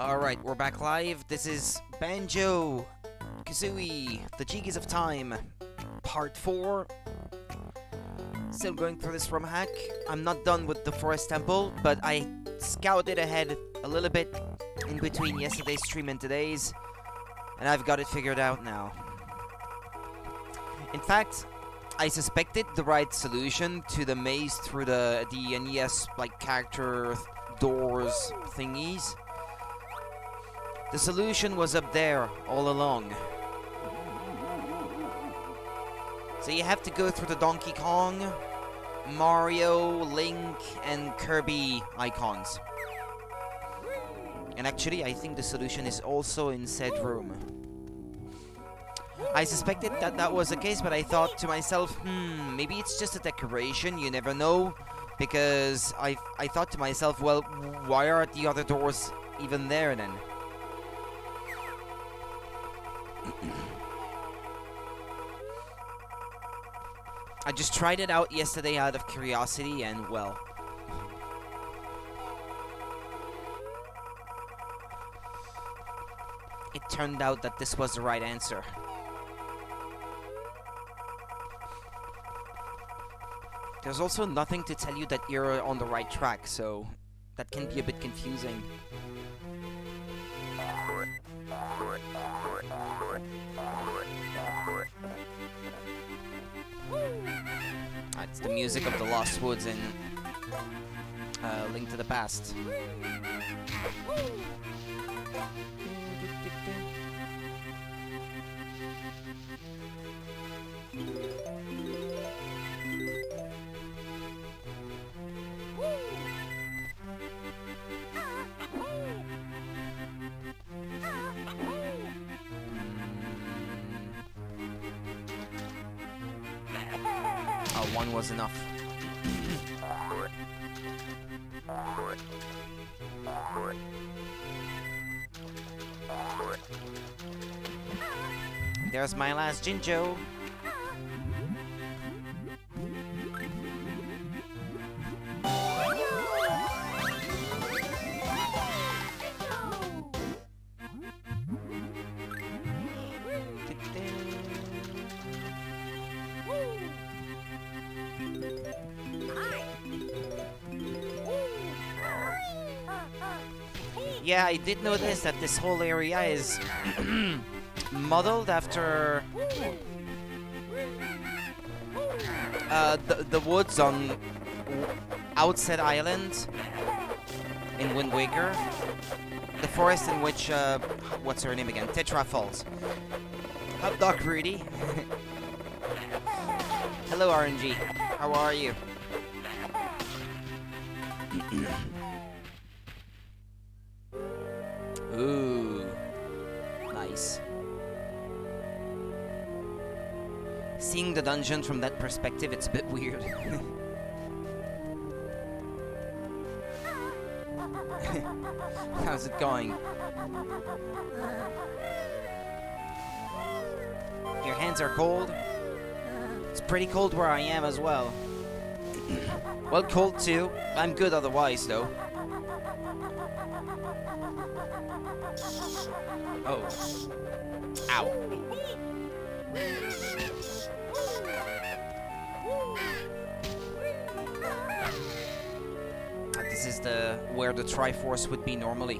Alright, we're back live. This is Banjo-Kazooie, the Jiggies of Time, Part 4. Still going through this ROM hack. I'm not done with the Forest Temple, but I scouted ahead a little bit in between yesterday's stream and today's, and I've got it figured out now. In fact, I suspected the right solution to the maze through the NES, like, character doors thingies. The solution was up there all along. So you have to go through the Donkey Kong, Mario, Link, and Kirby icons. And actually, I think the solution is also in said room. I suspected that that was the case, but I thought to myself, maybe it's just a decoration, you never know. Because I thought to myself, well, why are the other doors even there then? I just tried it out yesterday out of curiosity, and well, it turned out that this was the right answer. There's also nothing to tell you that you're on the right track, so that can be a bit confusing. It's the music of the Lost Woods in Link to the Past. One was enough. There's my last Jinjo. Yeah, I did notice that this whole area is modeled after the woods on Outset Island in Wind Waker. The forest in which, what's her name again? Tetra falls. Hot dog Rudy. Hello, RNG. How are you? Ooh, nice. Seeing the dungeon from that perspective, it's a bit weird. How's it going? Your hands are cold? It's pretty cold where I am as well. Well, cold too. I'm good otherwise, though. Oh. Ow. This is where the Triforce would be normally.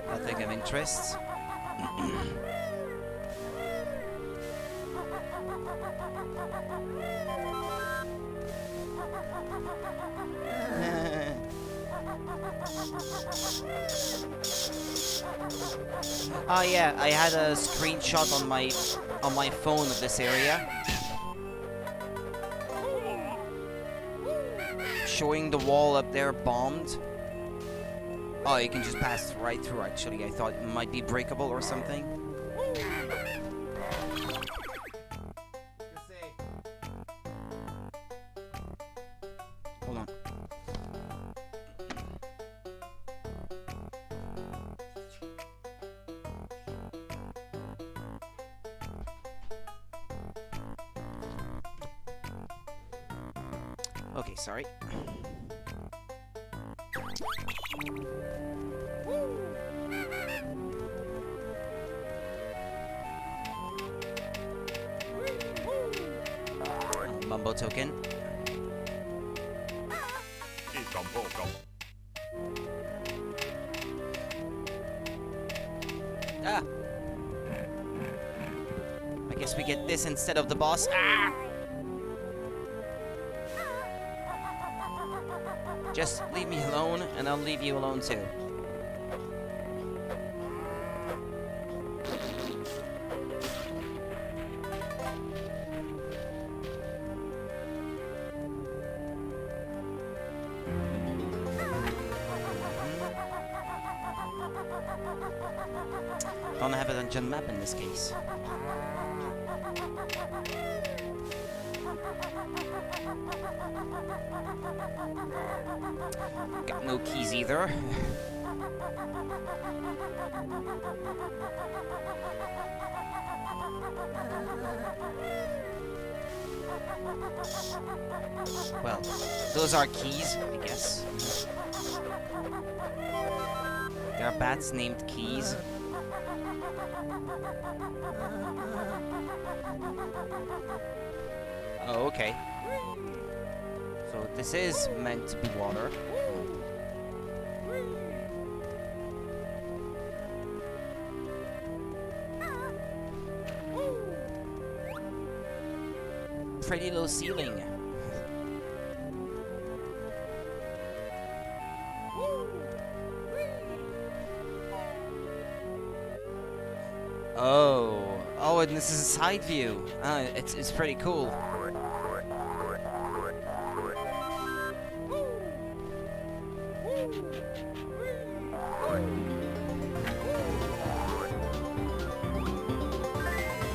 Nothing of interest. Oh yeah, I had a screenshot on my phone of this area, showing the wall up there bombed. Oh, you can just pass right through, actually. I thought it might be breakable or something. Hold on. Okay, sorry. Mumbo token. Ah! I guess we get this instead of the boss. Ah! Just leave me alone, and I'll leave you alone too. Don't have a dungeon map in this case. Got no keys either. Well, those are keys, I guess. There are bats named Keys. Oh, okay. So this is meant to be water. Pretty low ceiling. Oh, and this is a side view. It's pretty cool.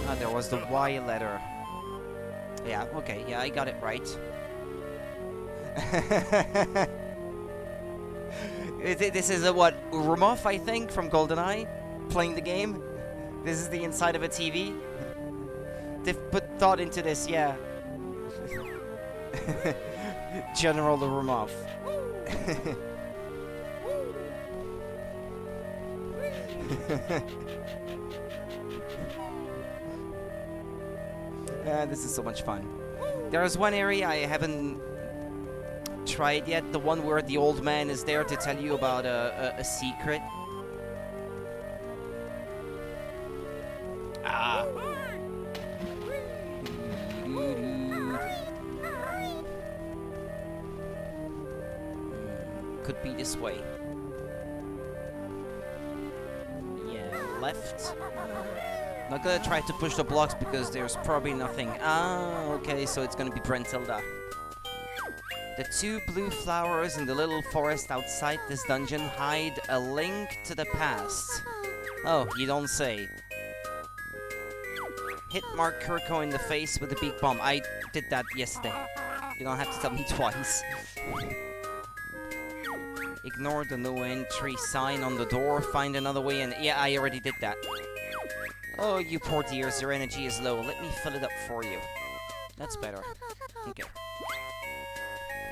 Ah, there was the Y letter. Yeah, okay, yeah, I got it right. This is a what, Urumov, I think, from GoldenEye, playing the game. This is the inside of a TV. They've put thought into this, yeah. General Urumov. This is so much fun. There's one area I haven't tried yet, the one where the old man is there to tell you about a secret. Ah. Could be this way. Yeah, left. Not gonna try to push the blocks because there's probably nothing. Ah, okay, so it's gonna be Brentilda. The two blue flowers in the little forest outside this dungeon hide a link to the past. Oh, you don't say. Hit Mark Kirko in the face with a big bomb. I did that yesterday. You don't have to tell me twice. Ignore the no entry sign on the door. Find another way in. Yeah, I already did that. Oh, you poor dears, your energy is low. Let me fill it up for you. That's better. Okay.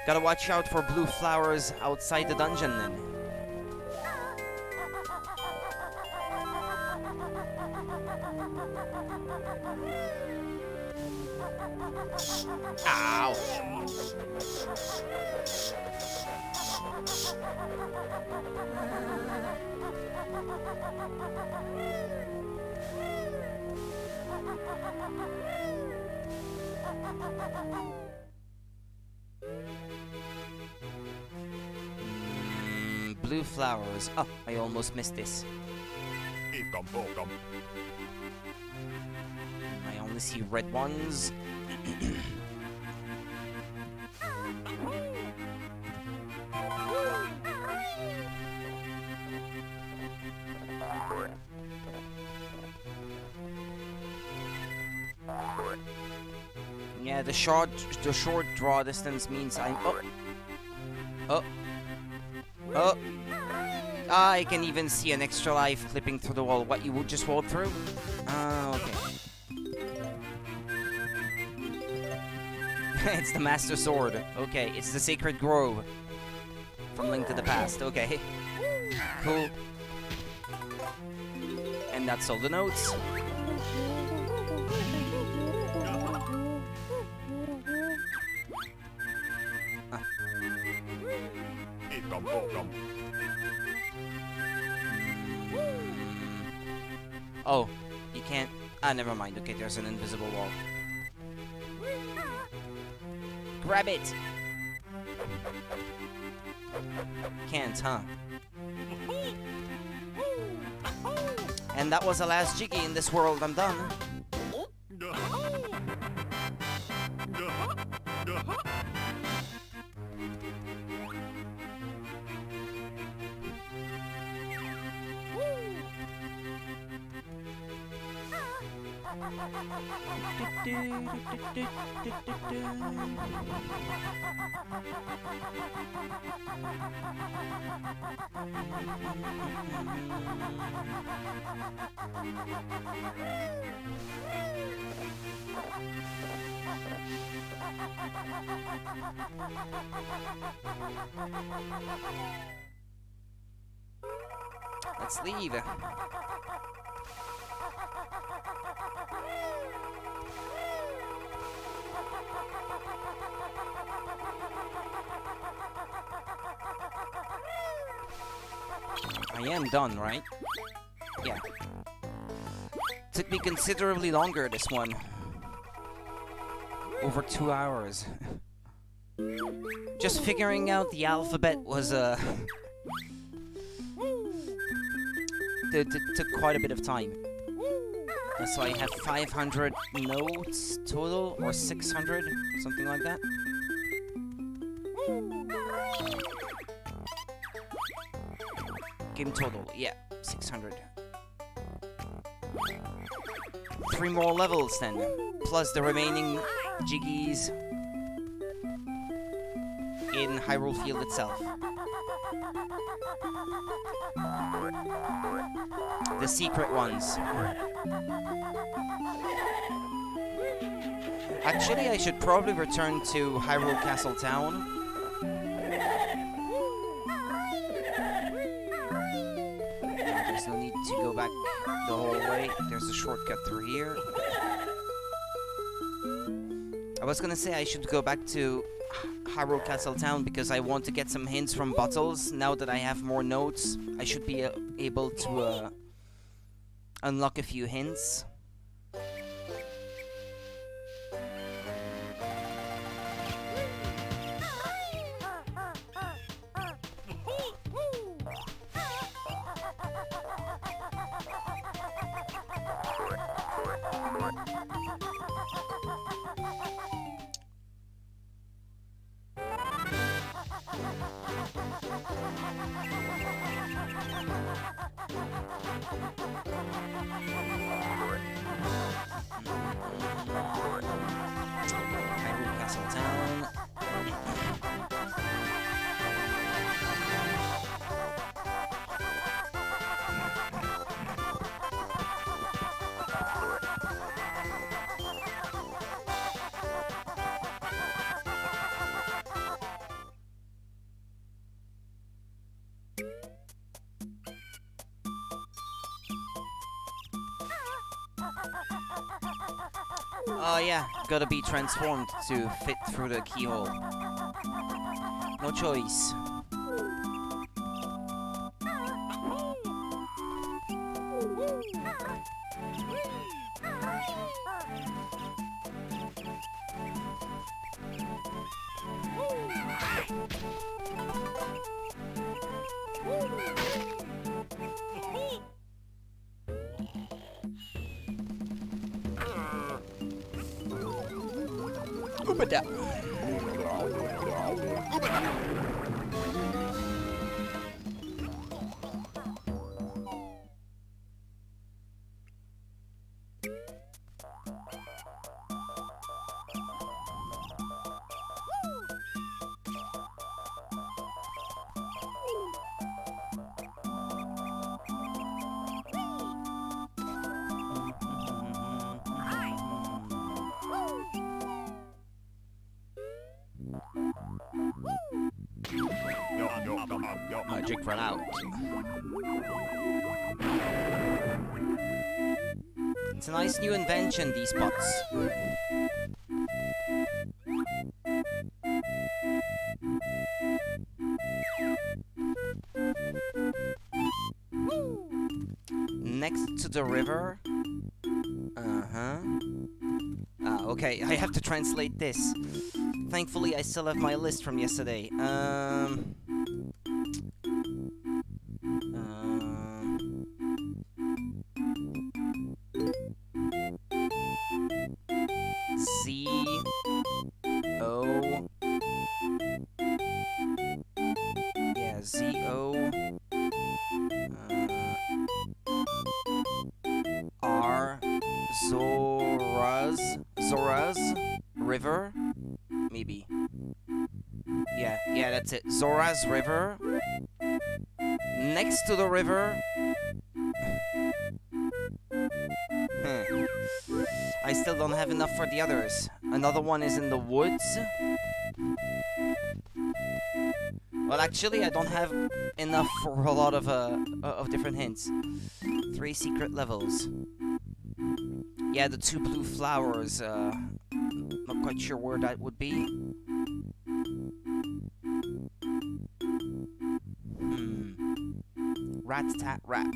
Gotta watch out for blue flowers outside the dungeon, then. Ow! Blue flowers. Oh, I almost missed this. I only see red ones. Yeah, the short draw distance means I'm... Oh. I can even see an extra life clipping through the wall. What, you would just walk through? Okay. It's the Master Sword. Okay, it's the Sacred Grove. From Link to the Past. Okay. Cool. And that's all the notes. Oh, you can't... never mind. Okay, there's an invisible wall. Grab it! Can't, huh? And that was the last Jiggy in this world. I'm done. Let's leave. I am done, right? Yeah. Took me considerably longer, this one. Over 2 hours. Just figuring out the alphabet was, took quite a bit of time. So I have 500 notes total, or 600, something like that. Game total, yeah, 600. 3 more levels then, plus the remaining Jiggies in Hyrule Field itself. The secret ones. Actually, I should probably return to Hyrule Castle Town. There's no need to go back the whole way. There's a shortcut through here. I was gonna say I should go back to Hyrule Castle Town because I want to get some hints from bottles. Now that I have more notes, I should be able to unlock a few hints. Oh yeah, gotta be transformed to fit through the keyhole. No choice. Ubada. magic run out. It's a nice new invention, these pots. Next to the river. Okay, I have to translate this. Thankfully, I still have my list from yesterday. Z O. Yeah, Z O. R. Zoraz River, maybe. Yeah, that's it. Zoraz River. Next to the river. I still don't have enough for the others. Another one is in the woods. Well, actually, I don't have enough for a lot of different hints. 3 secret levels. Yeah, the 2 blue flowers. Not quite sure where that would be. Rat-tat-rap.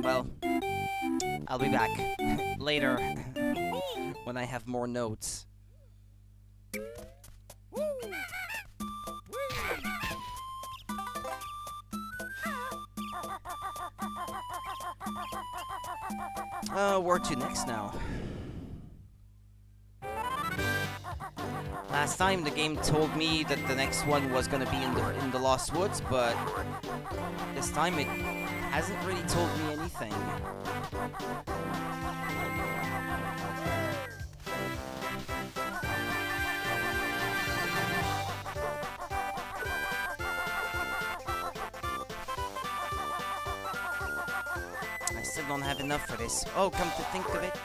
Well, I'll be back later when I have more notes. Where to next now? Last time the game told me that the next one was gonna be in the Lost Woods, but this time it hasn't really told me anything. I still don't have enough for this. Oh, come to think of it.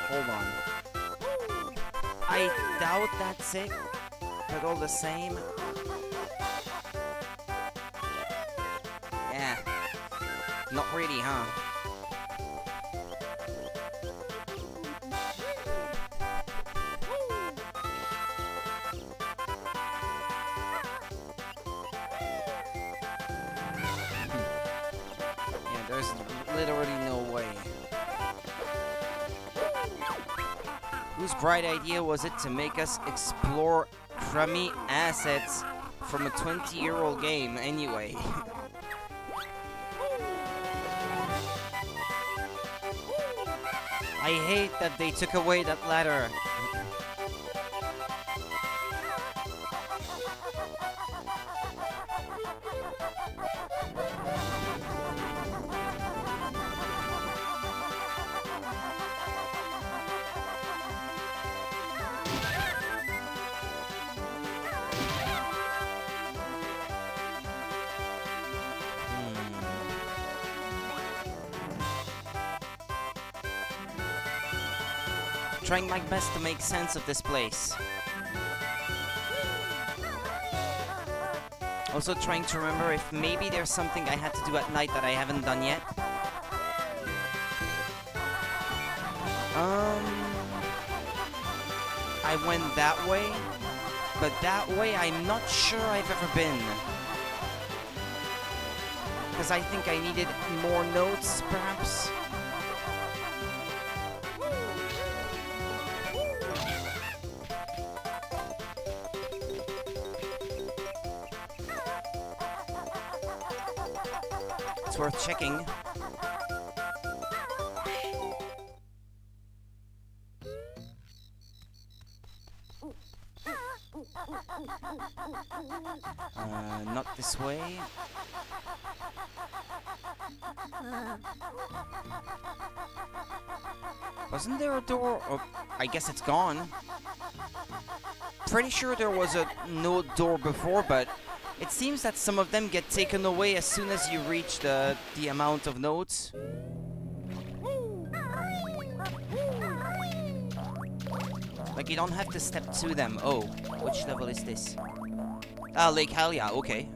Hold on. I doubt that's it, but all the same. Yeah. Not really, huh? Yeah, there's literally no way. Whose bright idea was it to make us explore crummy assets from a 20-year-old game, anyway? I hate that they took away that ladder. Trying my best to make sense of this place. Also trying to remember if maybe there's something I had to do at night that I haven't done yet. I went that way, but that way I'm not sure I've ever been. Because I think I needed more notes, perhaps. It's worth checking. Not this way. Wasn't there a door? Oh, I guess it's gone. Pretty sure there was a no door before, but it seems that some of them get taken away as soon as you reach the amount of notes. Like, you don't have to step to them. Oh, which level is this? Ah, Lake Hylia, okay.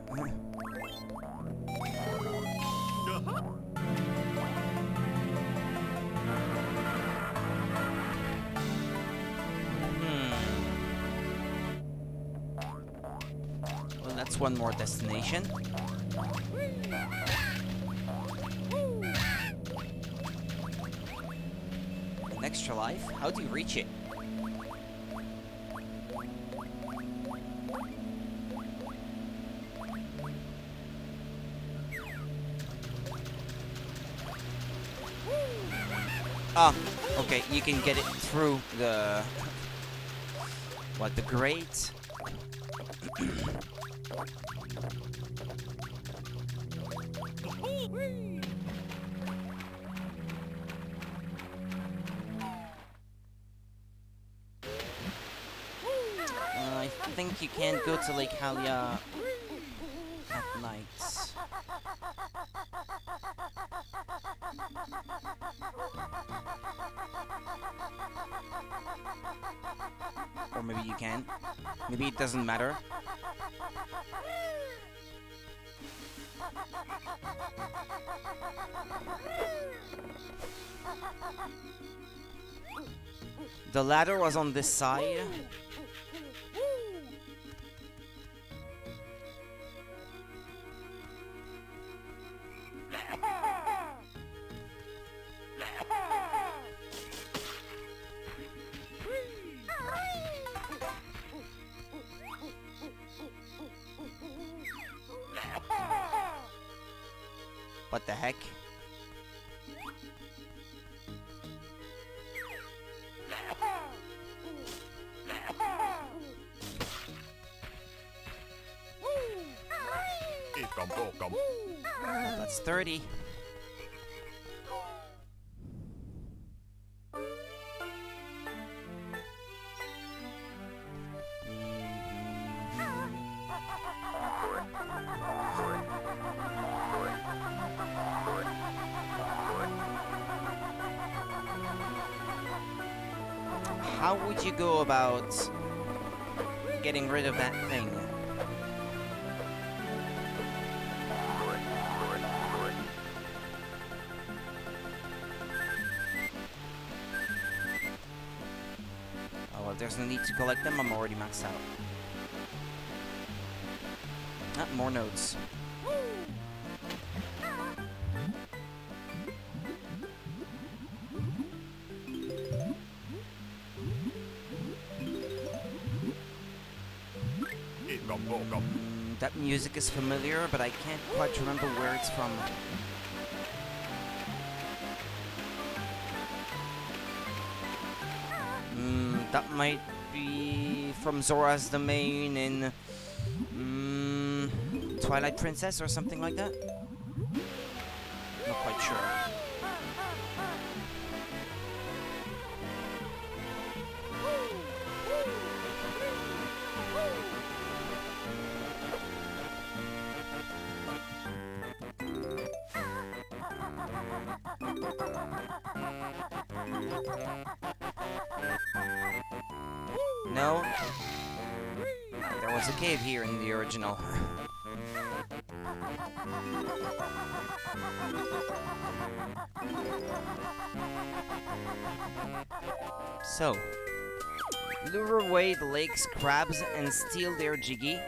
Well, that's one more destination. An extra life? How do you reach it? Ah, okay, you can get it through the... What, the grate? I think you can't go to Lake Hylia at night. Or maybe you can. Maybe it doesn't matter. The ladder was on this side. What the heck? Well, that's 30. How would you go about getting rid of that thing? Oh, well, there's no need to collect them. I'm already maxed out. Ah, more notes. That music is familiar, but I can't quite remember where it's from. That might be from Zora's Domain in Twilight Princess or something like that. Not quite sure. No? There was a cave here in the original. So, lure away the lake's crabs and steal their Jiggy.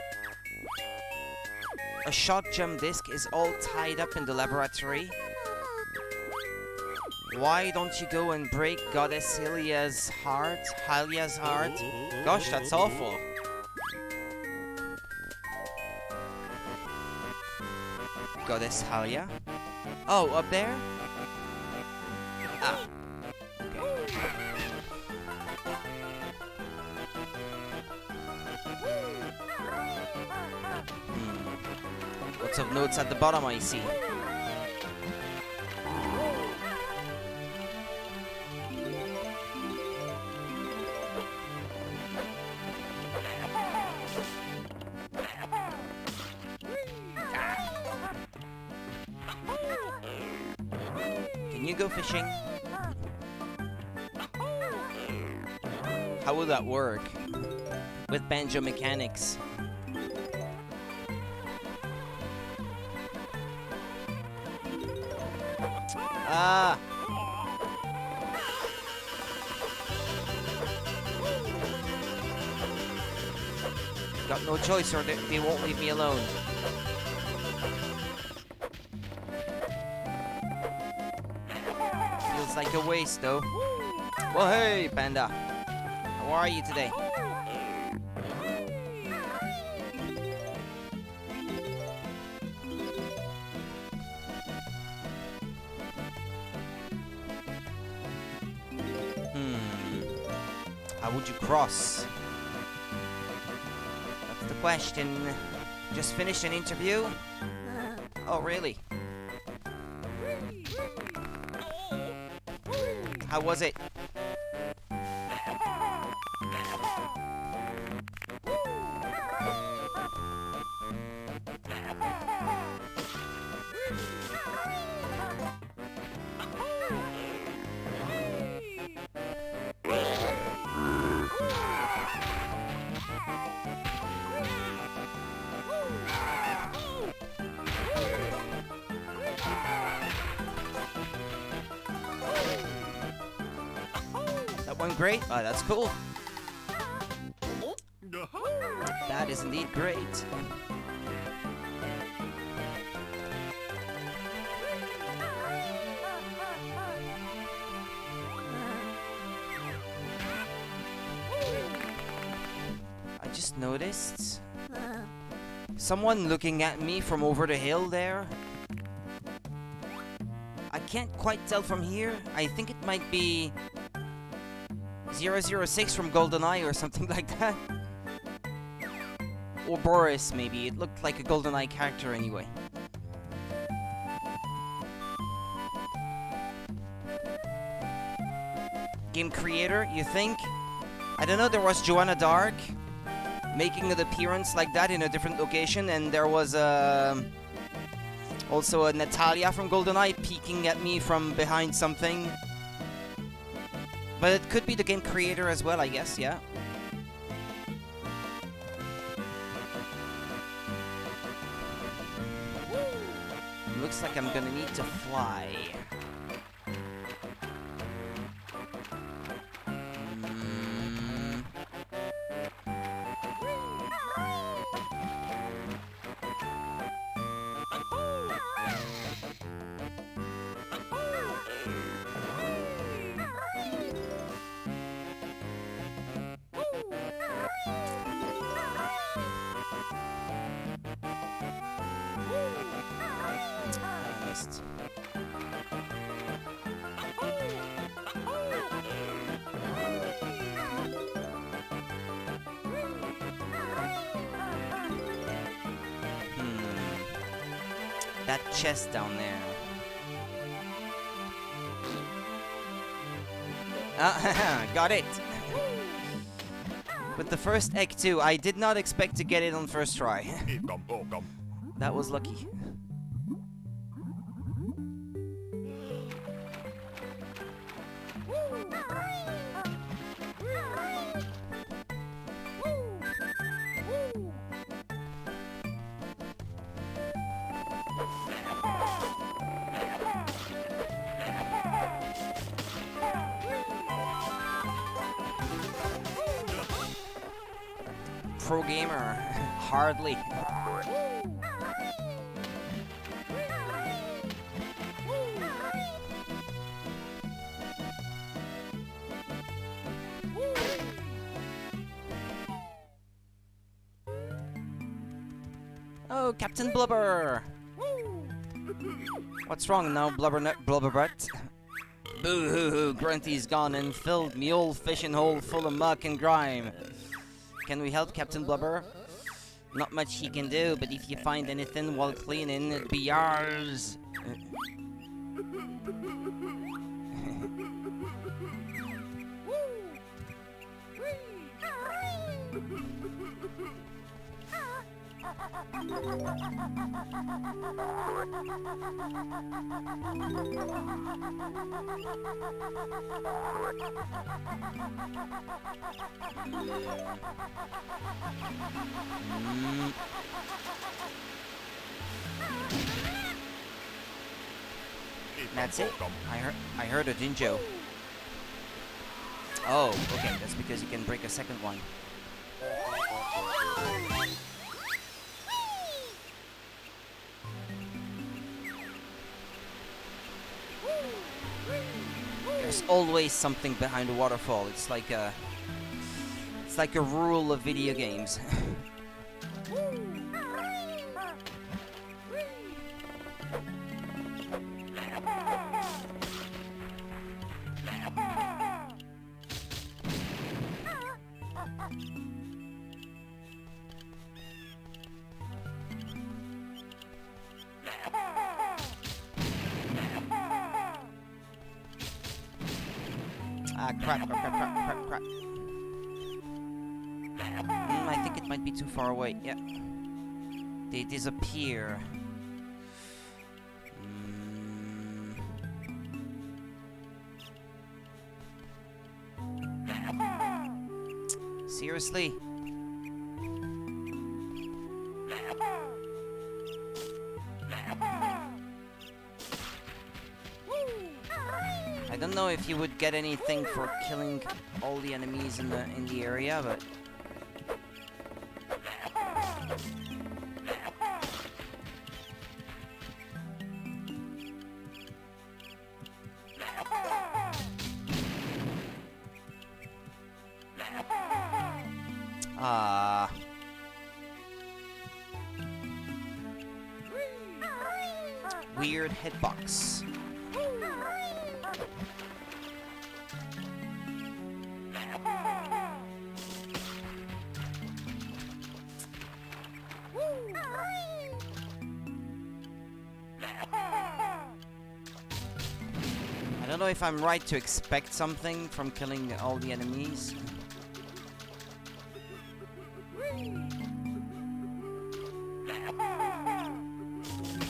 A shot gem disc is all tied up in the laboratory. Why don't you go and break Goddess Hylia's heart? Gosh, that's awful. Goddess Hylia? Oh, up there? Ah. Okay. Lots of notes at the bottom, I see. Can you go fishing? How would that work with banjo mechanics? Ah! Got no choice, or they won't leave me alone. Feels like a waste, though. Well, hey, Panda. How are you today? How would you cross? That's the question. Just finished an interview? Oh, really? How was it? That went great? Oh, that's cool. That is indeed great. I just noticed someone looking at me from over the hill there. I can't quite tell from here. I think it might be 006 from GoldenEye or something like that. Or Boris, maybe. It looked like a GoldenEye character anyway. Game creator, you think? I don't know, there was Joanna Dark making an appearance like that in a different location, and there was also a Natalia from GoldenEye peeking at me from behind something. But it could be the game creator as well, I guess, yeah. Looks like I'm gonna need to fly. That chest down there. Got it! With the first egg too, I did not expect to get it on first try. That was lucky. Pro gamer, hardly. Oh, Captain Blubber! What's wrong now, Blubberbutt? Boo-hoo-hoo, Grunty's gone and filled me old fishing hole full of muck and grime. Can we help Captain Blubber? Not much he can do, but if you find anything while cleaning, it'd be yours. That's it. I heard a Jinjo. Oh, okay. That's because you can break a second one. There's always something behind a waterfall. It's like a rule of video games. Crap. I think it might be too far away. Yeah. They disappear. Seriously? I don't know if you would get anything for killing all the enemies in the area, but weird hitbox. I don't know if I'm right to expect something from killing all the enemies.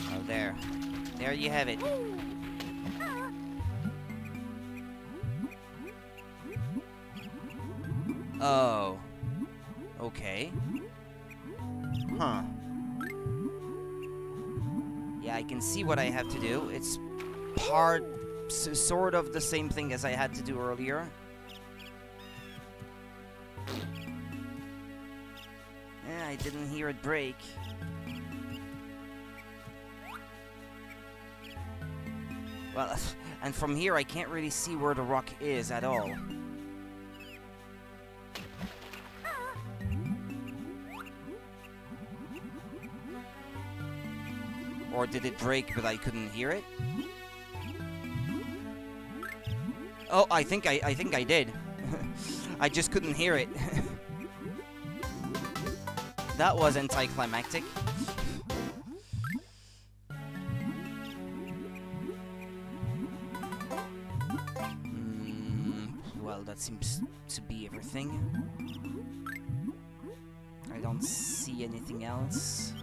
Oh, there. There you have it. Oh. Okay. Huh. Yeah, I can see what I have to do. It's sort of the same thing as I had to do earlier. Yeah, I didn't hear it break. Well, and from here I can't really see where the rock is at all. Or did it break but I couldn't hear it? Oh, I think I did. I just couldn't hear it. That was anticlimactic. Well, that seems to be everything. I don't see anything else.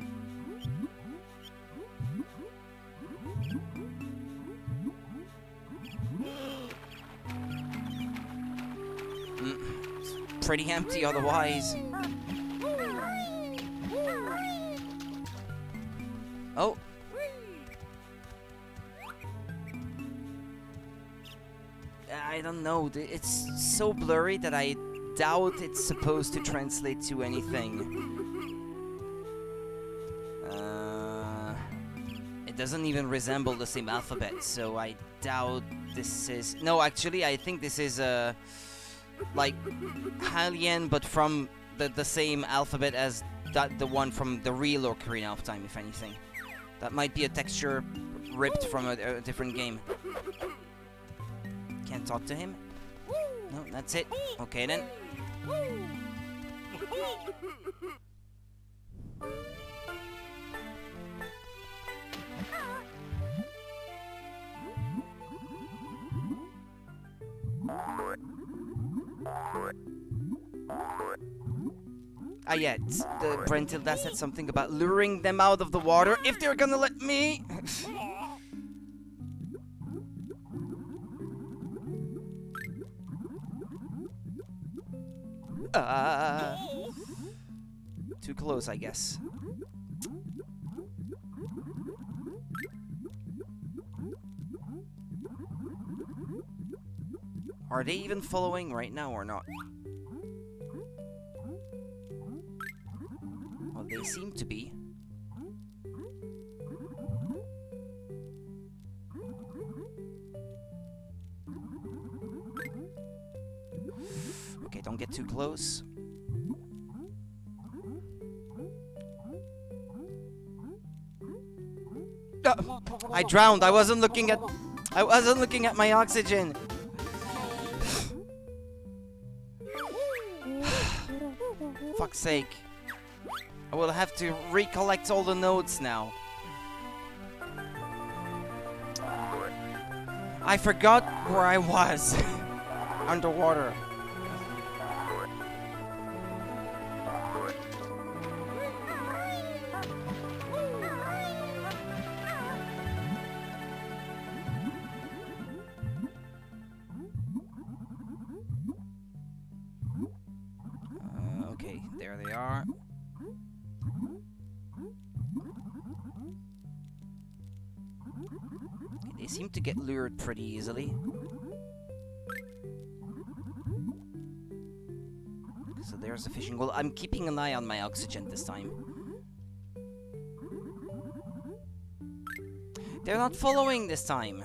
Pretty empty otherwise. Oh. I don't know. It's so blurry that I doubt it's supposed to translate to anything. It doesn't even resemble the same alphabet, so I doubt this is... No, actually, I think this is like Hylian, but from the same alphabet as the one from the real Ocarina of Time, if anything. That might be a texture ripped from a different game. Can't talk to him? No, that's it. Okay then. Yeah, the Brentilda said something about luring them out of the water if they're gonna let me. Too close, I guess. Are they even following right now or not? Well, they seem to be. Okay, don't get too close. I drowned. I wasn't looking at my oxygen. Fuck's sake. I will have to recollect all the notes now. I forgot where I was. Underwater. Okay, there they are. They seem to get lured pretty easily. So there's the fishing goal. I'm keeping an eye on my oxygen this time. They're not following this time.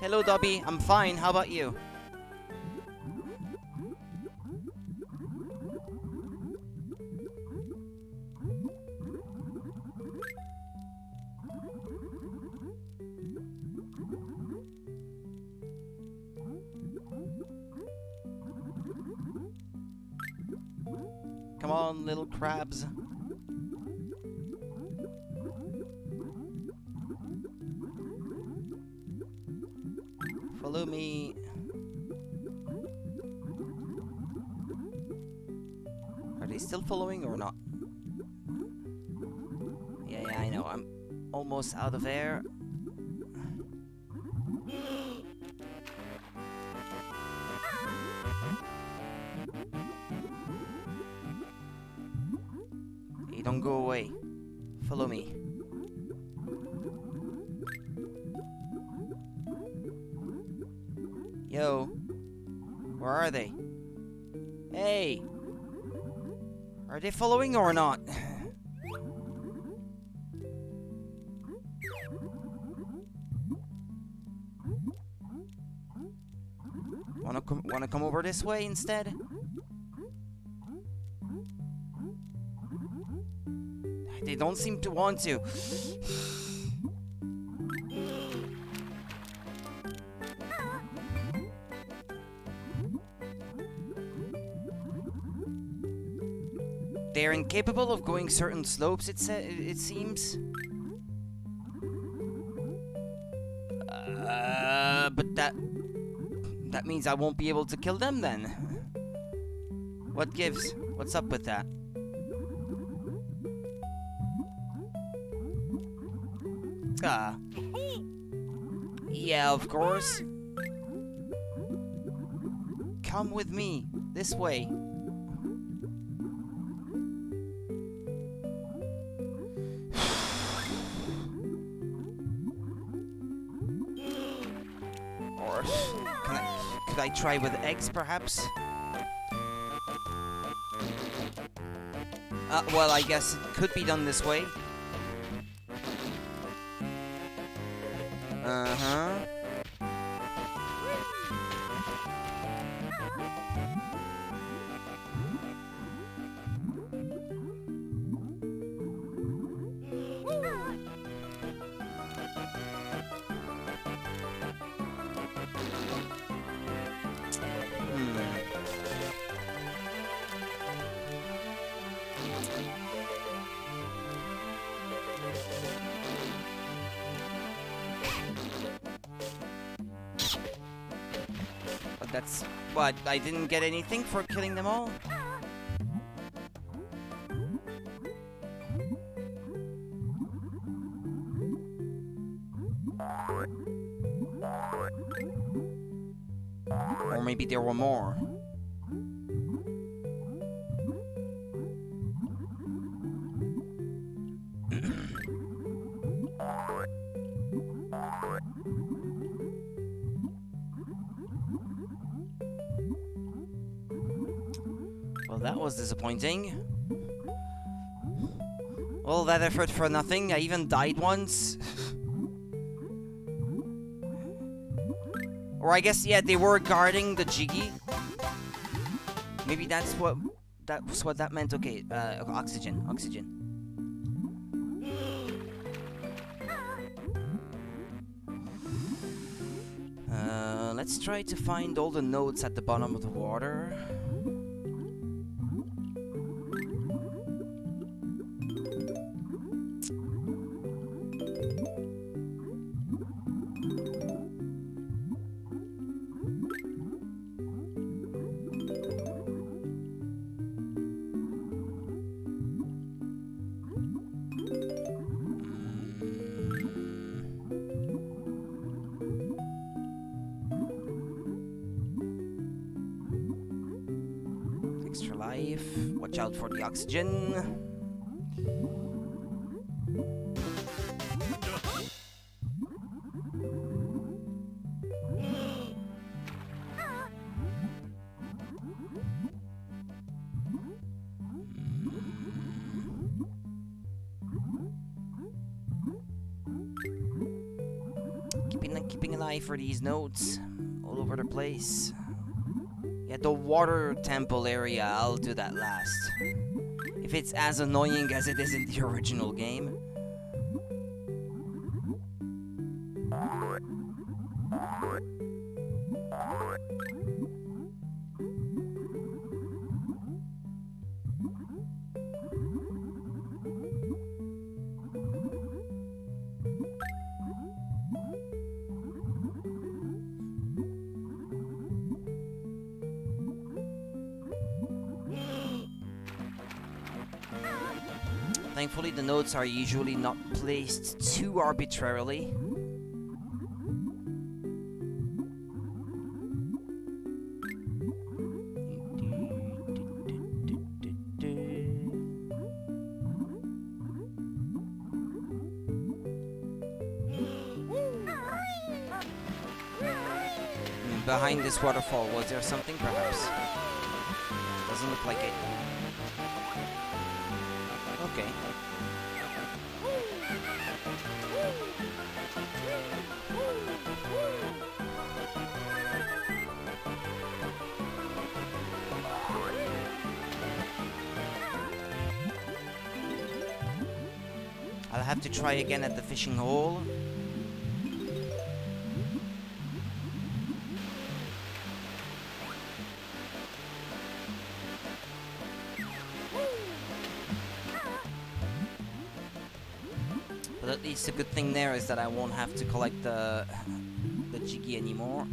Hello, Dobby. I'm fine. How about you? Come on, little crabs. Follow me. Are they still following or not? Yeah, I know. I'm almost out of air. Hey, don't go away. Follow me. Yo, where are they? Hey! Are they following or not? Wanna come over this way instead? They don't seem to want to. They're incapable of going certain slopes, it seems. But that means I won't be able to kill them then. What gives? What's up with that? Yeah, of course. Come with me. This way. Or could I try with eggs, perhaps? Well, I guess it could be done this way. Uh-huh. That's what, I didn't get anything for killing them all? Or maybe there were more. Well, that was disappointing. All that effort for nothing. I even died once. Or I guess, yeah, they were guarding the Jiggy. Maybe that's what that meant. Okay, oxygen. Let's try to find all the notes at the bottom of the water. Extra life. Watch out for the oxygen. Keeping an eye for these notes all over the place. Yeah, the water temple area, I'll do that last. If it's as annoying as it is in the original game. Thankfully, the notes are usually not placed too arbitrarily. Behind this waterfall, was there something perhaps? Doesn't look like it. Okay. I'll have to try again at the fishing hole. But at least the good thing there is that I won't have to collect the Jiggy anymore.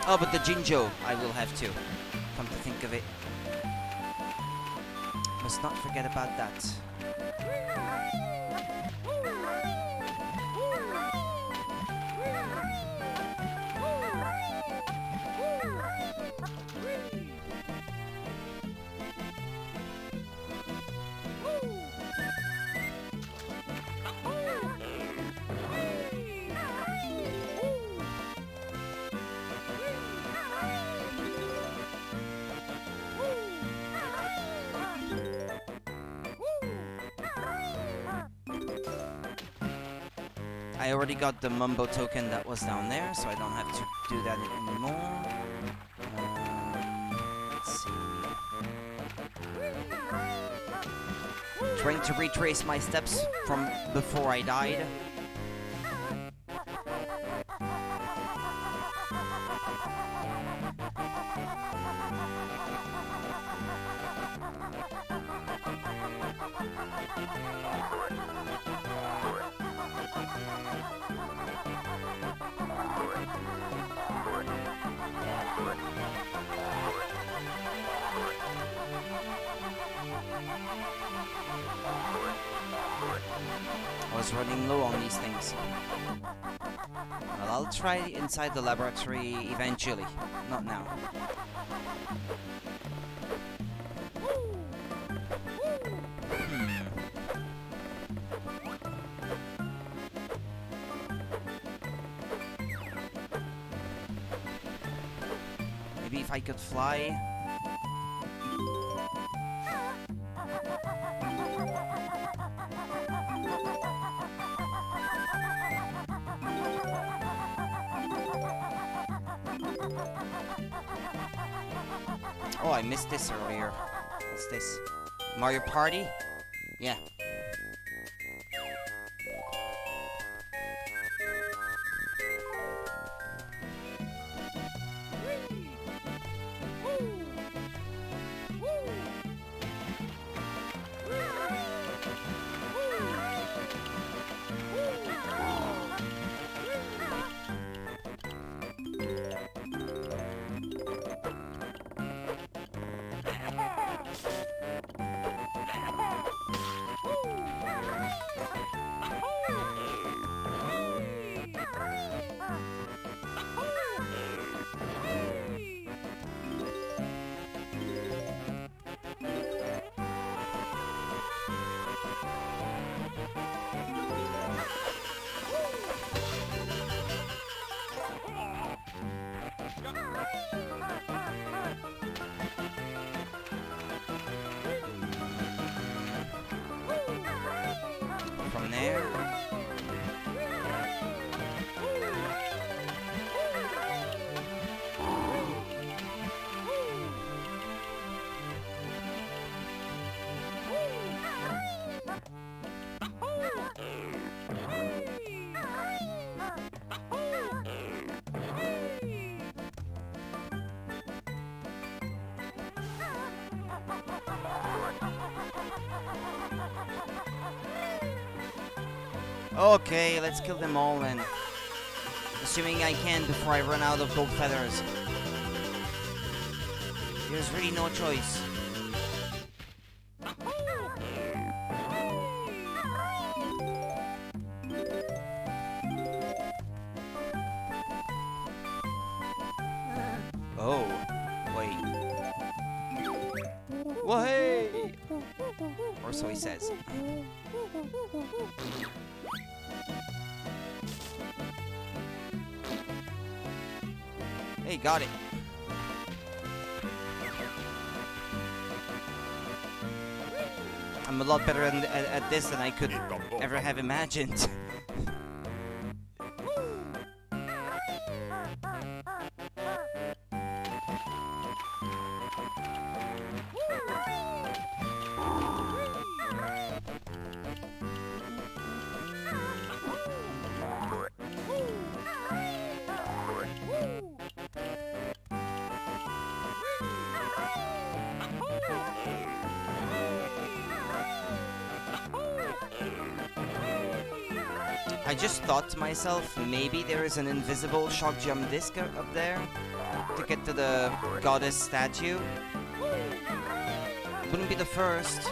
Oh, but the Jinjo I will have to, come to think of it. Must not forget about that. I already got the Mumbo token that was down there, so I don't have to do that anymore. Let's see. Trying to retrace my steps from before I died. was running low on these things. Well, I'll try inside the laboratory eventually, not now. Maybe if I could fly. Oh, I missed this earlier. What's this? Mario Party? Yeah. From there. Okay, let's kill them all then. Assuming I can before I run out of gold feathers. There's really no choice. Oh, wait. Whoa-hey! Or so he says. Hey, got it. I'm a lot better at this than I could ever have imagined. I just thought to myself, maybe there is an invisible shock jump disc up there to get to the goddess statue. Wouldn't be the first.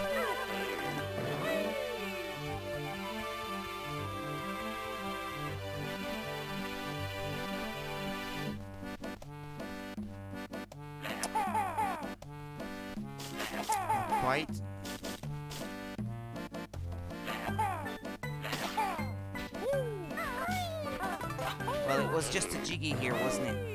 Not quite. Well, it was just a Jiggy here, wasn't it?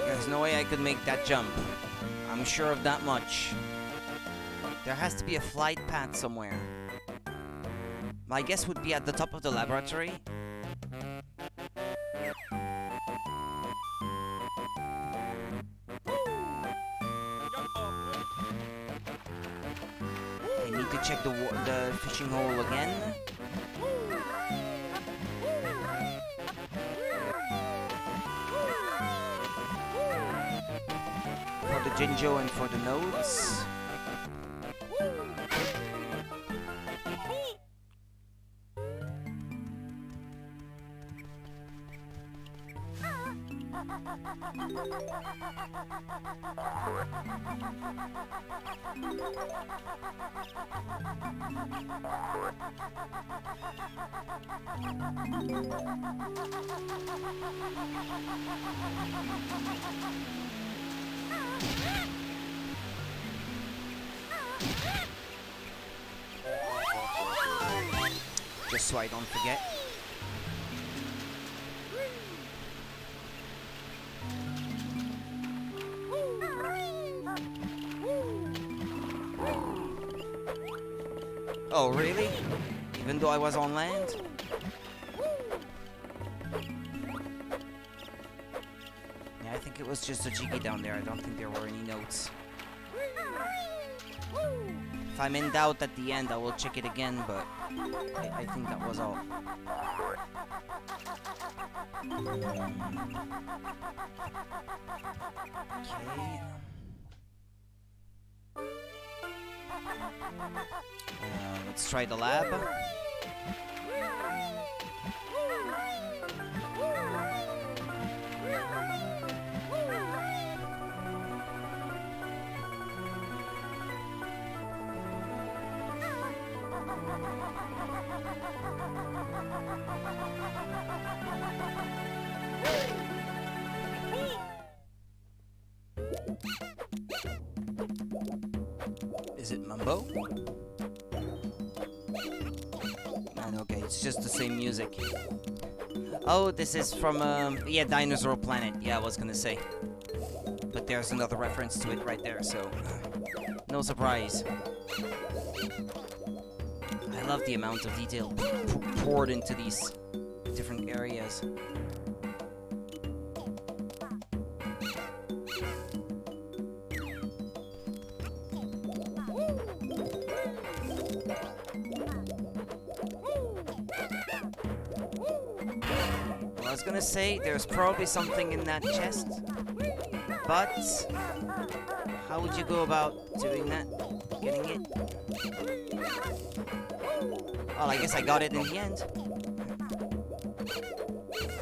There's no way I could make that jump. I'm sure of that much. There has to be a flight path somewhere. My guess would be at the top of the laboratory. I need to check the fishing hole again. For the Jinjo and for the nodes. Just so I don't forget. Oh, really? Even though I was on land? Yeah, I think it was just a Jiggy down there. I don't think there were any notes. If I'm in doubt at the end, I will check it again, but I think that was all. Okay. Let's try the lab. Is it Mumbo? Man, okay, it's just the same music. Oh, this is from, yeah, Dinosaur Planet. Yeah, I was gonna say. But there's another reference to it right there, so... no surprise. I love the amount of detail poured into these different areas. I was gonna say, there's probably something in that chest, but how would you go about doing that? Getting it? Well, I guess I got it in the end.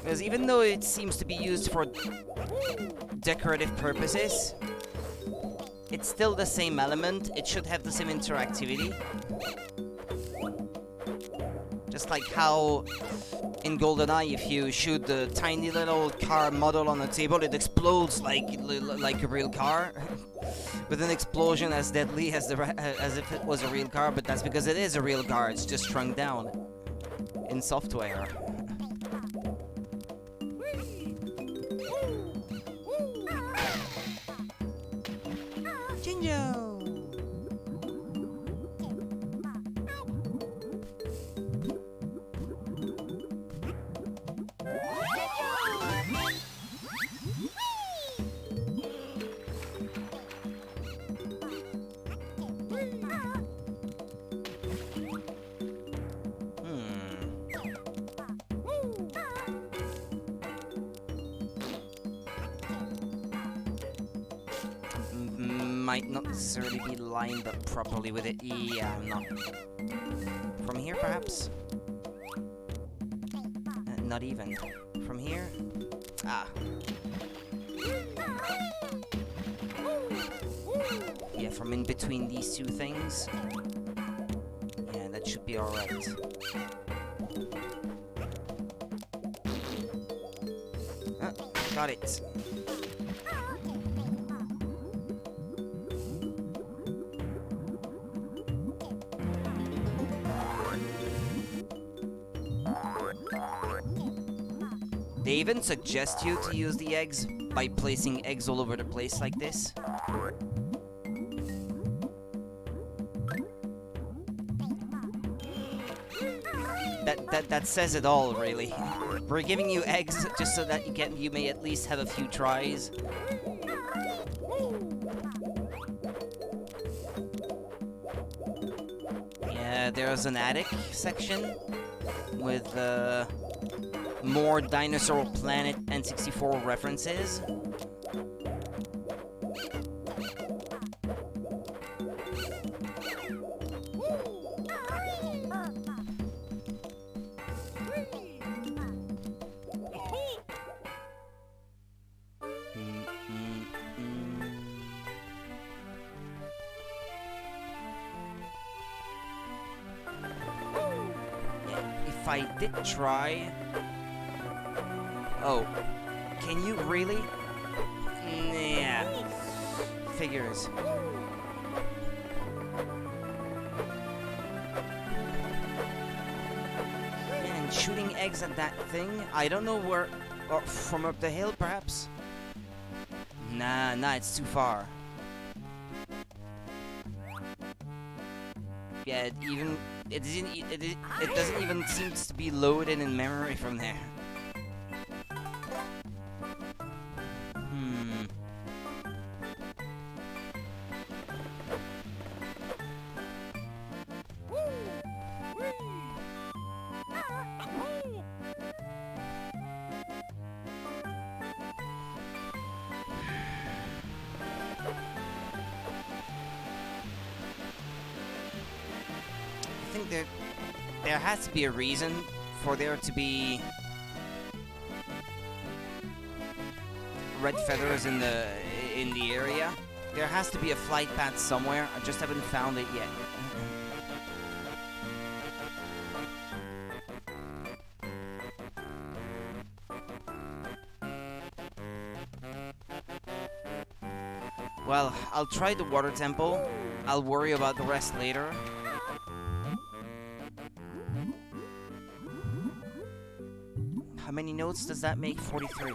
Because even though it seems to be used for decorative purposes, it's still the same element. It should have the same interactivity. Just like how in GoldenEye, if you shoot the tiny little car model on the table, it explodes like a real car, with an explosion as deadly as if it was a real car. But that's because it is a real car. It's just shrunk down in software. Jinjo! Might not necessarily be lined up properly with it. Yeah, I'm not. From here, perhaps? Not even. From here? Ah. Yeah, from in between these two things. Yeah, that should be alright. Ah, got it. They even suggest you to use the eggs by placing eggs all over the place like this. That says it all, really. We're giving you eggs just so that you may at least have a few tries. there's an attic section with more Dinosaur Planet N64 references. If I did try... Oh, can you really? Yeah, figures. And shooting eggs at that thing, I don't know where... Or from up the hill, perhaps? Nah, it's too far. Yeah, it doesn't even seem to be loaded in memory from there. I think there has to be a reason for there to be red feathers in the area. There has to be a flight path somewhere. I just haven't found it yet. Well, I'll try the water temple. I'll worry about the rest later. How many notes does that make? 43.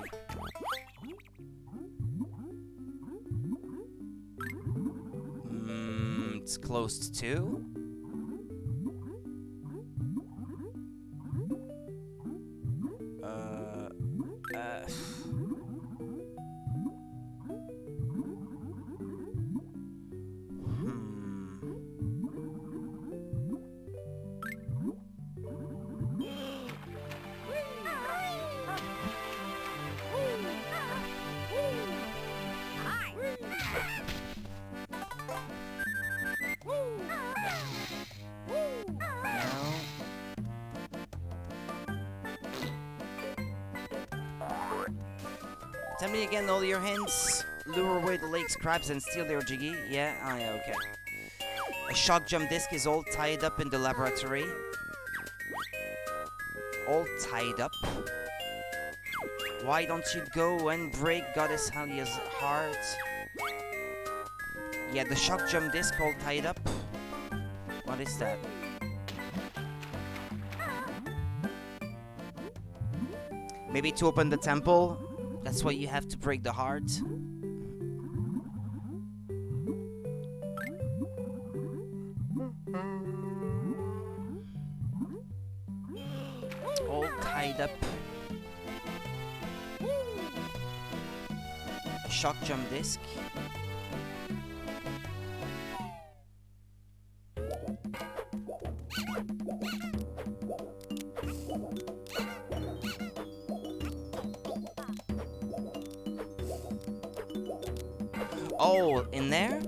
It's close to 2. Tell me again all your hints. Lure away the lake's crabs and steal their Jiggy. Yeah? Oh, yeah, okay. A shock jump disc is all tied up in the laboratory. All tied up? Why don't you go and break Goddess Halia's heart? Yeah, the shock jump disc all tied up. What is that? Maybe to open the temple? That's why you have to break the heart. All tied up. Shock jump disc. Oh, in there?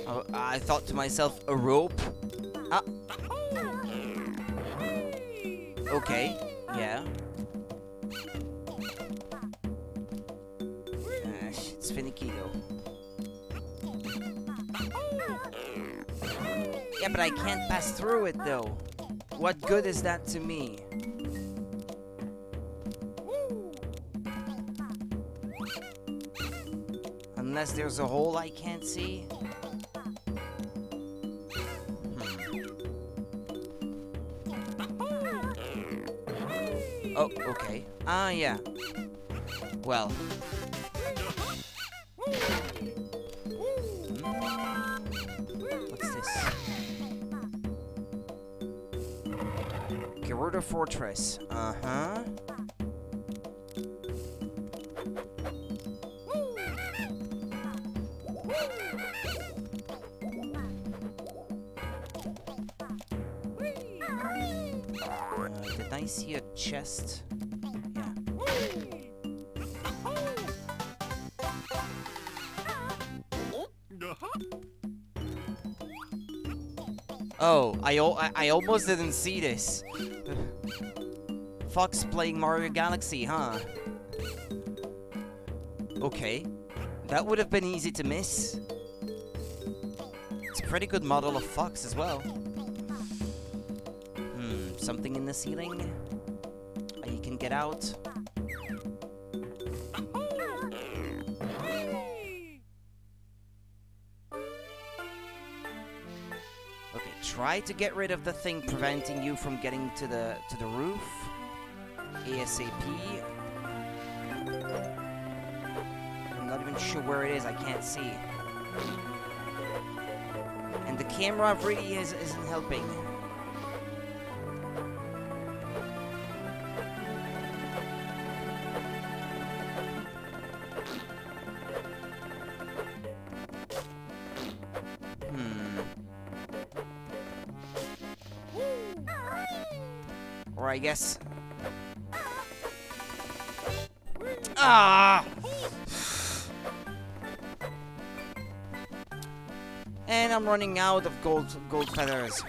Oh, I thought to myself, a rope? Ah. Okay, yeah. It's finicky though. Yeah, but I can't pass through it though. What good is that to me? Unless there's a hole I can't see. Oh, okay. Ah, yeah. Well. What's this? Gerudo Fortress. Uh-huh. Did I see a chest? Yeah. Oh, I almost didn't see this. Fox playing Mario Galaxy, huh? Okay. That would have been easy to miss. It's a pretty good model of Fox as well. Something in the ceiling? You can get out. Okay, try to get rid of the thing preventing you from getting to the roof. ASAP. I'm not even sure where it is, I can't see. And the camera really isn't helping. Or I guess... Ah! And I'm running out of gold feathers.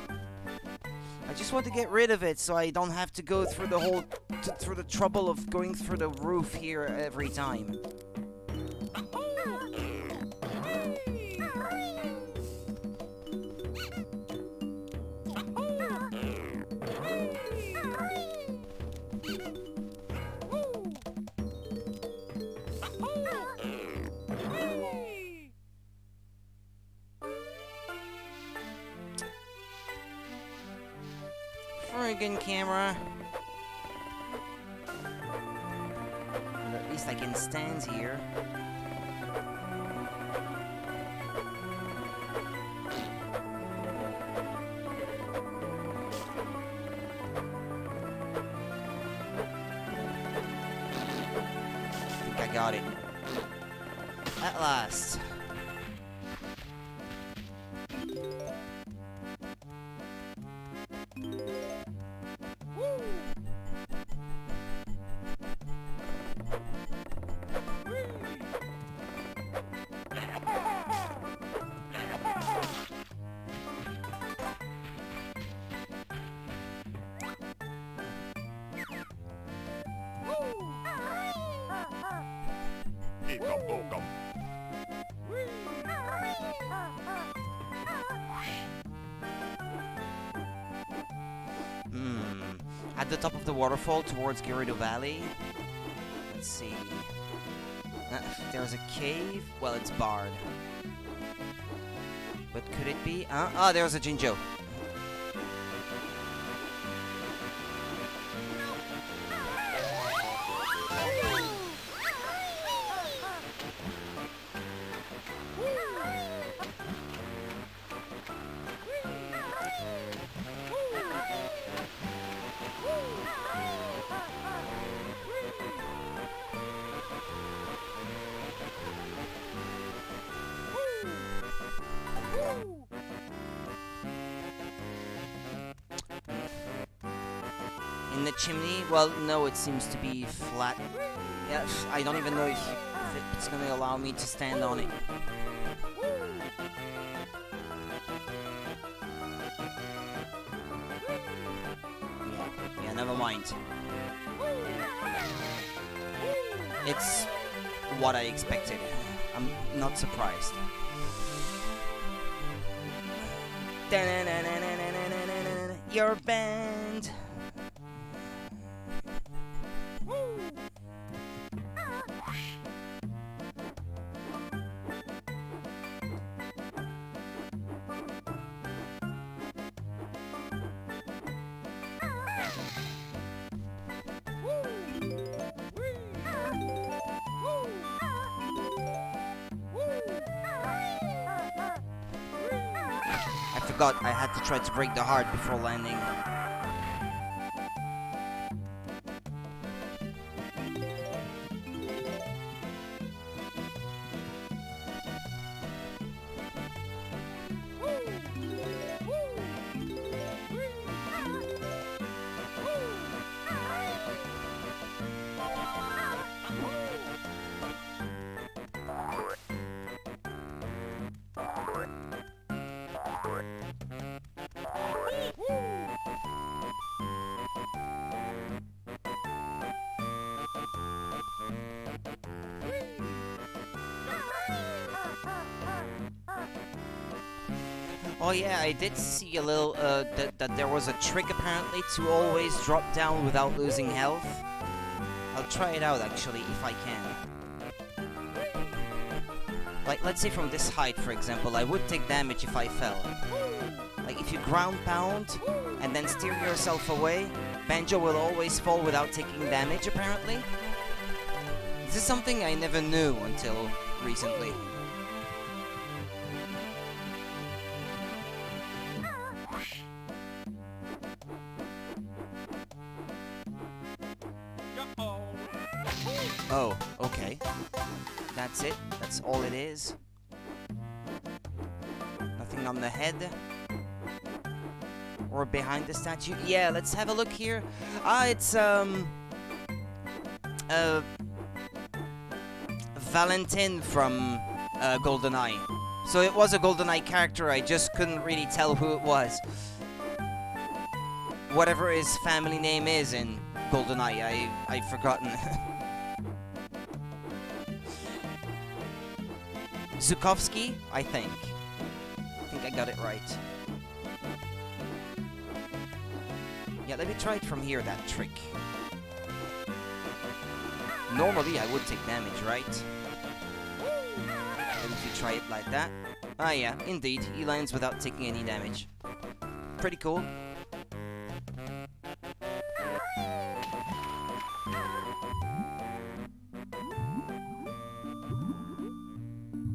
I just want to get rid of it so I don't have to go through the through the trouble of going through the roof here every time. Friggin' camera. But at least I can stand here. I think I got it. At last. At the top of the waterfall towards Gerudo Valley. Let's see. There's a cave. Well, it's barred. But could it be? There's a Jinjo. In the chimney? Well, no, it seems to be flat. Yeah, I don't even know if it's going to allow me to stand on it. Yeah, never mind. It's what I expected. I'm not surprised. Your band. I forgot I had to try to break the heart before landing. Oh yeah, I did see a little, that there was a trick apparently to always drop down without losing health. I'll try it out actually, if I can. Like, let's say from this height, for example, I would take damage if I fell. Like, if you ground pound, and then steer yourself away, Banjo will always fall without taking damage, apparently. This is something I never knew until recently. Oh, okay. That's it. That's all it is. Nothing on the head. Or behind the statue. Yeah, let's have a look here. Ah, it's, Valentin from, GoldenEye. So it was a GoldenEye character, I just couldn't really tell who it was. Whatever his family name is in GoldenEye, I've forgotten. Zukovsky, I think. I think I got it right. Yeah, let me try it from here, that trick. Normally, I would take damage, right? And if you try it like that... Ah, yeah, indeed, he lands without taking any damage. Pretty cool.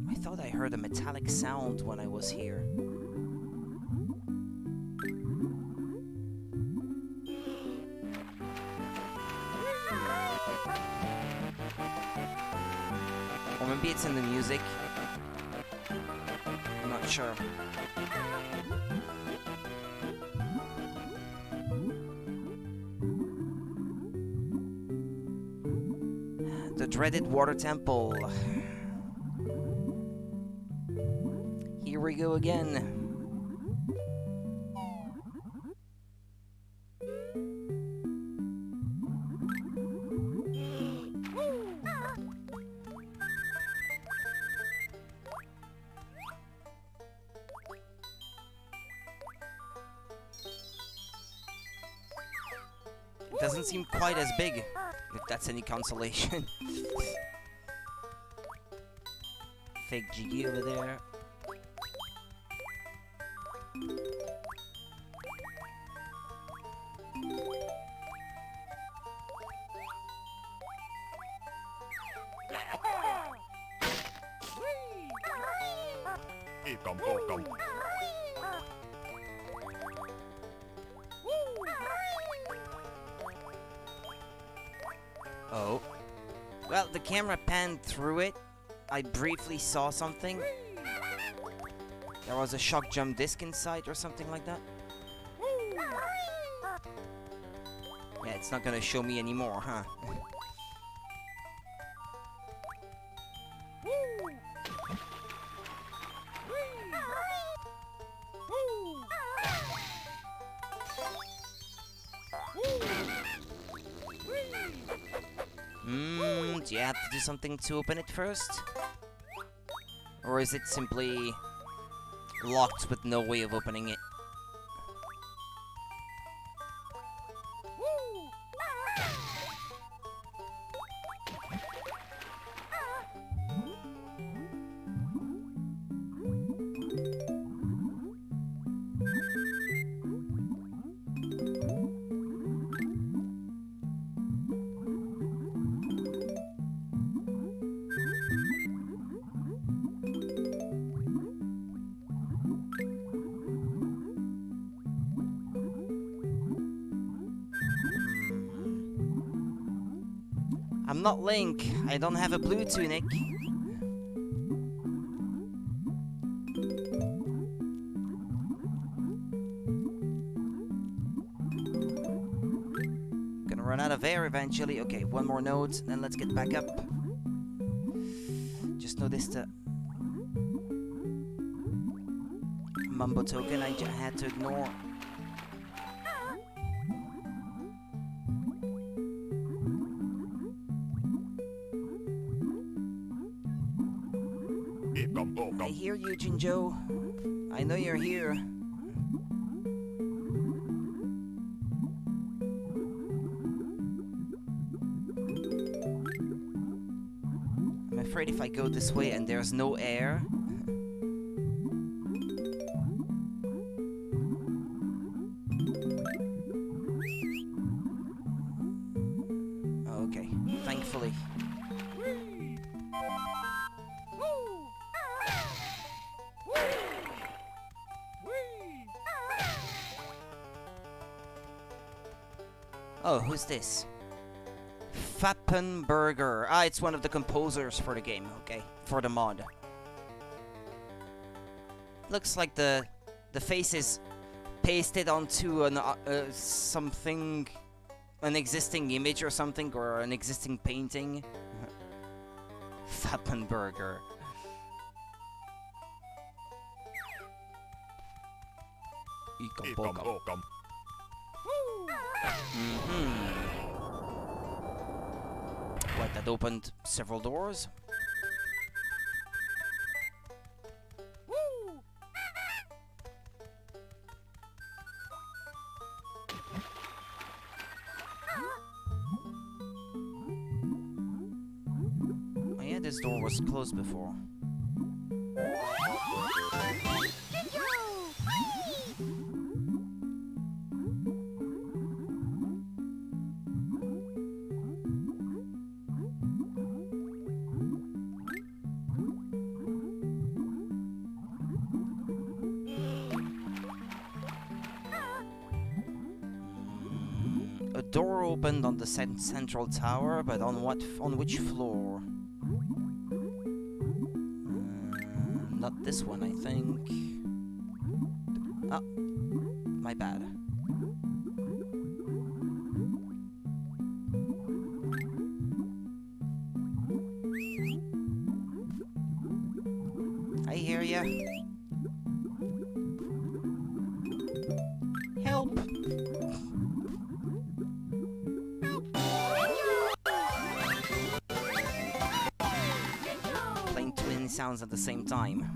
I thought I heard a metallic sound when I was here. Or maybe it's in the music. I'm not sure. The dreaded water temple. Here we go again. It doesn't seem quite as big, if that's any consolation. Fake Jiggy over there. Oh. Well, the camera panned through it. I briefly saw something. There was a shock jump disc inside or something like that. Yeah, it's not gonna show me anymore, huh? Do you have to do something to open it first? Or is it simply locked with no way of opening it? I'm not Link. I don't have a blue tunic. Gonna run out of air eventually. Okay, one more node, then let's get back up. Just noticed a Mumbo token I had to ignore. I hear you, Jinjo. I know you're here. I'm afraid if I go this way and there's no air... Okay, thankfully. Oh, who's this? Fappenberger. Ah, it's one of the composers for the game, okay. For the mod. Looks like the face is pasted onto an something... an existing image or something, or an existing painting. Fappenberger. What, that opened several doors? Oh yeah, this door was closed before. A door opened on the central tower, but on which floor? Not this one, I think. Oh, my bad. I hear ya. Help! Playing too many sounds at the same time.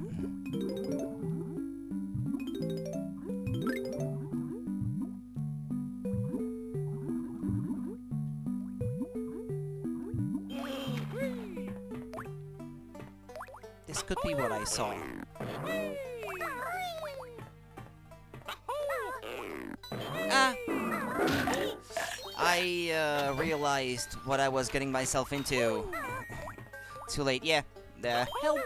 This could be what I saw. Ah! I realized what I was getting myself into. Too late, yeah. Help!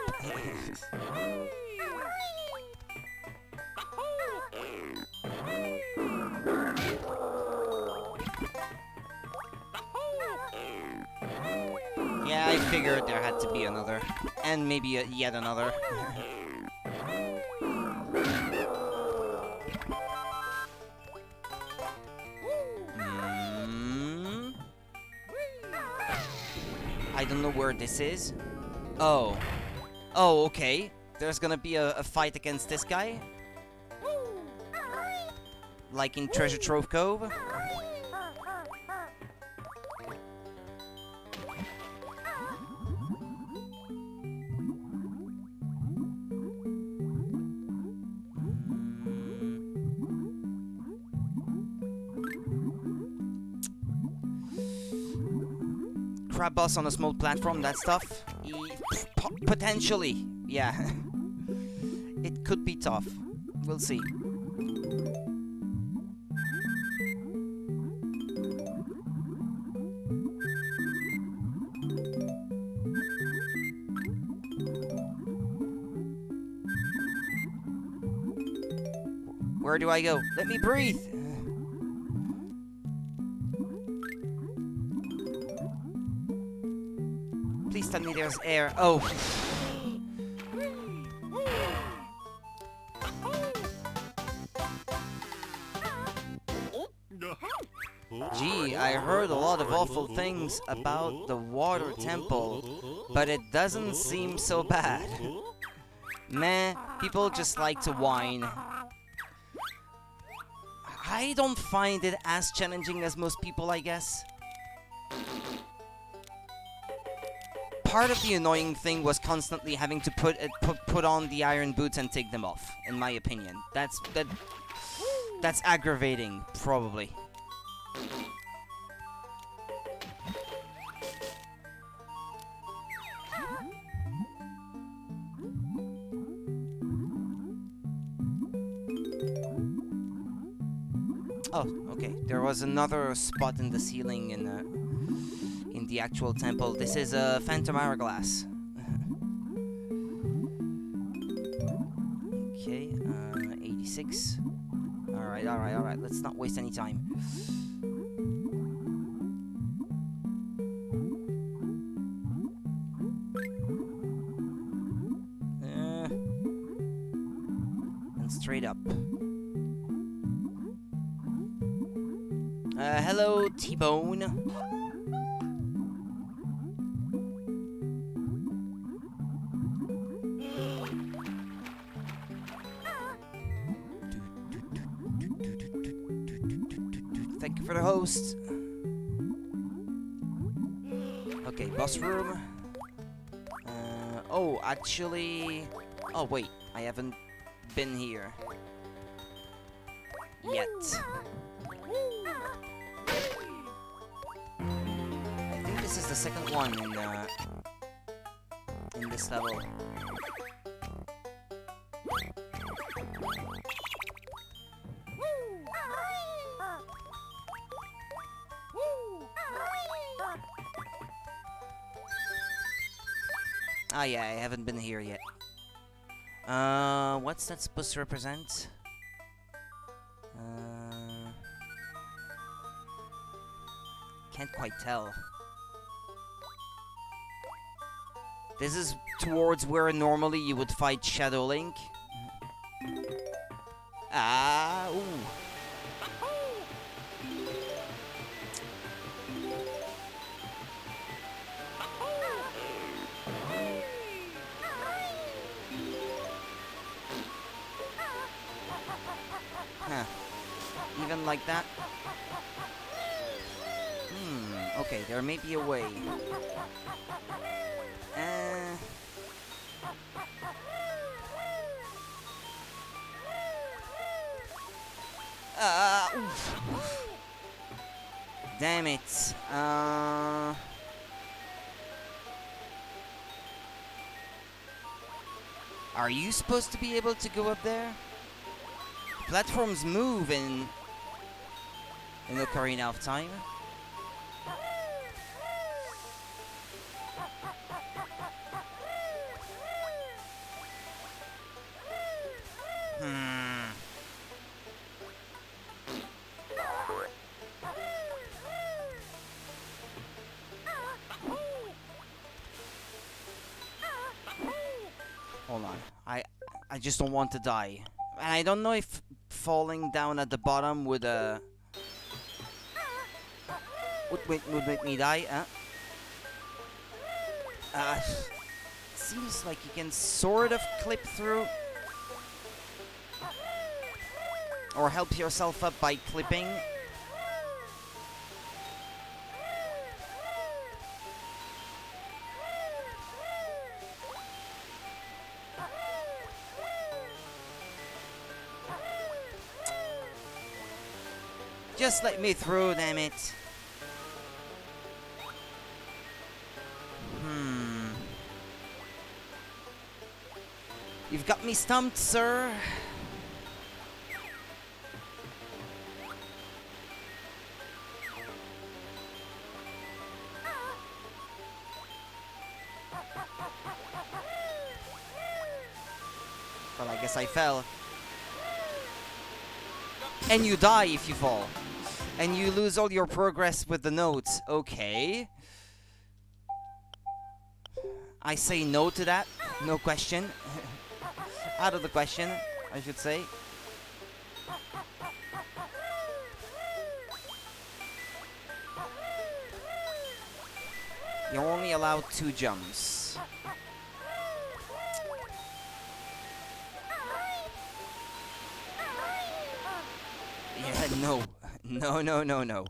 Yeah, I figured there had to be another. And maybe yet another. I don't know where this is. Oh. Oh, okay. There's gonna be a fight against this guy? Like in Treasure Trove Cove? Crab boss on a small platform, that stuff? Potentially, yeah. It could be tough. We'll see. Where do I go? Let me breathe! Please tell me there's air. Oh. Gee, I heard a lot of awful things about the water temple, but it doesn't seem so bad. Meh, people just like to whine. I don't find it as challenging as most people, I guess. part of the annoying thing was constantly having to put on the iron boots and take them off. In my opinion, that's aggravating, probably. Oh, okay. There was another spot in the ceiling in the actual temple. This is a phantom hourglass. Okay, 86. Alright. Let's not waste any time. And straight up. Hello, T-Bone. Thank you for the host. Okay, boss room. Oh, actually... Oh, wait. I haven't been here yet. I think this is the second one in this level. Ah, yeah, I haven't been here yet. What's that supposed to represent? Can't quite tell. This is towards where normally you would fight Shadow Link. Ah, ooh. Huh. Even like that? Okay, there may be a way. Oof. Damn it. Are you supposed to be able to go up there? Platforms move in Ocarina of Time. Hold on. I just don't want to die. And I don't know if falling down at the bottom would make me die, seems like you can sort of clip through. Or help yourself up by clipping. Just let me through, damn it. You've got me stumped, sir. Well, I guess I fell. And you die if you fall. And you lose all your progress with the notes. Okay. I say no to that. No question. Out of the question, I should say. You're only allowed 2 jumps. Yeah, no. No.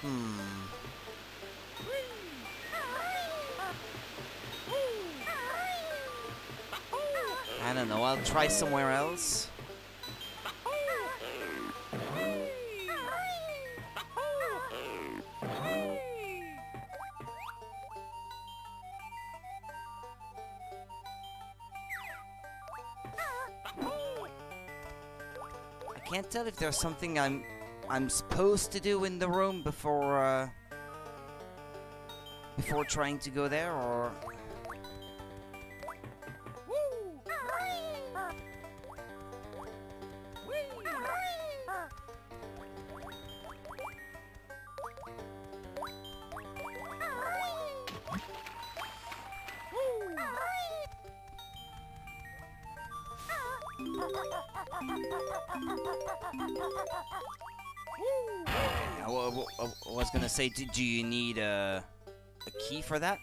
Hmm. I don't know, I'll try somewhere else. I can't tell if there's something I'm supposed to do in the room before trying to go there, or I was gonna say, do you need a key for that?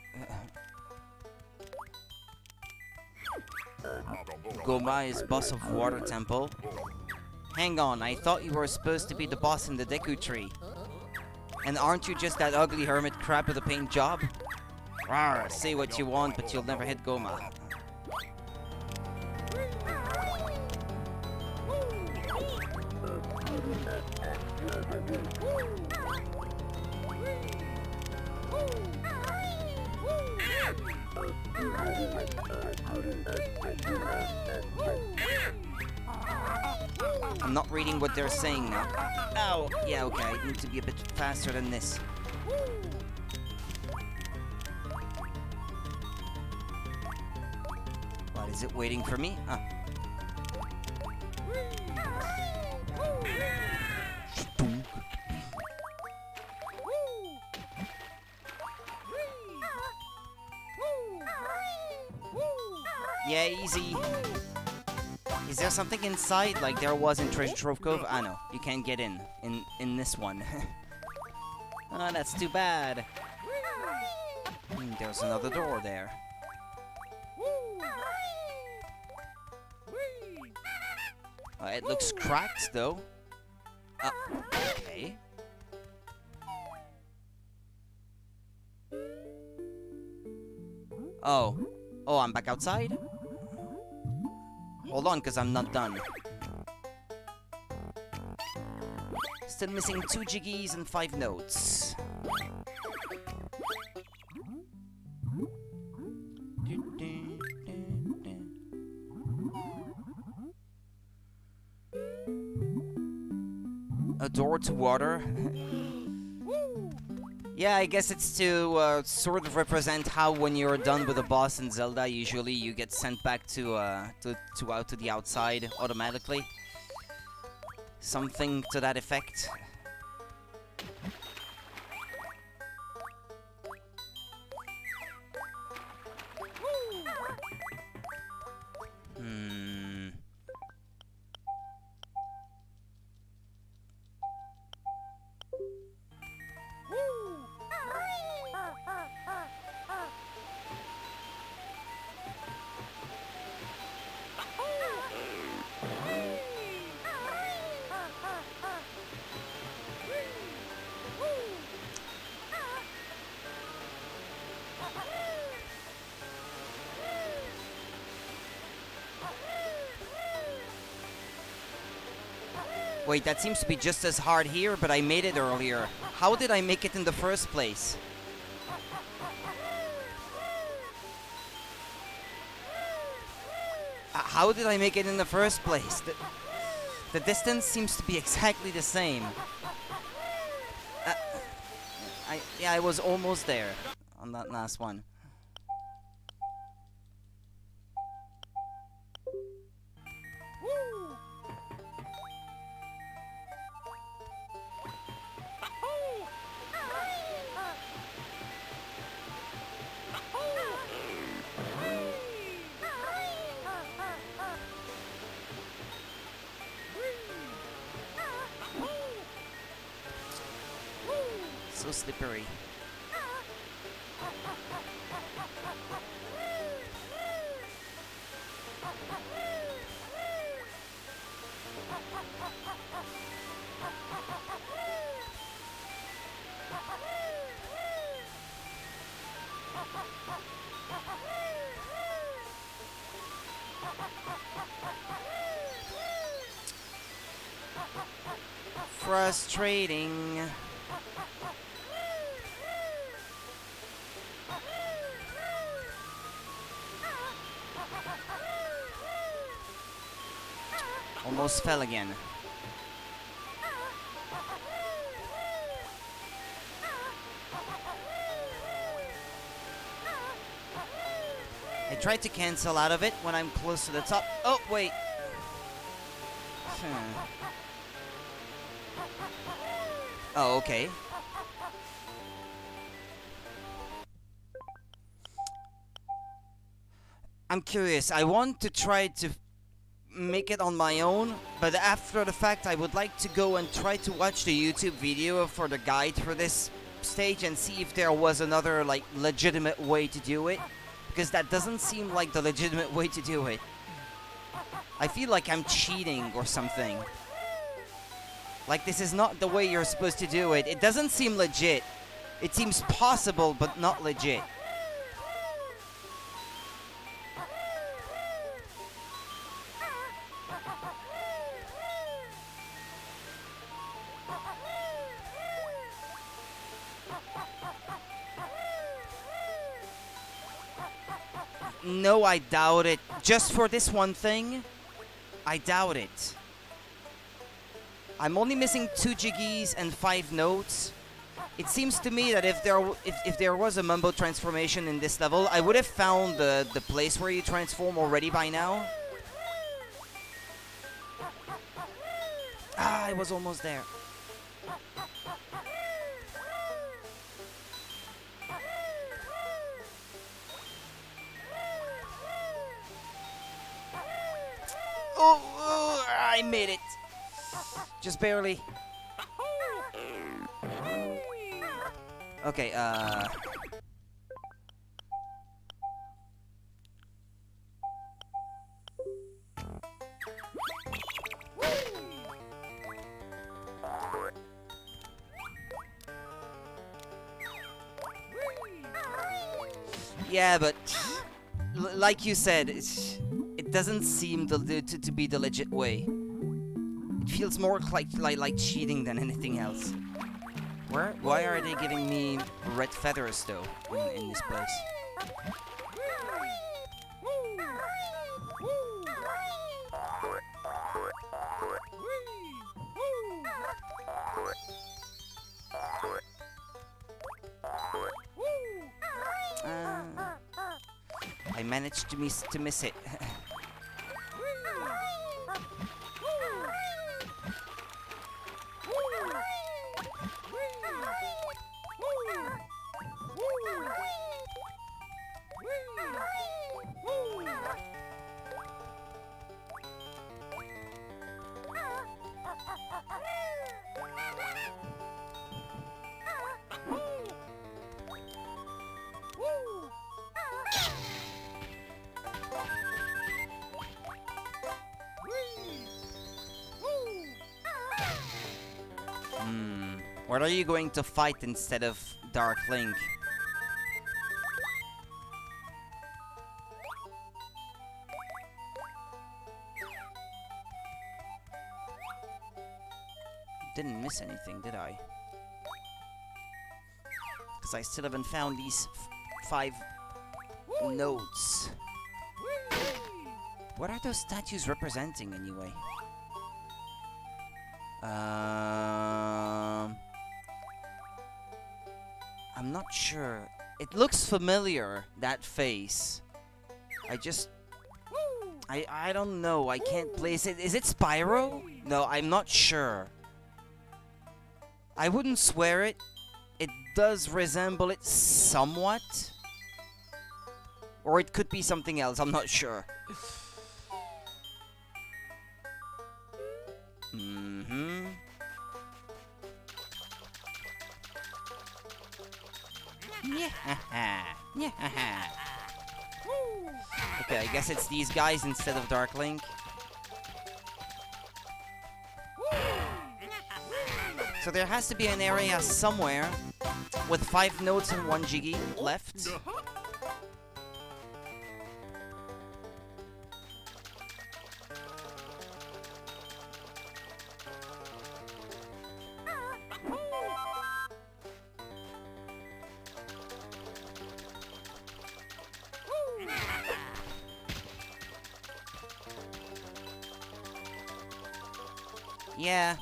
Goma is boss of Water Temple. Hang on, I thought you were supposed to be the boss in the Deku Tree. And aren't you just that ugly hermit crab with a paint job? Rawr, say what you want, but you'll never hit Goma. I'm not reading what they're saying now. Oh, yeah, okay, I need to be a bit faster than this. What, is it waiting for me? Ah. Yeah, easy. Is there something inside like there was in Treasure Trove Cove? Ah, no. You can't get in this one. Oh, that's too bad. There's another door there. It looks cracked, though. Okay. Oh. Oh, I'm back outside? Hold on, because I'm not done. Still missing 2 Jiggies and 5 notes. A door to water. Yeah, I guess it's to sort of represent how when you're done with a boss in Zelda, usually you get sent back to the outside automatically. Something to that effect. Wait, that seems to be just as hard here, but I made it earlier. How did I make it in the first place? How did I make it in the first place? The distance seems to be exactly the same. Yeah, I was almost there on that last one. So slippery. frustrating. Almost fell again. I tried to cancel out of it when I'm close to the top. Oh, wait. Oh, okay. I'm curious. I want to try to make it on my own, but after the fact I would like to go and try to watch the YouTube video for the guide for this stage and see if there was another like legitimate way to do it, because that doesn't seem like the legitimate way to do it. I feel like I'm cheating or something. Like this is not the way you're supposed to do it. It doesn't seem legit. It seems possible but not legit. No, I doubt it. Just for this one thing, I doubt it. I'm only missing 2 Jiggies and 5 notes. It seems to me that if there was a Mumbo transformation in this level, I would have found the place where you transform already by now. Ah, I was almost there. Oh, I made it. Just barely. Okay, yeah, but like you said, it doesn't seem to be the legit way. It feels more like cheating than anything else. Why are they giving me red feathers though in this place? I managed to miss it. What are you going to fight instead of Dark Link? Didn't miss anything, did I? Because I still haven't found these 5 notes. What are those statues representing anyway? I'm not sure. It looks familiar, that face. I don't know. I can't place it. Is it Spyro? No, I'm not sure. I wouldn't swear it. It does resemble it somewhat. Or it could be something else. I'm not sure. Okay, I guess it's these guys instead of Dark Link. So there has to be an area somewhere with 5 notes and 1 Jiggy left. Yeah.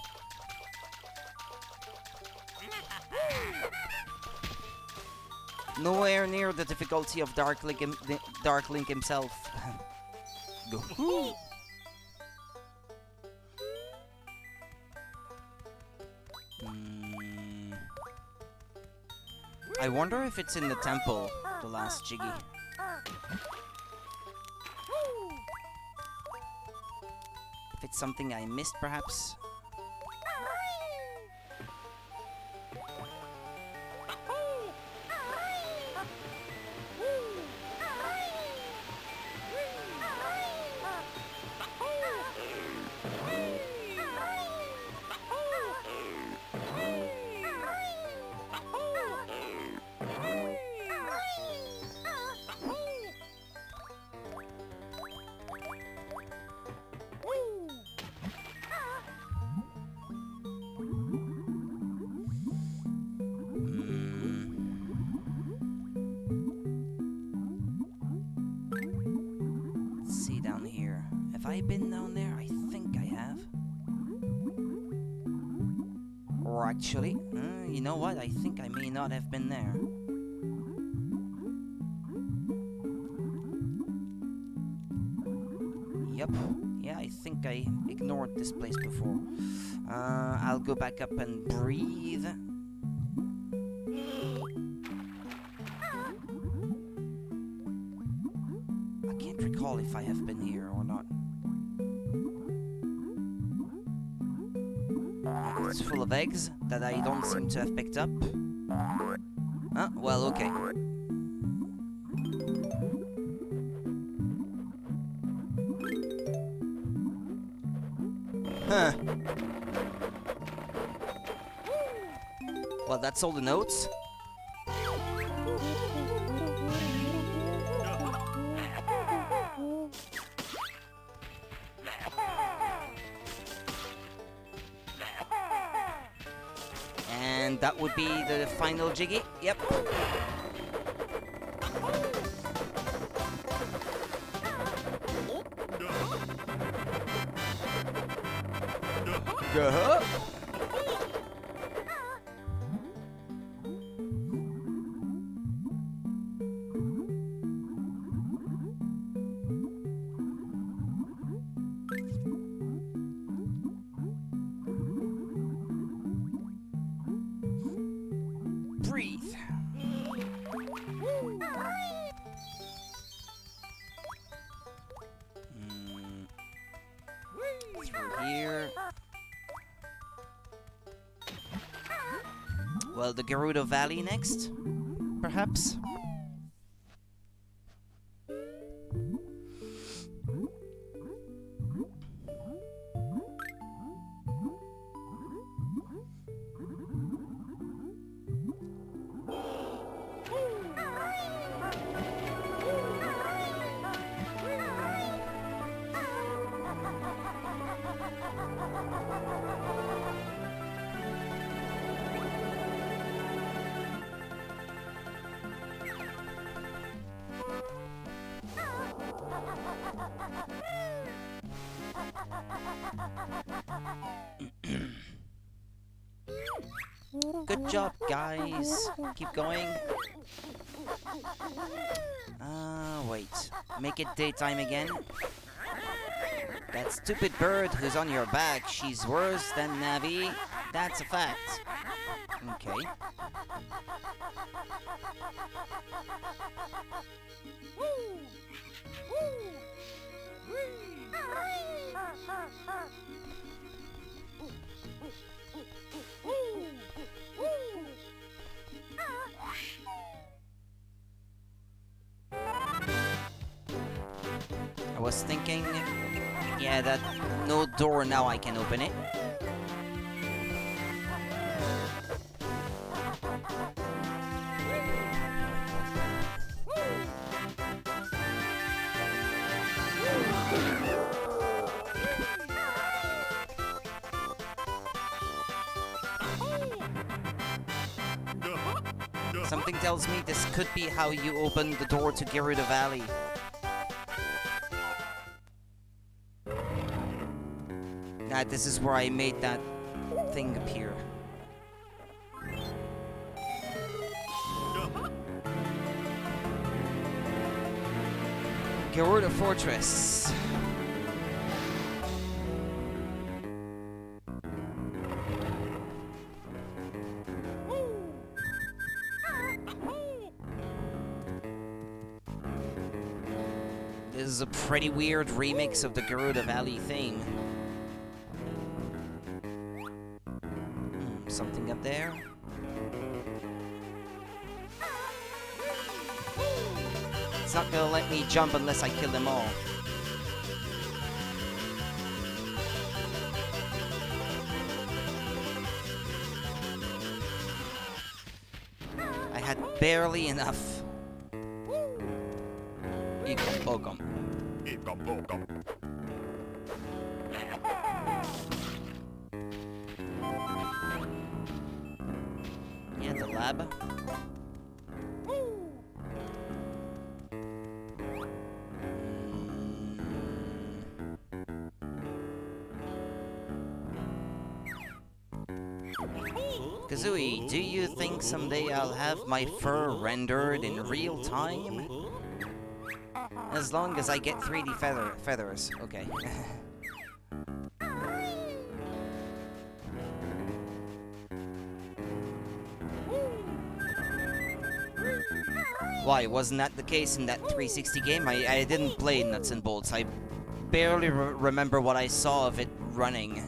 Nowhere near the difficulty of Dark Link himself. Go. I wonder if it's in the temple, the last Jiggy. If it's something I missed, perhaps. Have I been down there? I think I have. Or actually, you know what? I think I may not have been there. Yep. Yeah, I think I ignored this place before. I'll go back up and breathe. I can't recall if I have been here or not. It's full of eggs that I don't seem to have picked up. Well, okay. Huh. Well, that's all the notes. And that would be the final Jiggy. Yep. Go. Breathe. Through here. Well, the Gerudo Valley next, perhaps? Good job, guys. Keep going. Wait. Make it daytime again. That stupid bird who's on your back, she's worse than Navi. That's a fact. Okay. I was thinking, yeah, that no door now I can open it. Something tells me this could be how you open the door to Gerudo Valley. This is where I made that thing appear. Garuda Fortress. This is a pretty weird remix of the Garuda Valley theme. Something up there. It's not gonna let me jump unless I kill them all. I had barely enough. Ikom. Yeah, the lab. Kazooie, do you think someday I'll have my fur rendered in real time? As long as I get 3D feathers. Okay. Why, wasn't that the case in that 360 game? I didn't play Nuts and Bolts. I barely remember what I saw of it running.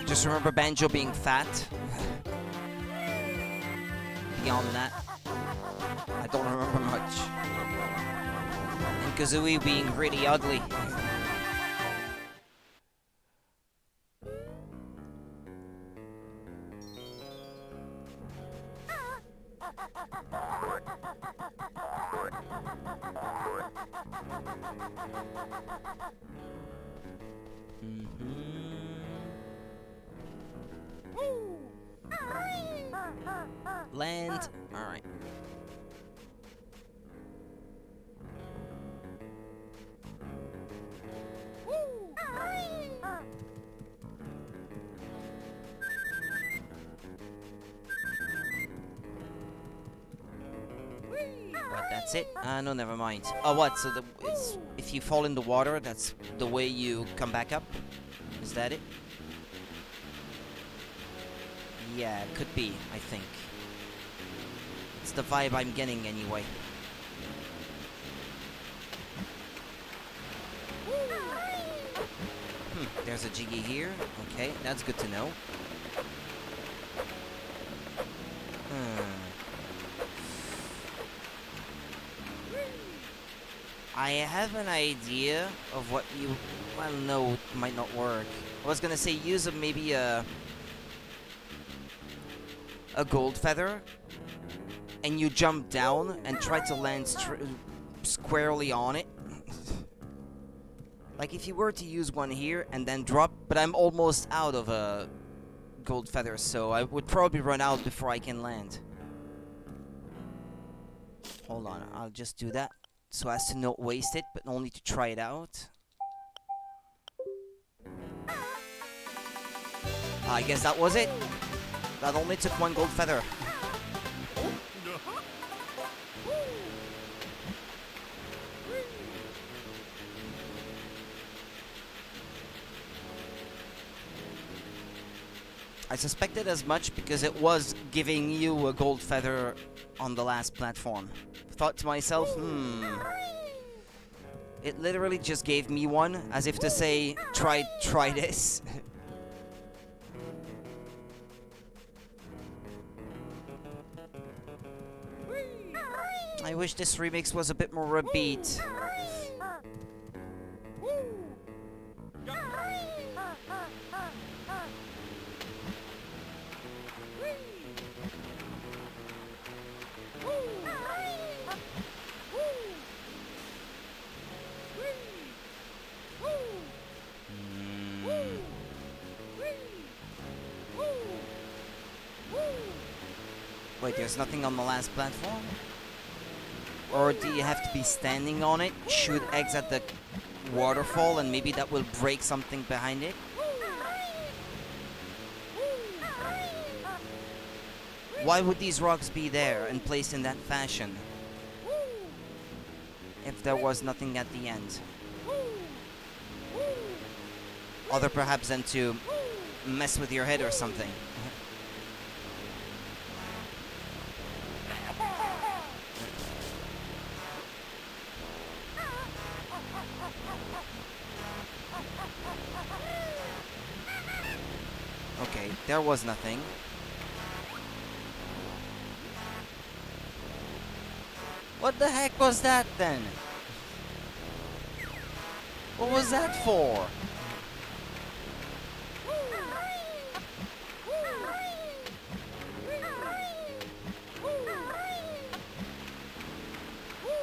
Just remember Banjo being fat. Beyond that, I don't remember much. And Kazooie being really ugly. Land. Alright. What, that's it? No, never mind. Oh, what? So if you fall in the water, that's the way you come back up? Is that it? Yeah, it could be, I think. It's the vibe I'm getting anyway. There's a Jiggy here. Okay, that's good to know. I have an idea of what you... Well, no, it might not work. I was gonna say use maybe a gold feather, and you jump down and try to land squarely on it. Like if you were to use one here and then drop, but I'm almost out of a gold feather, so I would probably run out before I can land. Hold on, I'll just do that so as to not waste it, but only to try it out. I guess that was it. That only took one gold feather. I suspected as much because it was giving you a gold feather on the last platform. Thought to myself, it literally just gave me one, as if to say, try this. I wish this remix was a bit more upbeat. Wait, there's nothing on the last platform? Or do you have to be standing on it, shoot eggs at the waterfall, and maybe that will break something behind it? Why would these rocks be there and placed in that fashion if there was nothing at the end? Other perhaps than to mess with your head or something. Okay, there was nothing. What the heck was that then? What was that for?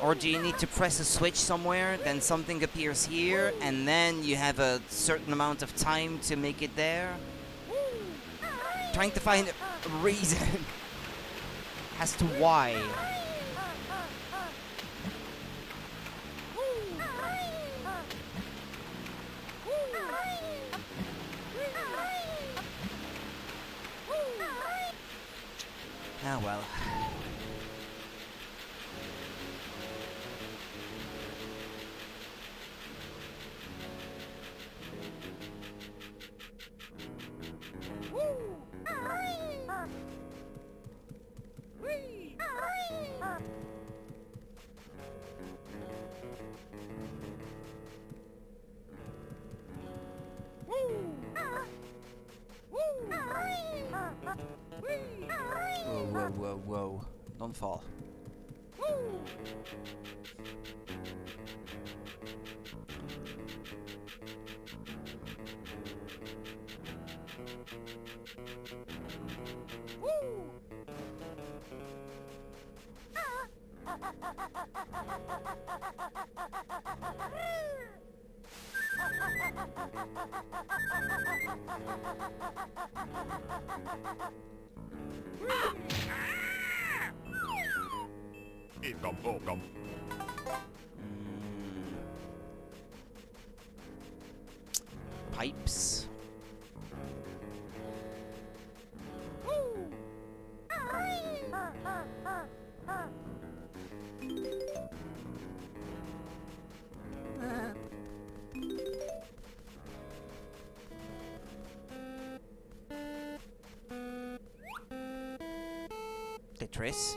Or do you need to press a switch somewhere, then something appears here, and then you have a certain amount of time to make it there? Trying to find a reason as to why. Ah, well. Whoa, whoa, whoa, whoa. Don't fall. Pipes. Tetris.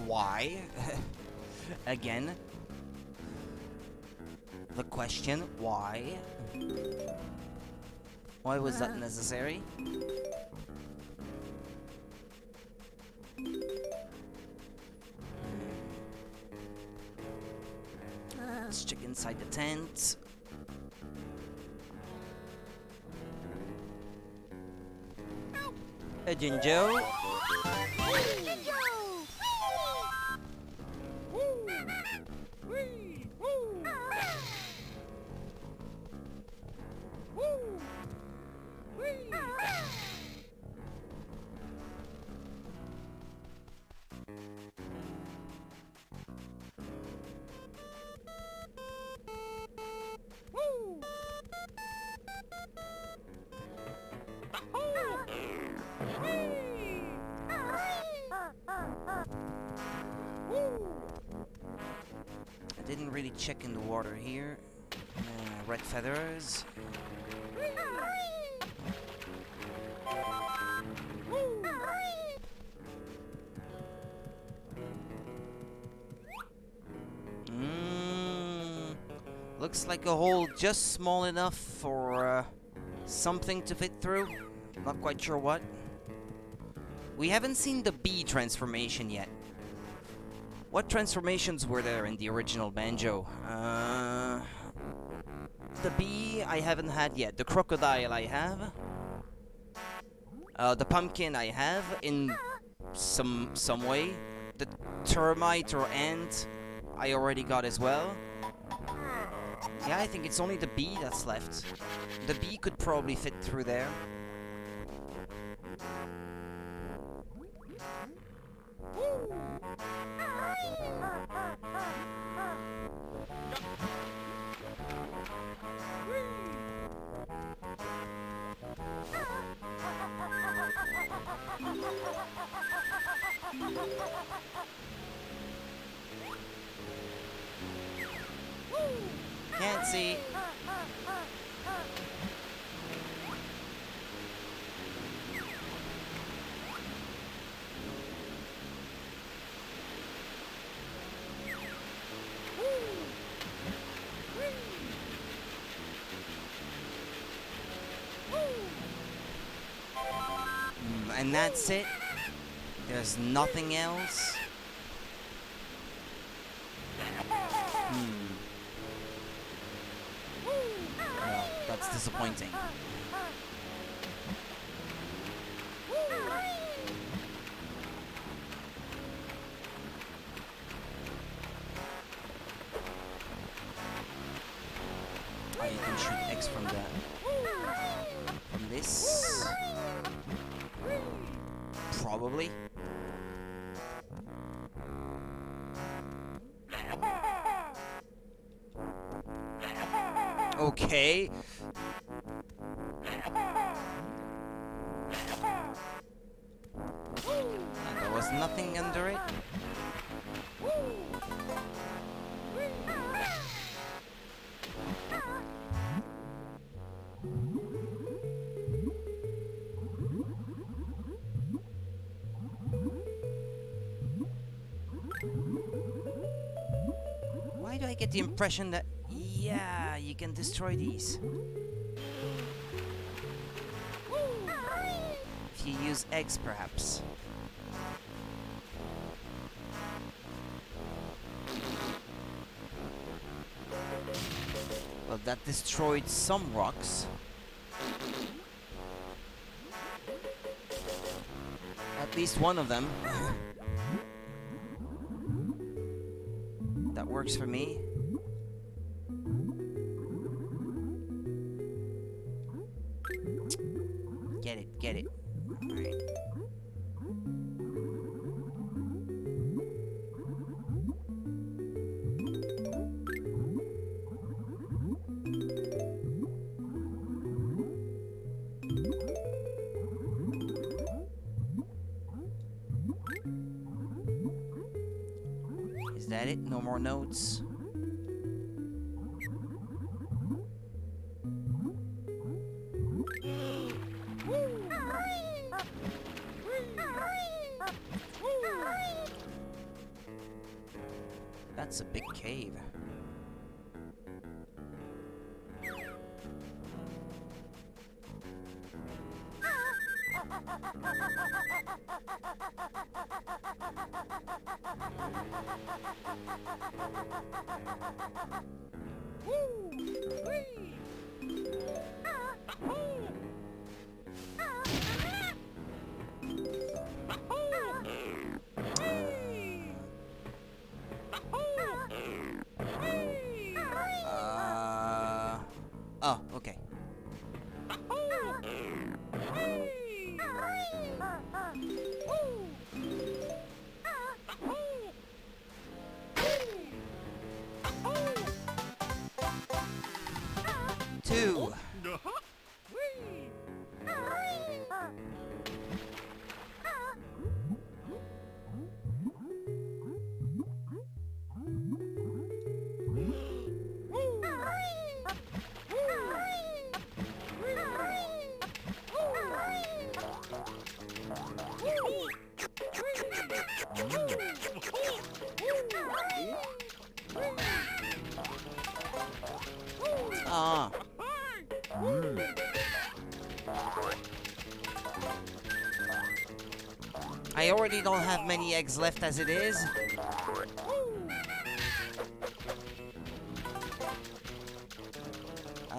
Why? Again. The question, why? Why was that necessary? Let's check inside the tent. A Jinjo. I didn't really check in the water here. Red feathers. Looks like a hole just small enough for something to fit through. Not quite sure what. We haven't seen the bee transformation yet. What transformations were there in the original Banjo? The bee I haven't had yet. The crocodile I have. The pumpkin I have in some way. The termite or ant I already got as well. Yeah, I think it's only the B that's left. The B could probably fit through there. Can't see. And that's it. There's nothing else. Well, that's disappointing. Oh, you can shoot X from that. From this. Probably. Okay. And there was nothing under it. Why do I get the impression that, yeah, you can destroy these? If you use X, perhaps. Well, that destroyed some rocks. At least one of them. That works for me. Get it, get it. Alright. Is that it? No more notes? That's a big cave. Oh, okay. Two. Ah. I already don't have many eggs left as it is.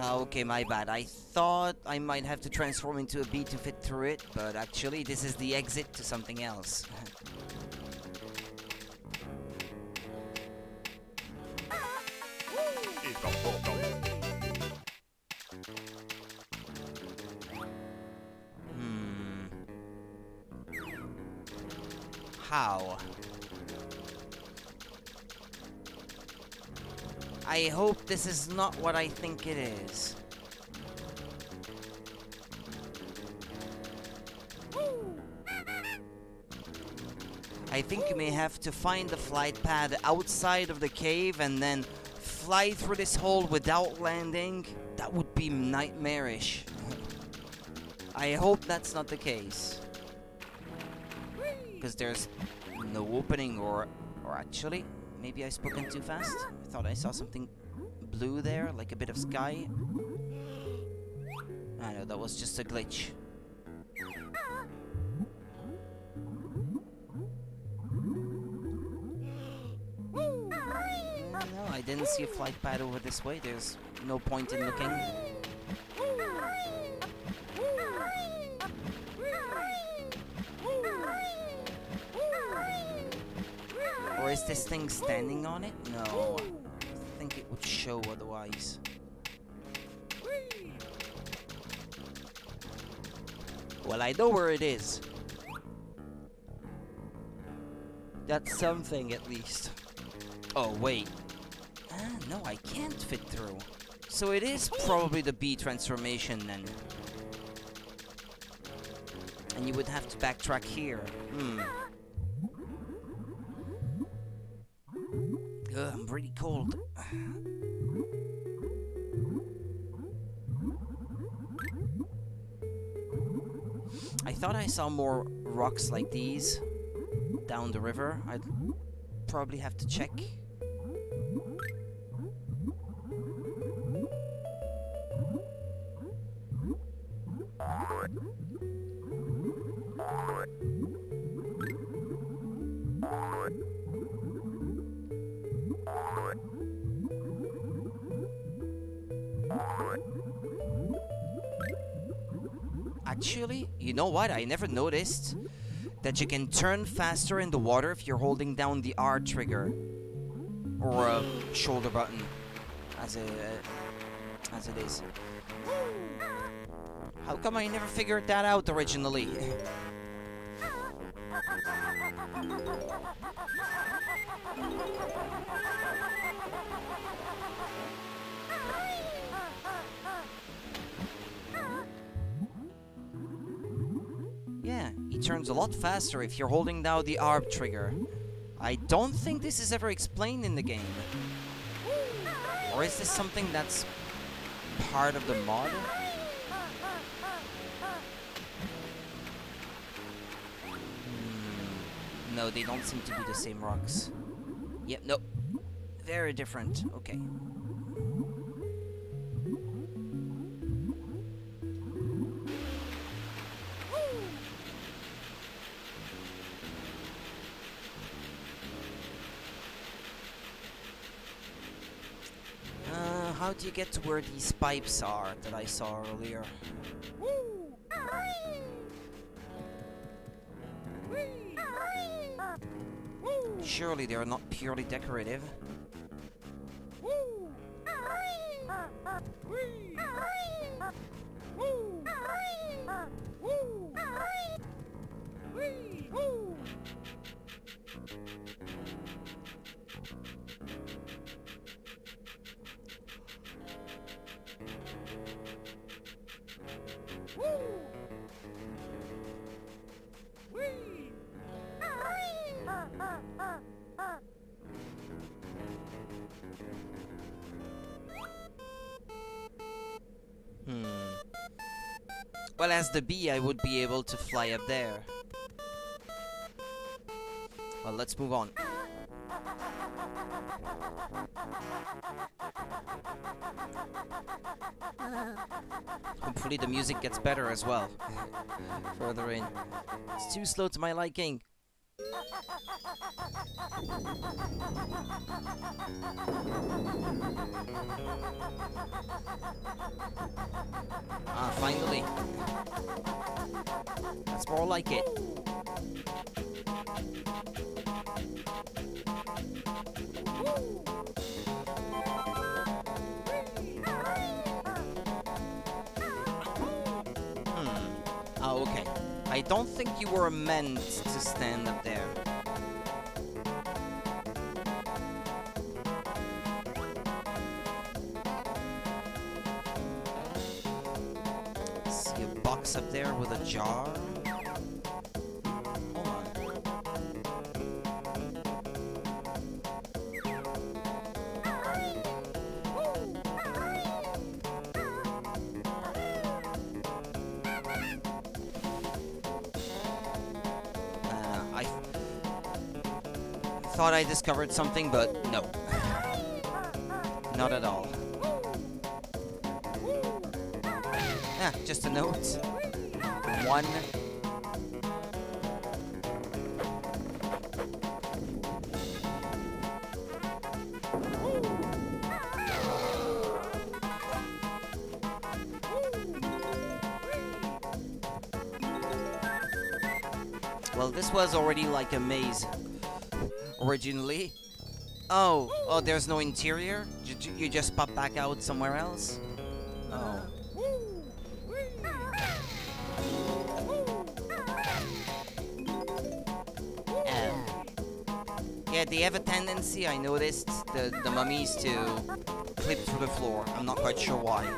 Okay, my bad. I thought I might have to transform into a bee to fit through it, but actually this is the exit to something else. how? I hope this is not what I think it is. I think you may have to find the flight pad outside of the cave and then fly through this hole without landing. That would be nightmarish. I hope that's not the case. Because there's no opening or actually, maybe I spoken too fast. I thought I saw something blue there, like a bit of sky. I know, that was just a glitch. No, I didn't see a flight pad over this way. There's no point in looking. Or is this thing standing on it? No. I think it would show otherwise. Well, I know where it is. That's something, at least. Oh, wait. No, I can't fit through. So it is probably the bee transformation, then. And you would have to backtrack here. I'm really cold. I thought I saw more rocks like these down the river. I'd probably have to check. Actually, you know what? I never noticed that you can turn faster in the water if you're holding down the R trigger or a shoulder button, as it is. How come I never figured that out originally? Yeah, he turns a lot faster if you're holding down the R trigger. I don't think this is ever explained in the game. Or is this something that's part of the mod? No, they don't seem to be the same rocks. Yep, nope. Very different. Okay. How do you get to where these pipes are that I saw earlier? Surely they are not purely decorative. Well, as the bee, I would be able to fly up there. Well, let's move on. Hopefully the music gets better as well. Further in. It's too slow to my liking. Ah, finally. That's more like it. Oh, okay. I don't think you were meant to stand up there. See a box up there with a jar. Hold on. I thought I discovered something, but no. Not at all. Ah, just a note. 1. Well, this was already like a maze originally. Oh, there's no interior? You just pop back out somewhere else? Oh. Yeah, they have a tendency, I noticed, the mummies to clip through the floor. I'm not quite sure why.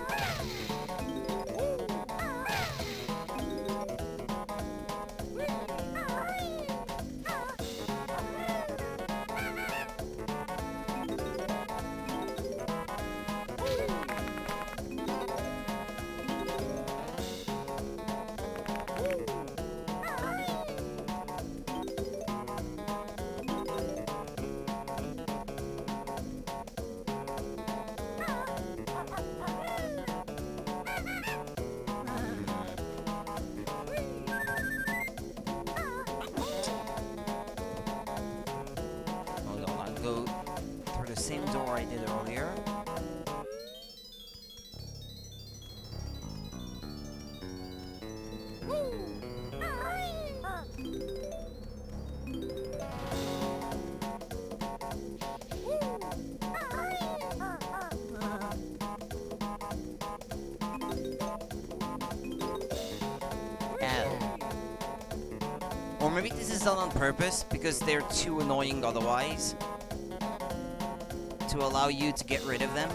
Go through the same door I did earlier. Or maybe this is done on purpose because they're too annoying otherwise, to allow you to get rid of them.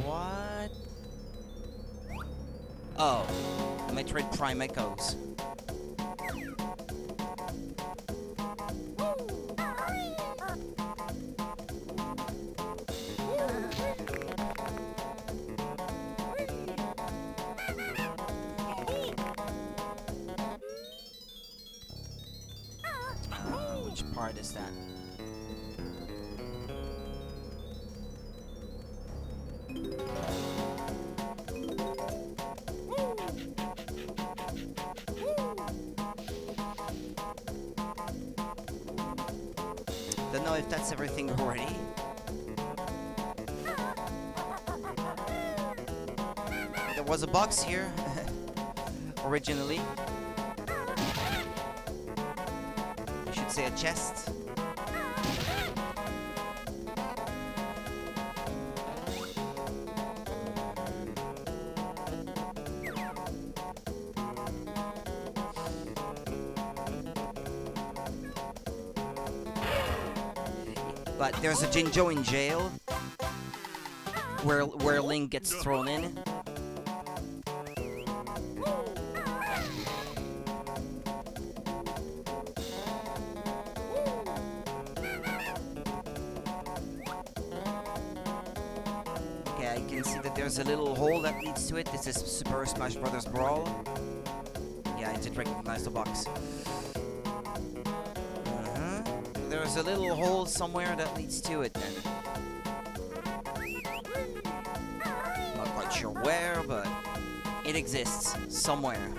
What? Oh, Metroid Prime Echoes. Which part is that? Don't know if that's everything already. There was a box here originally. I should say a chest. But there's a Jinjo in jail where Link gets thrown in. Okay, I can see that there's a little hole that leads to it. This is Super Smash Bros. Brawl. Yeah, I did recognize the box. There's a little hole somewhere that leads to it then. Not quite sure where, but it exists somewhere.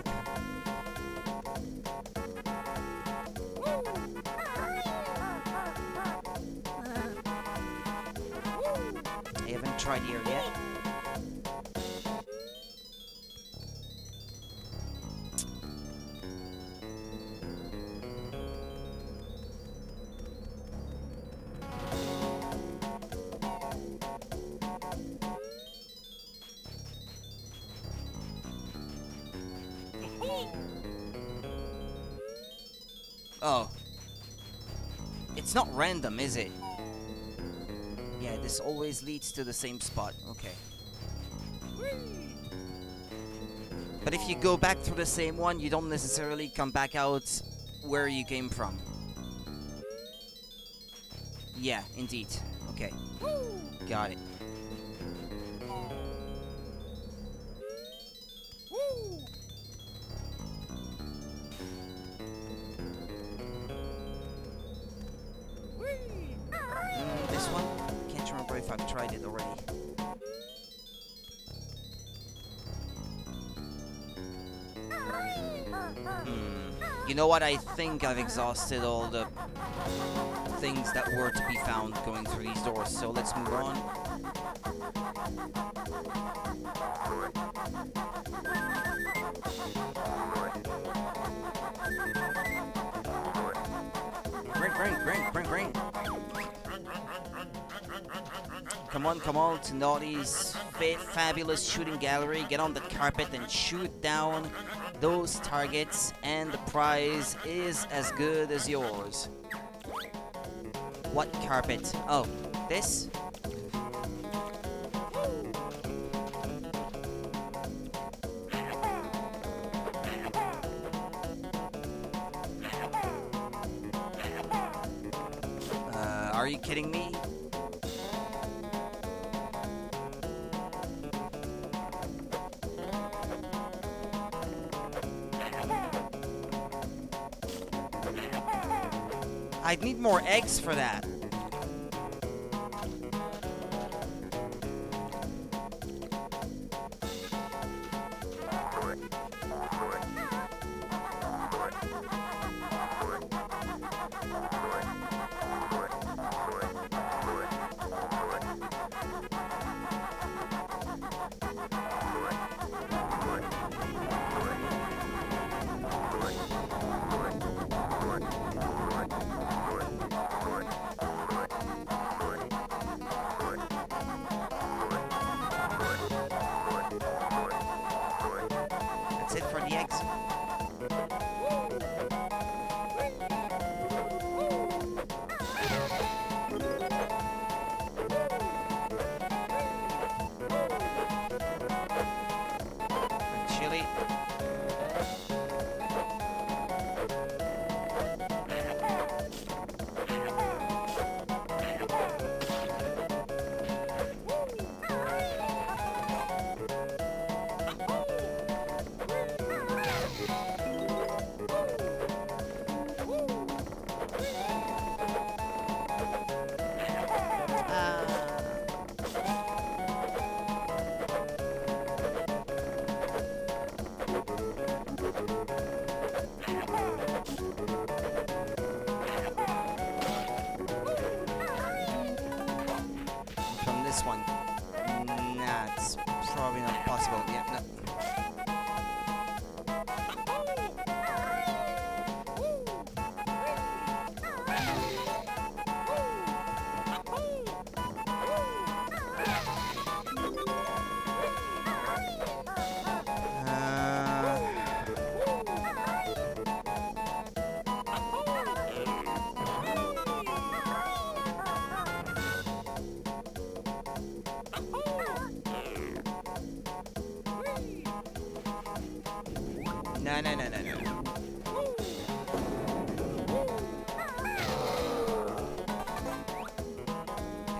I haven't tried here yet. Oh. It's not random, is it? Yeah, this always leads to the same spot. Okay. But if you go back through the same one, you don't necessarily come back out where you came from. Yeah, indeed. Okay. Got it. This one? Can't remember if I've tried it already. You know what? I think I've exhausted all the things that were to be found going through these doors, so let's move on. Ring. Come on, to Naughty's fabulous shooting gallery. Get on the carpet and shoot down those targets, and the prize is as good as yours. What carpet? Oh, this? Are you kidding me? I'd need more eggs for that. That's it for the eggs. Chili. From this one. Nah, it's probably not possible. Yeah, no. No.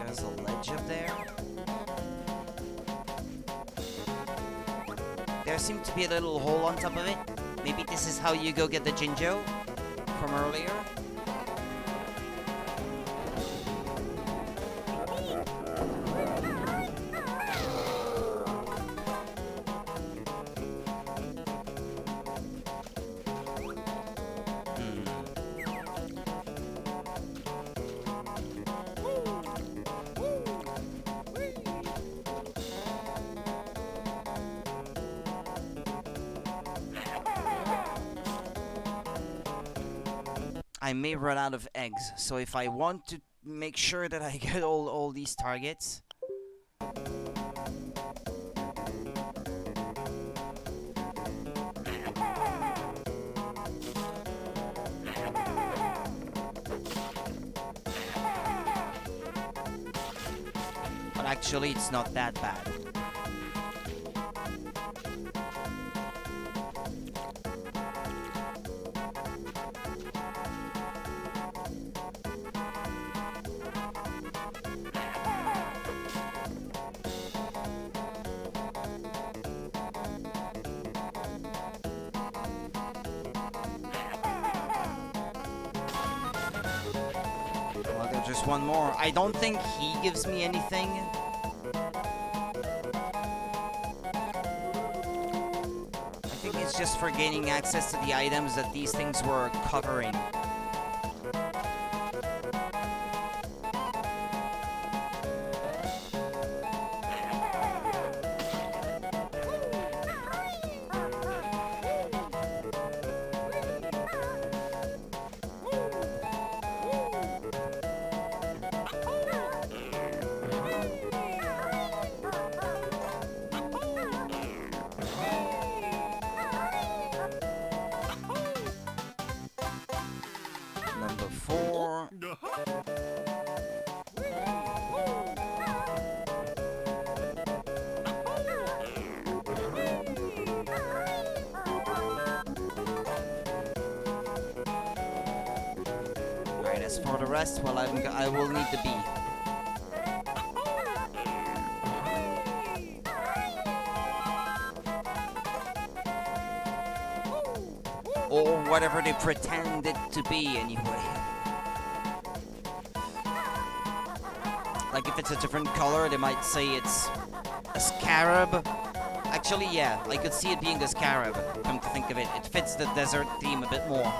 There's a ledge up there. There seemed to be a little hole on top of it. Maybe this is how you go get the Jinjo from earlier. I may run out of eggs, so if I want to make sure that I get all these targets, actually it's not that bad. Well, there's just one more. I don't think he gives me anything. I think it's just for gaining access to the items that these things were covering. Number 4. Alright, as for the rest, well, I will need the B. Or whatever they pretend it to be, anyway. Like, if it's a different color, they might say it's a scarab. Actually, yeah, I could see it being a scarab, come to think of it. It fits the desert theme a bit more.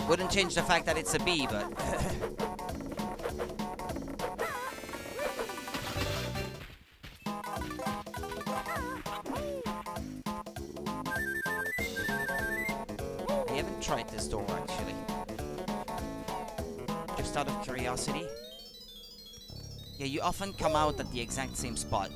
Wouldn't change the fact that it's a bee, but... I haven't tried this door, actually. Just out of curiosity. Yeah, you often come out at the exact same spot.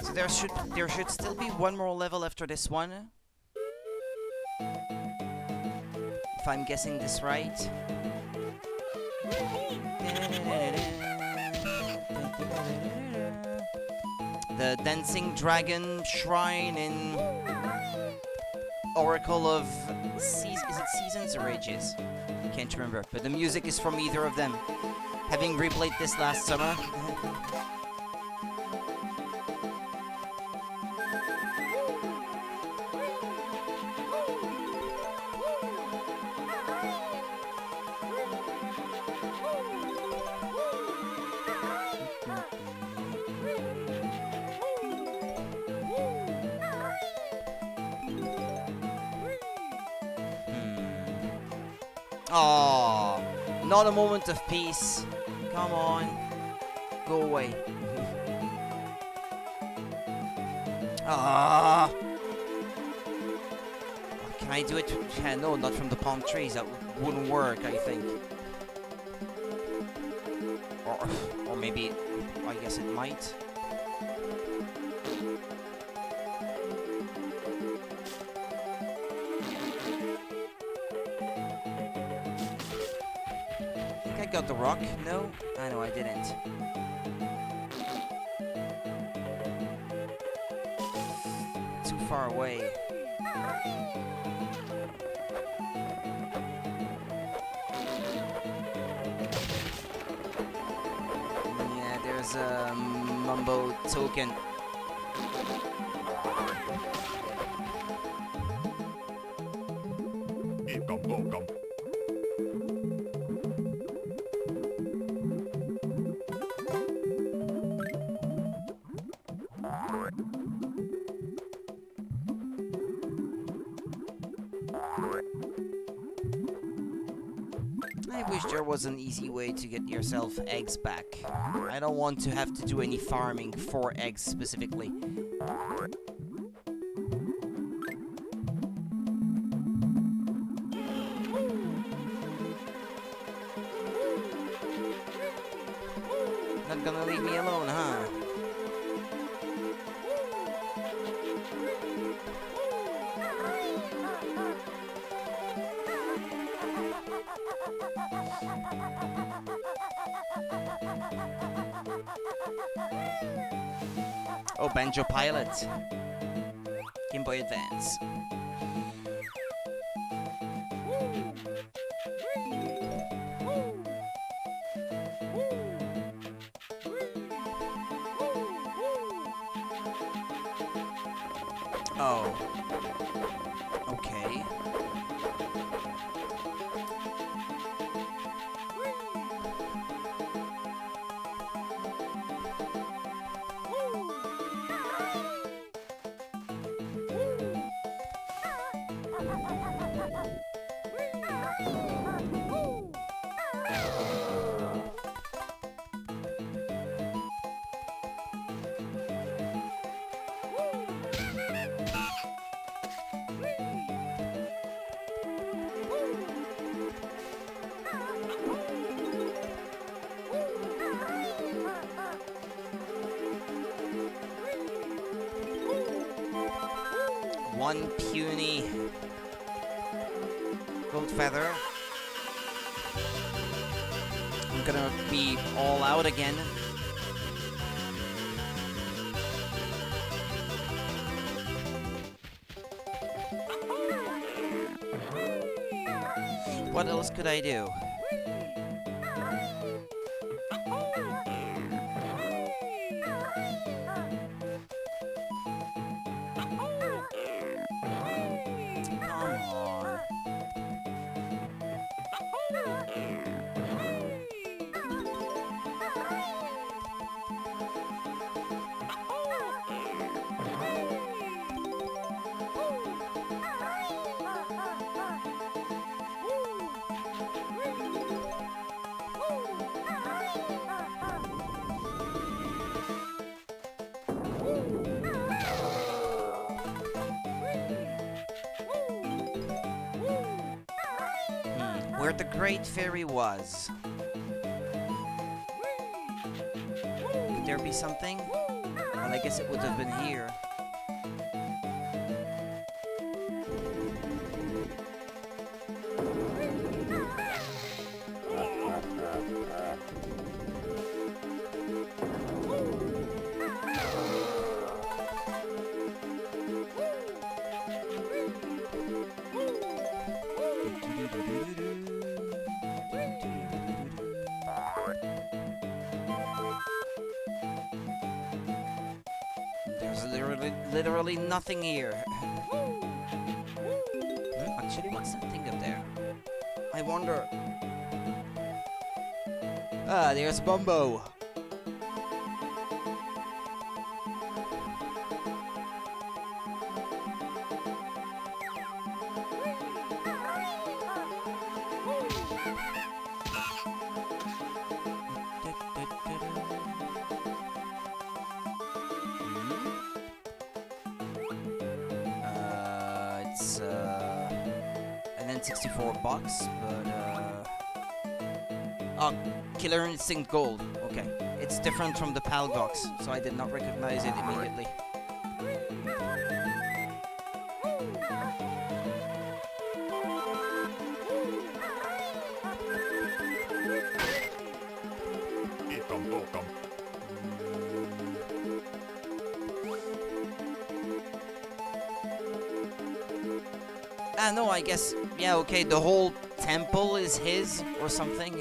So there should still be one more level after this one. If I'm guessing this right. The Dancing Dragon Shrine in Oracle of is it Seasons or Ages? Can't remember, but the music is from either of them. Having replayed this last summer. Oh, not a moment of peace. Come on. Go away. Ah. Can I do it? Yeah, no, not from the palm trees. That wouldn't work, I think. Or maybe, I guess it might. I got the rock? No? I know I didn't. Too far away. Yeah, there's a Mumbo token. wish there was an easy way to get yourself eggs back. I don't want to have to do any farming for eggs specifically. Not gonna leave me alone, huh? Oh, Banjo Pilot. Game Boy Advance. Oh. Okay. One puny gold feather. I'm gonna be all out again. What else could I do? Where the Great Fairy was. Could there be something? Well, I guess it would have been here. There's literally nothing here. Actually, what's that thing up there? I wonder. Ah, there's Bumbo. It's an N64 box, but oh, Killer Instinct Gold. Okay, it's different from the PAL box, so I did not recognize it immediately. Ah, no, I guess, yeah, okay, the whole temple is his, or something.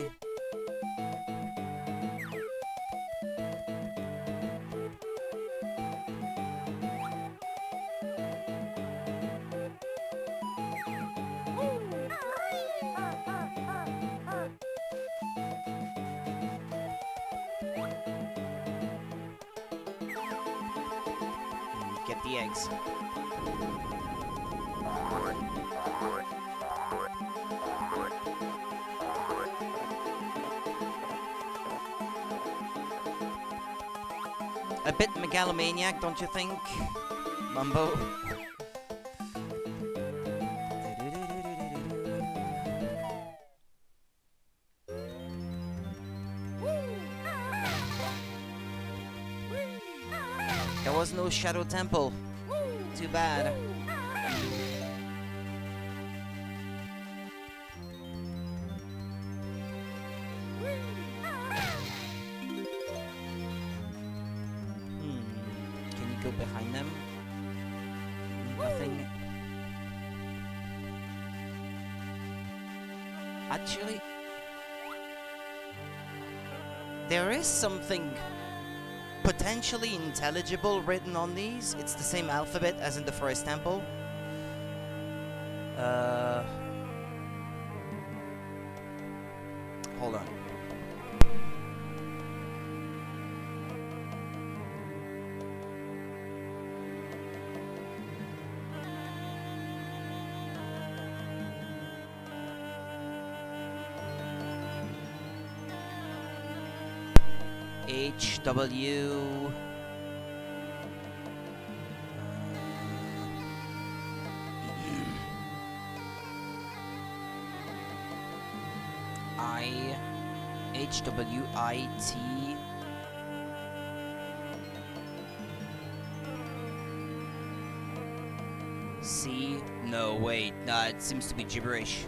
Get the eggs. A bit megalomaniac, don't you think, Mumbo? There was no Shadow Temple. Too bad. Can you go behind them? Nothing. Actually, there is something potentially intelligible written on these. It's the same alphabet as in the Forest Temple. Hold on. HW I HWIT C. No, wait, it seems to be gibberish.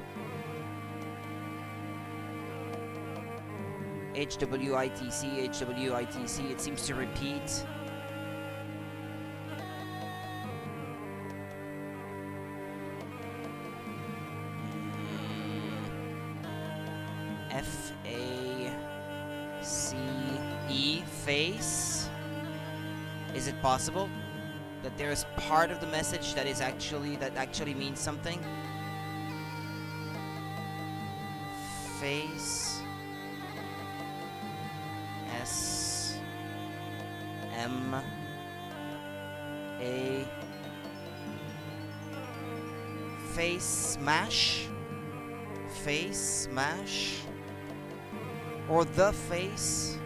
HWITC, HWITC, it seems to repeat. FACE, face? Is it possible that there is part of the message that actually means something? Face. S M A face smash, or the face.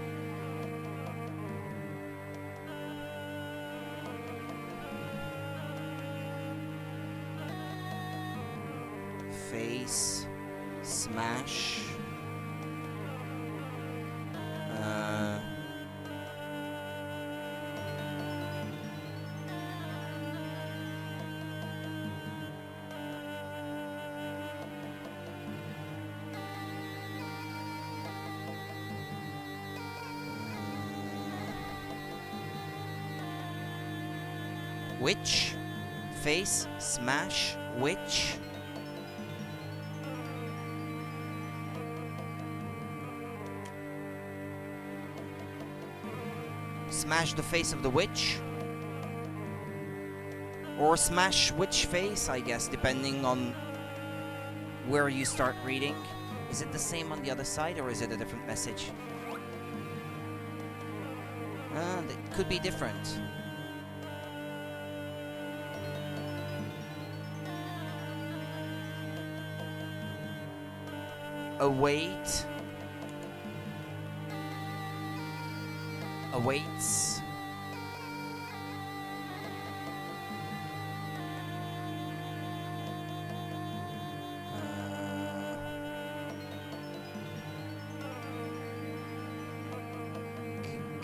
Face smash. Witch, face, smash, witch. Smash the face of the witch. Or smash witch face, I guess, depending on where you start reading. Is it the same on the other side, or is it a different message? It could be different. Await. Awaits.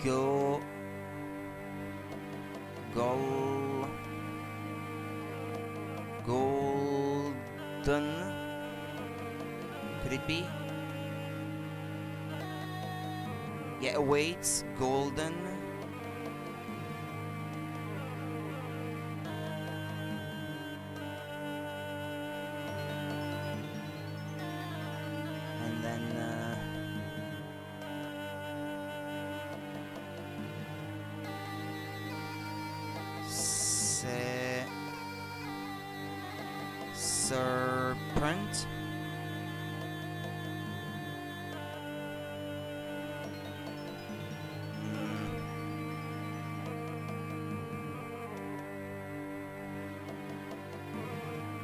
Go. Gol. Golden. Could it be? Yeah, awaits golden. And then serpent.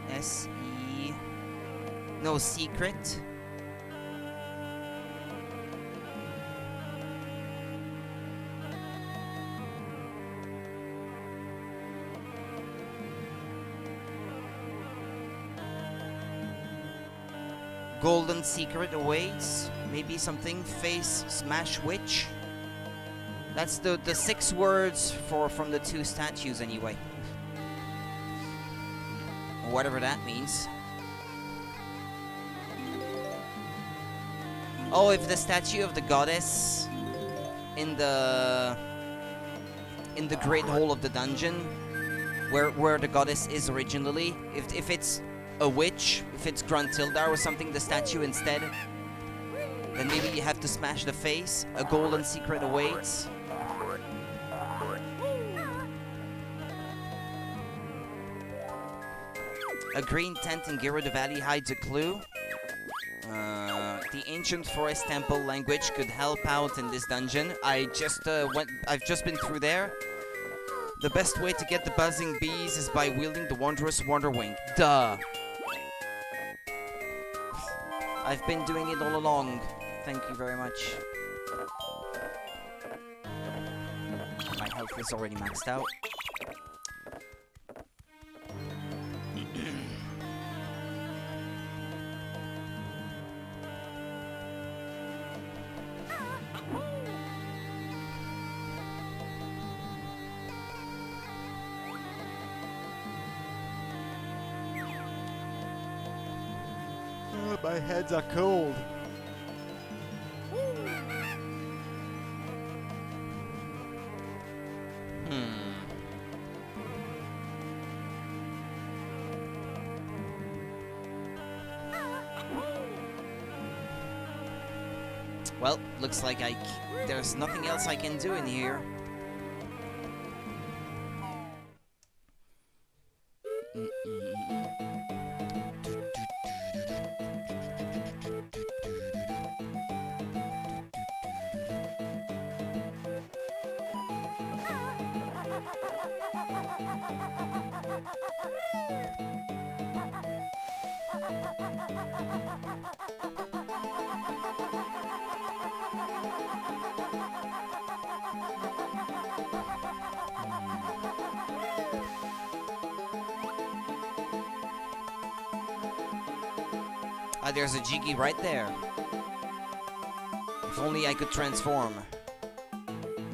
S-E... No, secret. golden secret awaits. Maybe something. Face smash witch. That's the 6 words from the 2 statues anyway. Whatever that means. Oh, if the statue of the goddess in the great hall of the dungeon, where the goddess is originally, if it's a witch, if it's Gruntilda or something, the statue instead, then maybe you have to smash the face. A golden secret awaits. A green tent in Gerudo Valley hides a clue. The ancient forest temple language could help out in this dungeon. I've just been through there. The best way to get the buzzing bees is by wielding the wondrous Wonder Wing. Duh. I've been doing it all along. Thank you very much. My health is already maxed out. My hands are cold. Well, looks like there's nothing else I can do in here. Ah, there's a Jiggy right there. If only I could transform.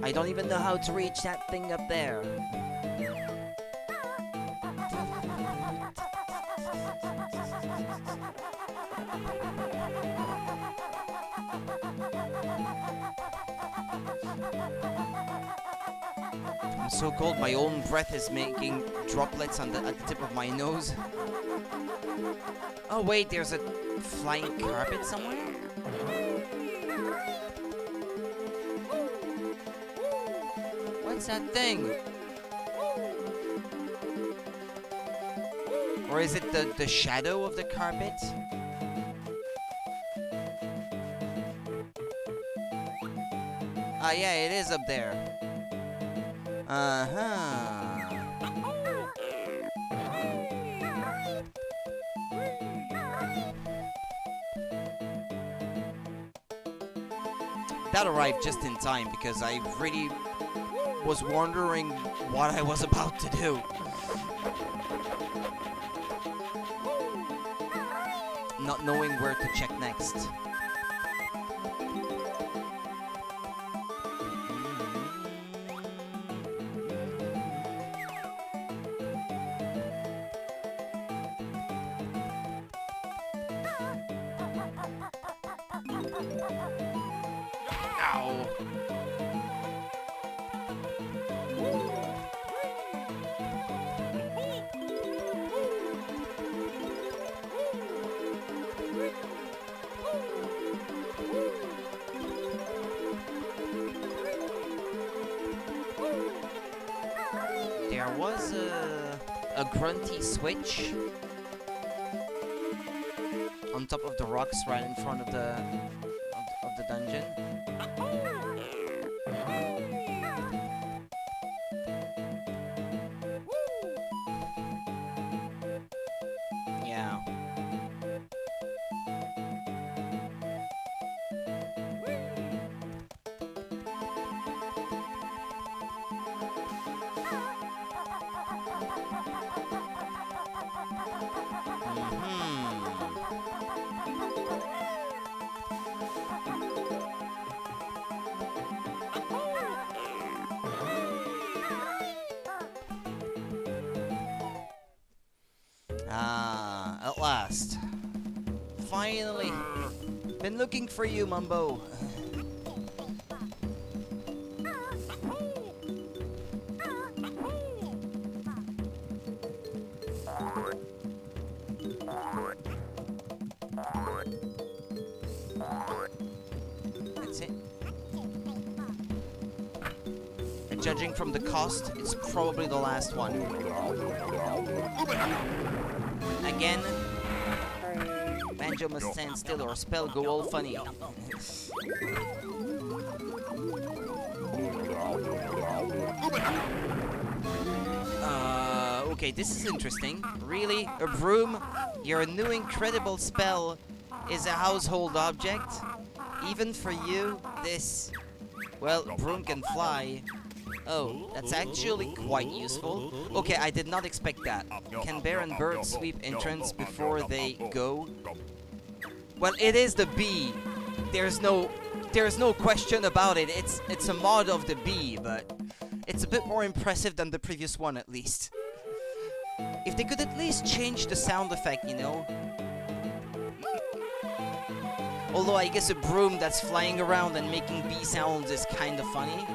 I don't even know how to reach that thing up there. I'm so cold, my own breath is making droplets at the tip of my nose. Oh wait, there's a flying carpet somewhere? What's that thing? Or is it the shadow of the carpet? Ah yeah, it is up there. Uh-huh. That arrived just in time because I really was wondering what I was about to do. Not knowing where to check next. Ow. There was a grunty switch on top of the rocks right in front of the dungeon. Yeah. last. Finally. Been looking for you, Mumbo. That's it. And judging from the cost, it's probably the last one. Again, Banjo must stand still or spell go all funny. Okay, this is interesting. Really? A broom? Your new incredible spell is a household object? Even for you, this... Well, broom can fly. Oh, that's actually quite useful. Okay, I did not expect that. Can bear and bird sweep entrance before they go? Well, it is the bee. There's no question about it. It's a mod of the bee, but it's a bit more impressive than the previous one, at least. If they could at least change the sound effect, you know. Although I guess a broom that's flying around and making bee sounds is kind of funny.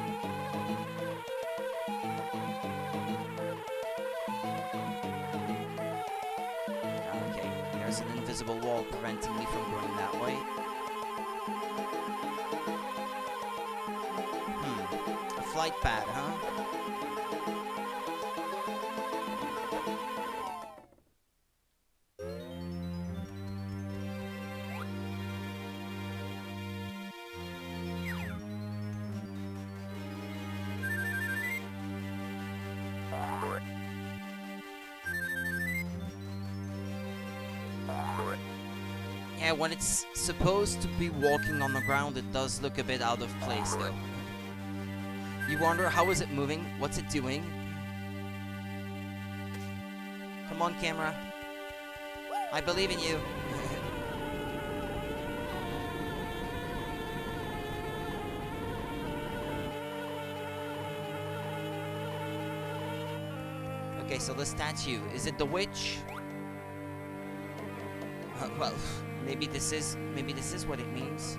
Okay, there's an invisible wall preventing me from going that way. A flight pad, huh? Yeah, when it's supposed to be walking on the ground, it does look a bit out of place, though. You wonder, how is it moving? What's it doing? Come on, camera. I believe in you. Okay, so the statue, is it the witch? Well, maybe this is what it means.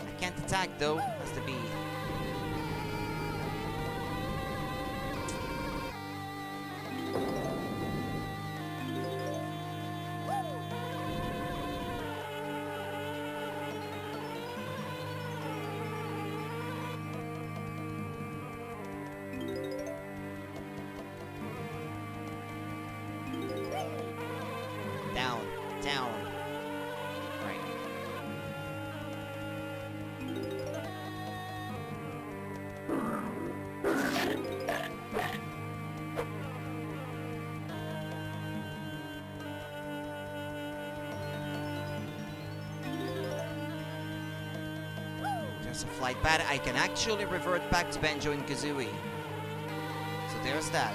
I can't attack though, has to be. Down. Right. There's a flight pad. I can actually revert back to Banjo and Kazooie. So there's that.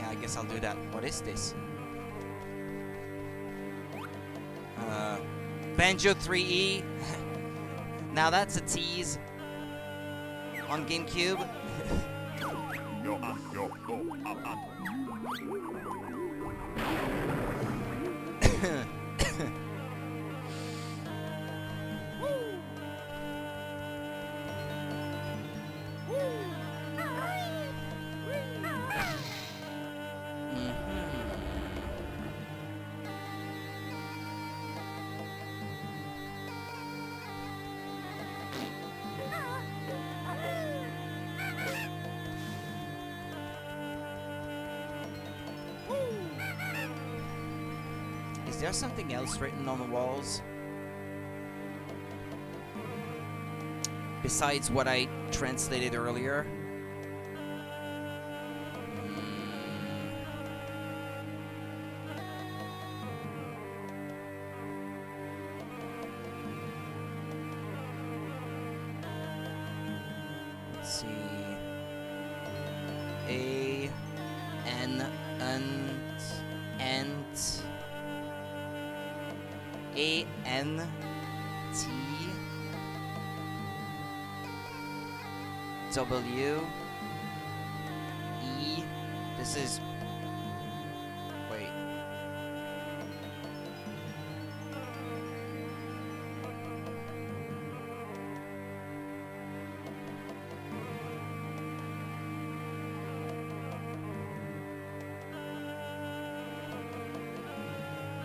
I guess I'll do that. What is this? Banjo 3E. Now that's a tease. On GameCube. Is there something else written on the walls? Besides what I translated earlier? see. A, N, ant, A, N, T, W, E. This is. Wait.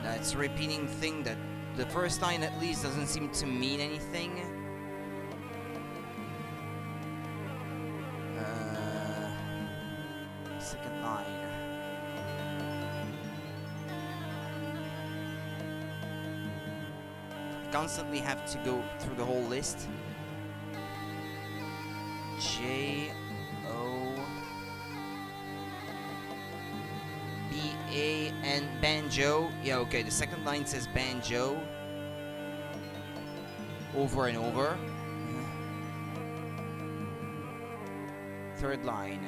That's a repeating thing that the first line at least doesn't seem to mean anything. Second line. Constantly have to go through the whole list. J O B A N banjo. Yeah, okay. The second line says banjo over and over. Third line.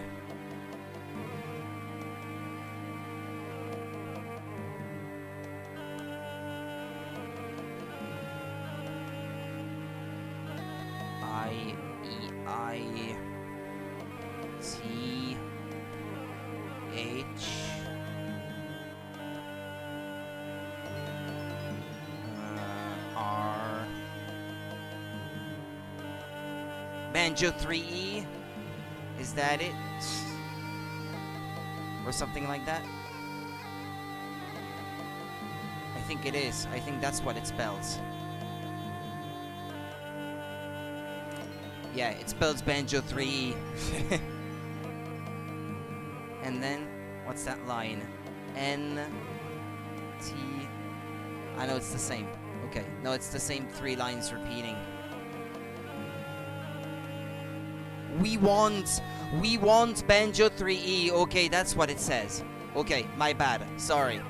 I E I T H R Banjo 3E. Is that it? Or something like that? I think it is. I think that's what it spells. Yeah, it spells Banjo 3E. And then, what's that line? N, T... I know it's the same. Okay, no, it's the same 3 lines repeating. We want Banjo 3E. Okay, that's what it says. Okay, my bad. Sorry.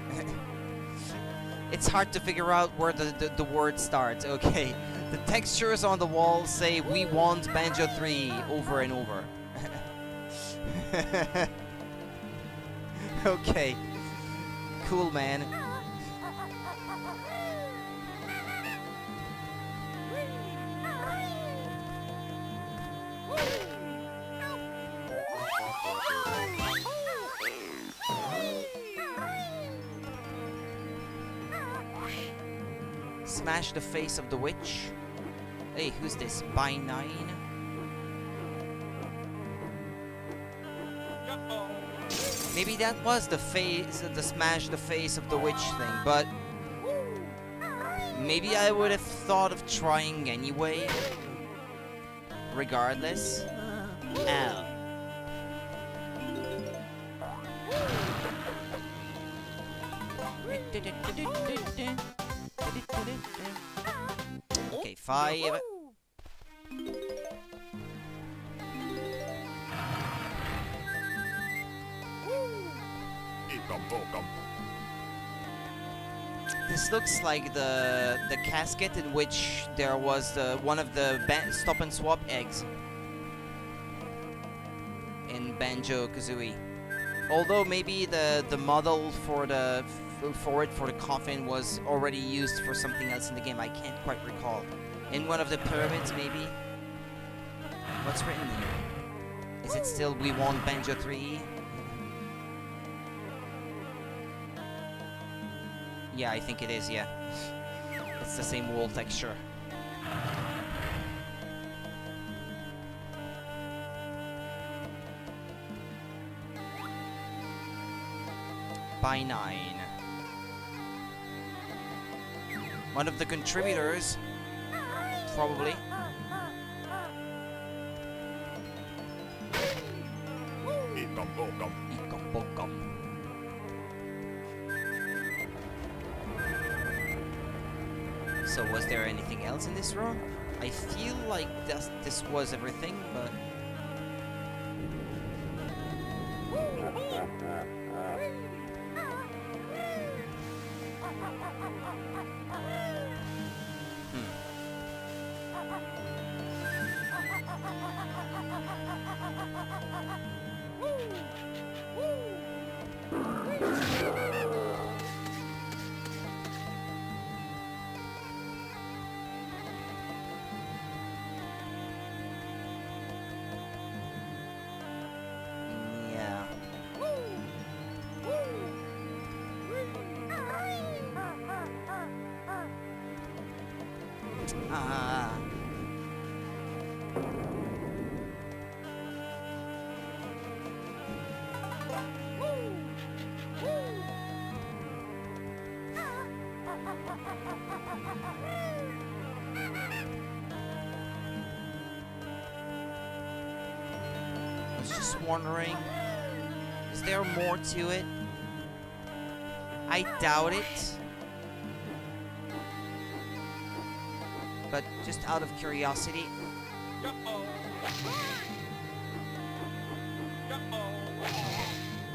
It's hard to figure out where the word starts. Okay. The textures on the wall say we want Banjo 3 over and over. Okay. Cool, man. Smash the face of the witch. Hey, who's this? By 9? Maybe that was the smash the face of the witch thing, but maybe I would have thought of trying anyway. Regardless. Ow. Okay, 5. This looks like the casket in which there was one of the stop and swap eggs in Banjo-Kazooie. Although maybe the model for the coffin was already used for something else in the game. I can't quite recall. In one of the pyramids, maybe. What's written here? Is it still we want Banjo 3? Yeah, I think it is, yeah. It's the same wall texture. By 9. One of the contributors, probably. So was there anything else in this room? I feel like this was everything, but... Ah. I was just wondering, is there more to it? I doubt it. But just out of curiosity.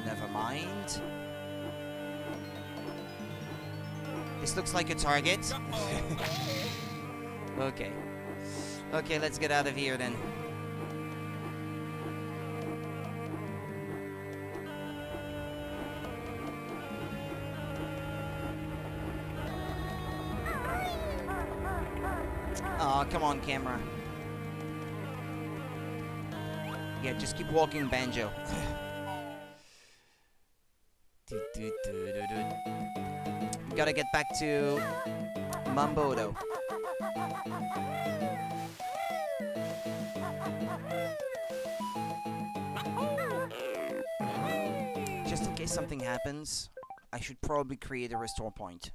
Never mind. This looks like a target. Okay. Okay, let's get out of here then. Aw, come on, camera. Yeah, just keep walking, Banjo. Gotta get back to Mumbo, though. Just in case something happens, I should probably create a restore point.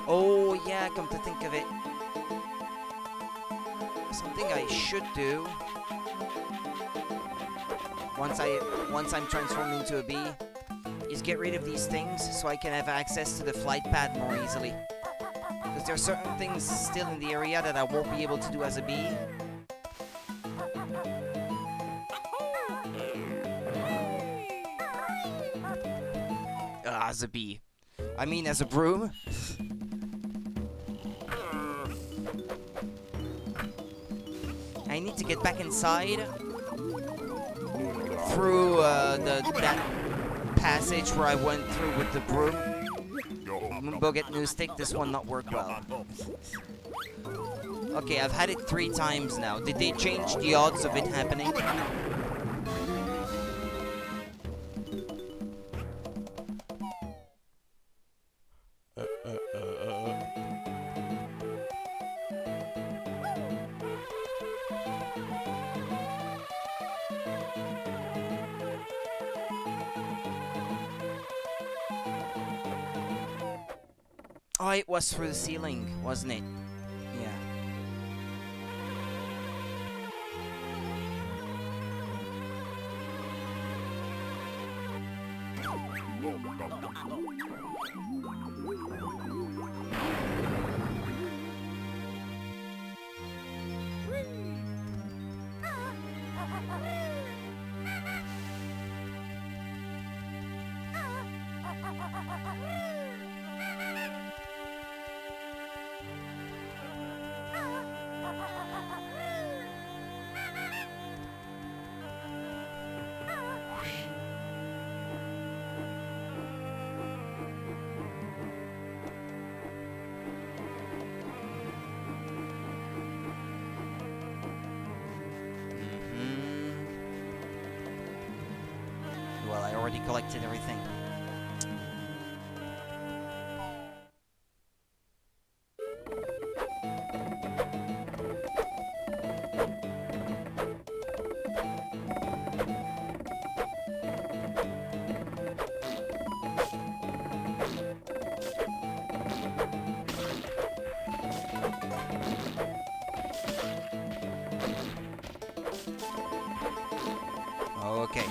Oh yeah, come to think of it, something I should do once I'm transformed into a bee is get rid of these things so I can have access to the flight pad more easily. Because there are certain things still in the area that I won't be able to do as a bee. As a bee. I mean as a broom. I need to get back inside through that passage where I went through with the broom. Mumbo get new stick, this one not work well. Okay, I've had it 3 times now. Did they change the odds of it happening? Oh, it was through the ceiling, wasn't it? Yeah. Well, I already collected everything. Okay.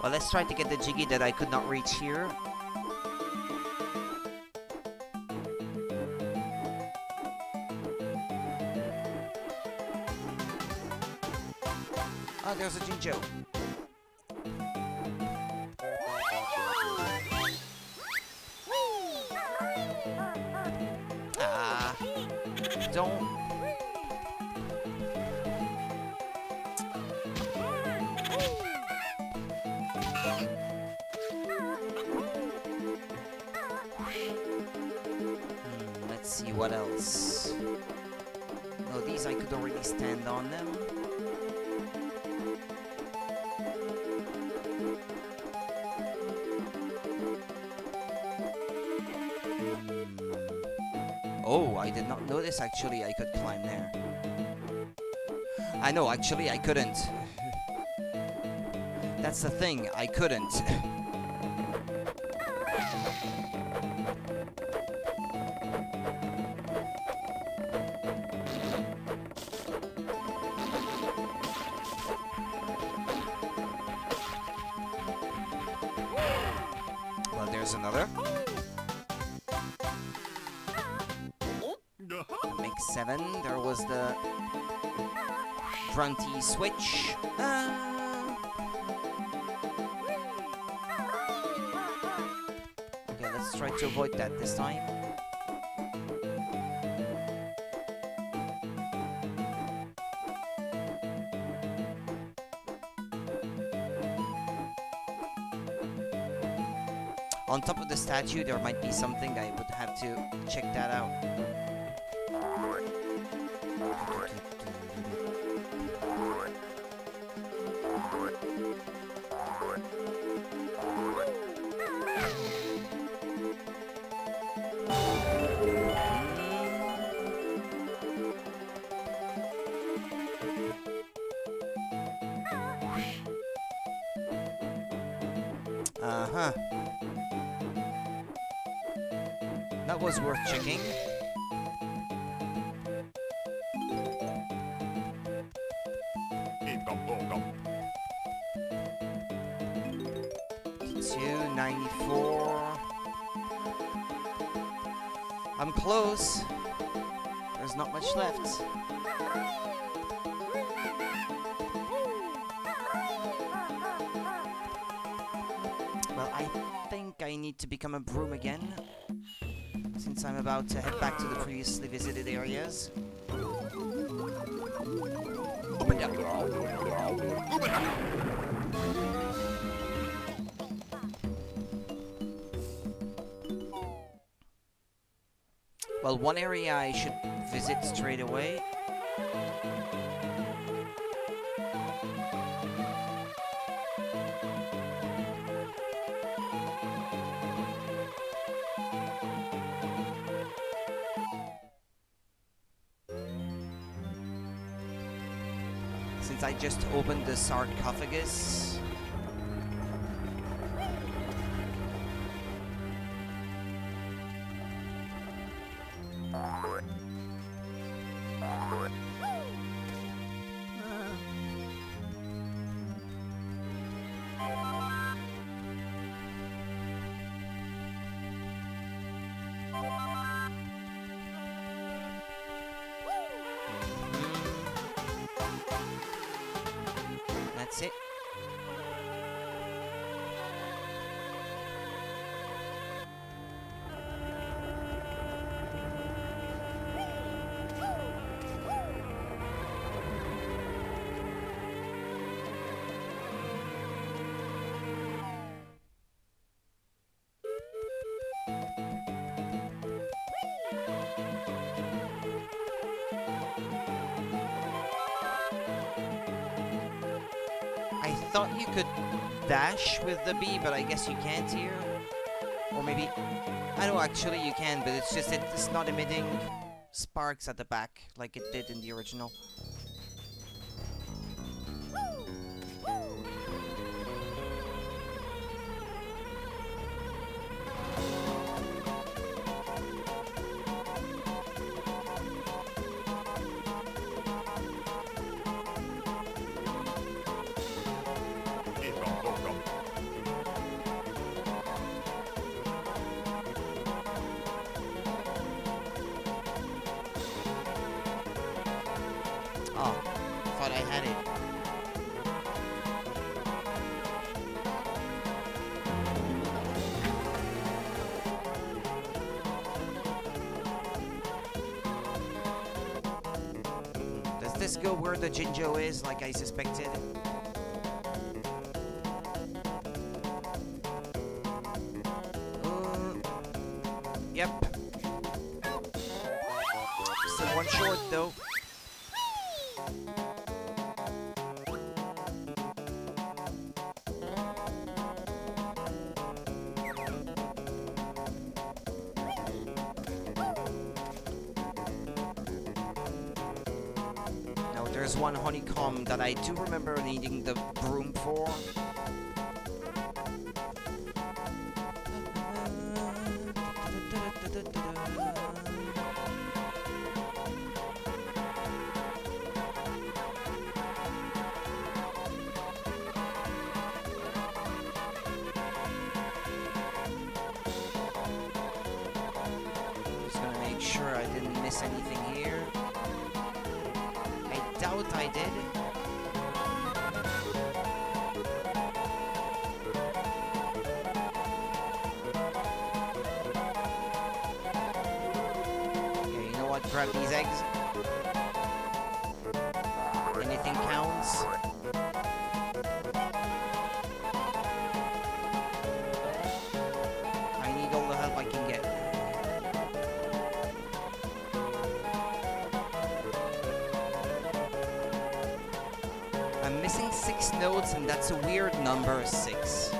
Well, let's try to get the Jiggy that I could not reach here. Oh, there's a Jinjo. Don't. see what else. No, these I could already stand on them. Oh, I did not notice actually I could climb there. I know, actually I couldn't. That's the thing, I couldn't. Well, there's another. That makes 7. There was the grunty switch. Okay, let's try to avoid that this time. On top of the statue, there might be something. I would have to check that out. Uh-huh. That was worth checking. $2.94. I'm close. There's not much left. Well, I think I need to become a broom again, since I'm about to head back to the previously visited areas. Open up. Well, one area I should visit straight away. Since I just opened the sarcophagus. That's it. I thought you could dash with the bee, but I guess you can't here. Or maybe... I know actually you can, but it's just it's not emitting sparks at the back like it did in the original. Oh, thought I had it. Does this go where the Jinjo is, like I suspected? Yep. though. Now there's one honeycomb that I do remember needing the broom for. Sure I didn't miss anything here. I doubt I did. Okay, you know what? Grab these eggs. Anything counts. I need all the help I can get. I'm missing 6 notes, and that's a weird number, 6.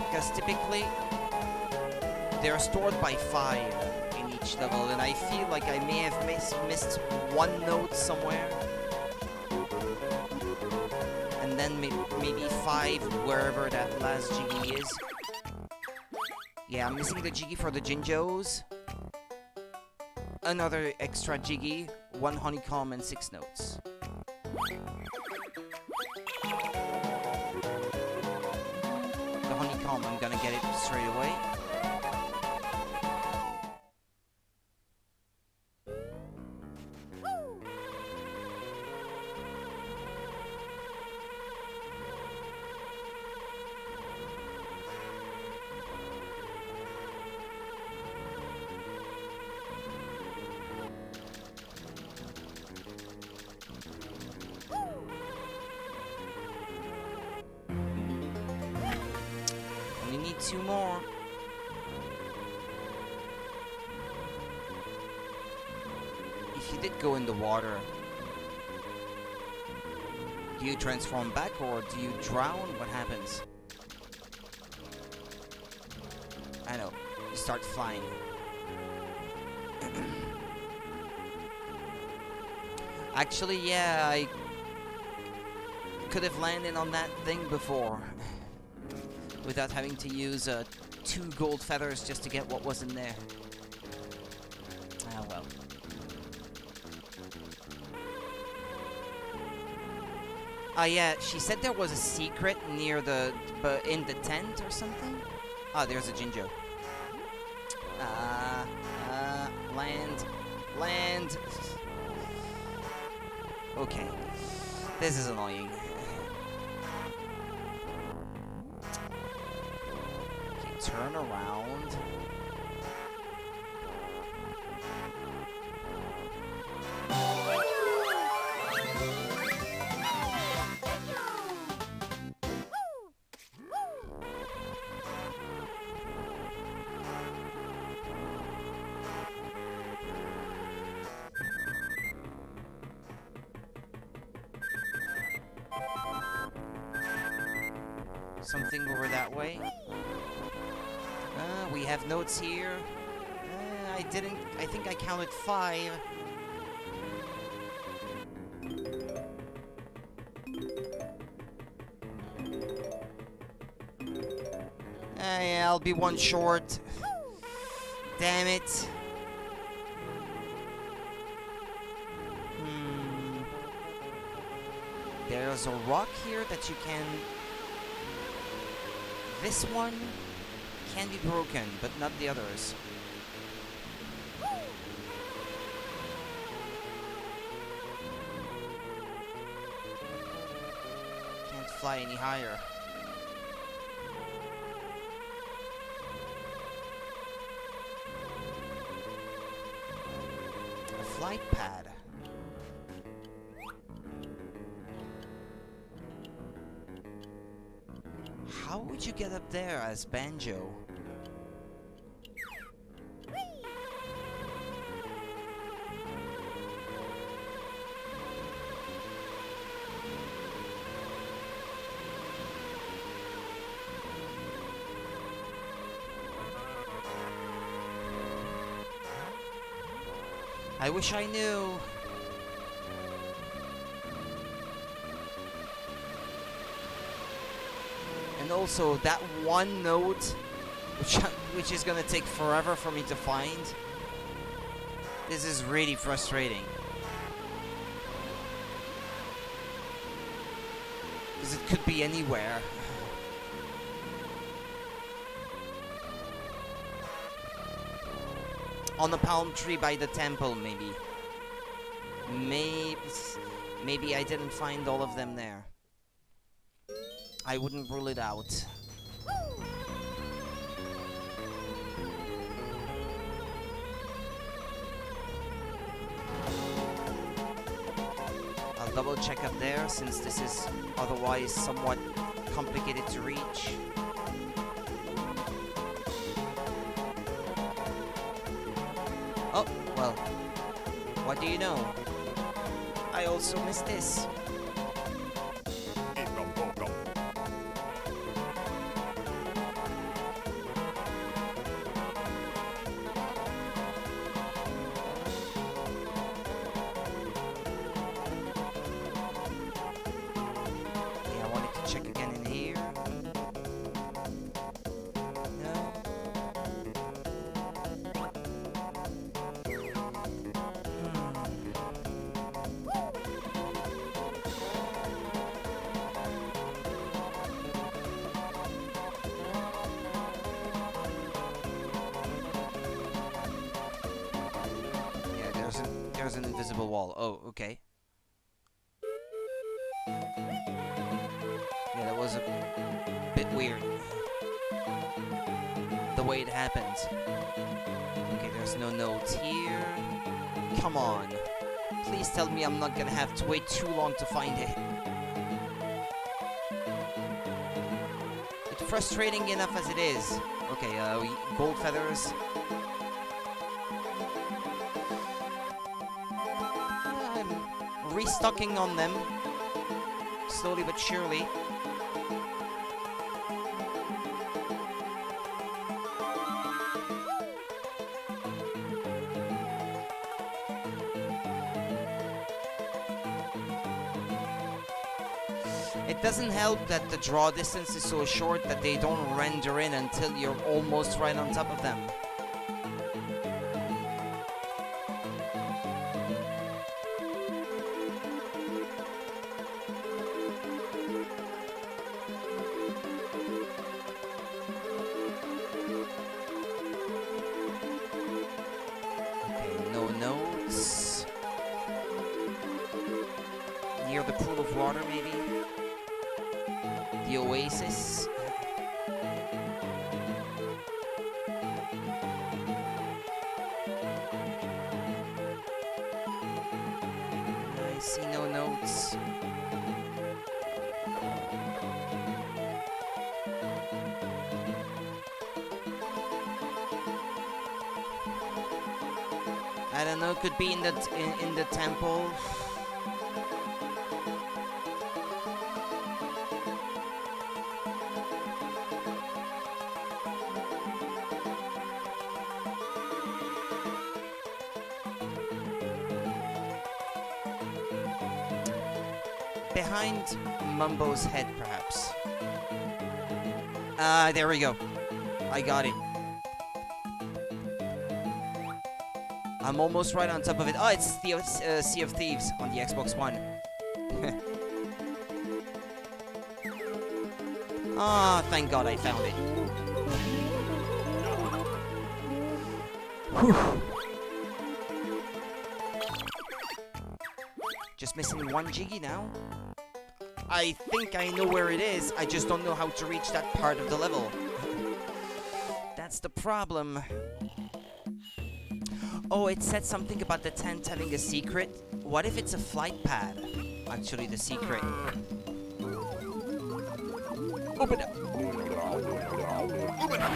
Because typically, they're stored by 5 in each level, and I feel like I may have missed 1 note somewhere. And then maybe 5 wherever that last Jiggy is. Yeah, I'm missing the Jiggy for the Jinjos. Another extra Jiggy, 1 honeycomb, and 6 notes. The honeycomb, I'm gonna get it straight away. We need 2 more. If you did go in the water, do you transform back or do you drown? What happens? I know. You start flying. Actually, yeah, I could have landed on that thing before. Without having to use 2 gold feathers just to get what was in there. Ah, well. Ah, yeah, she said there was a secret near the... in the tent or something? Ah, there's a Jinjo. Land. Land. Okay. This is annoying. Turn around. Something over that way. We have notes here. I think I counted 5. Yeah, I'll be 1 short. Damn it. There's a rock here that you can... This one can be broken, but not the others. Can't fly any higher. A flight pad. How would you get up there as Banjo? I wish I knew. And also that one note, which is gonna take forever for me to find. This is really frustrating. Because it could be anywhere. On the palm tree by the temple, maybe. Maybe I didn't find all of them there. I wouldn't rule it out. I'll double check up there since this is otherwise somewhat complicated to reach. Oh, well, what do you know? I also missed this. Yeah, I wanted to check again in here. No. There's an invisible wall. Oh, okay. Yeah, that was a bit weird. The way it happened. Okay, there's no notes here. Come on. Please tell me I'm not gonna have to wait too long to find it. It's frustrating enough as it is. Okay, gold feathers. Restocking on them, slowly but surely. It doesn't help that the draw distance is so short that they don't render in until you're almost right on top of them. Near the pool of water, maybe? The oasis? I see no notes. I don't know, could be in the temple. Behind Mumbo's head, perhaps. There we go. I got it. I'm almost right on top of it. Oh, it's the Sea of Thieves on the Xbox One. Ah, thank God I found it. Whew. Just missing one Jiggy now. I think I know where it is. I just don't know how to reach that part of the level. That's the problem. Oh, it said something about the tent having a secret. What if it's a flight pad? Actually, the secret. Open up. Open up.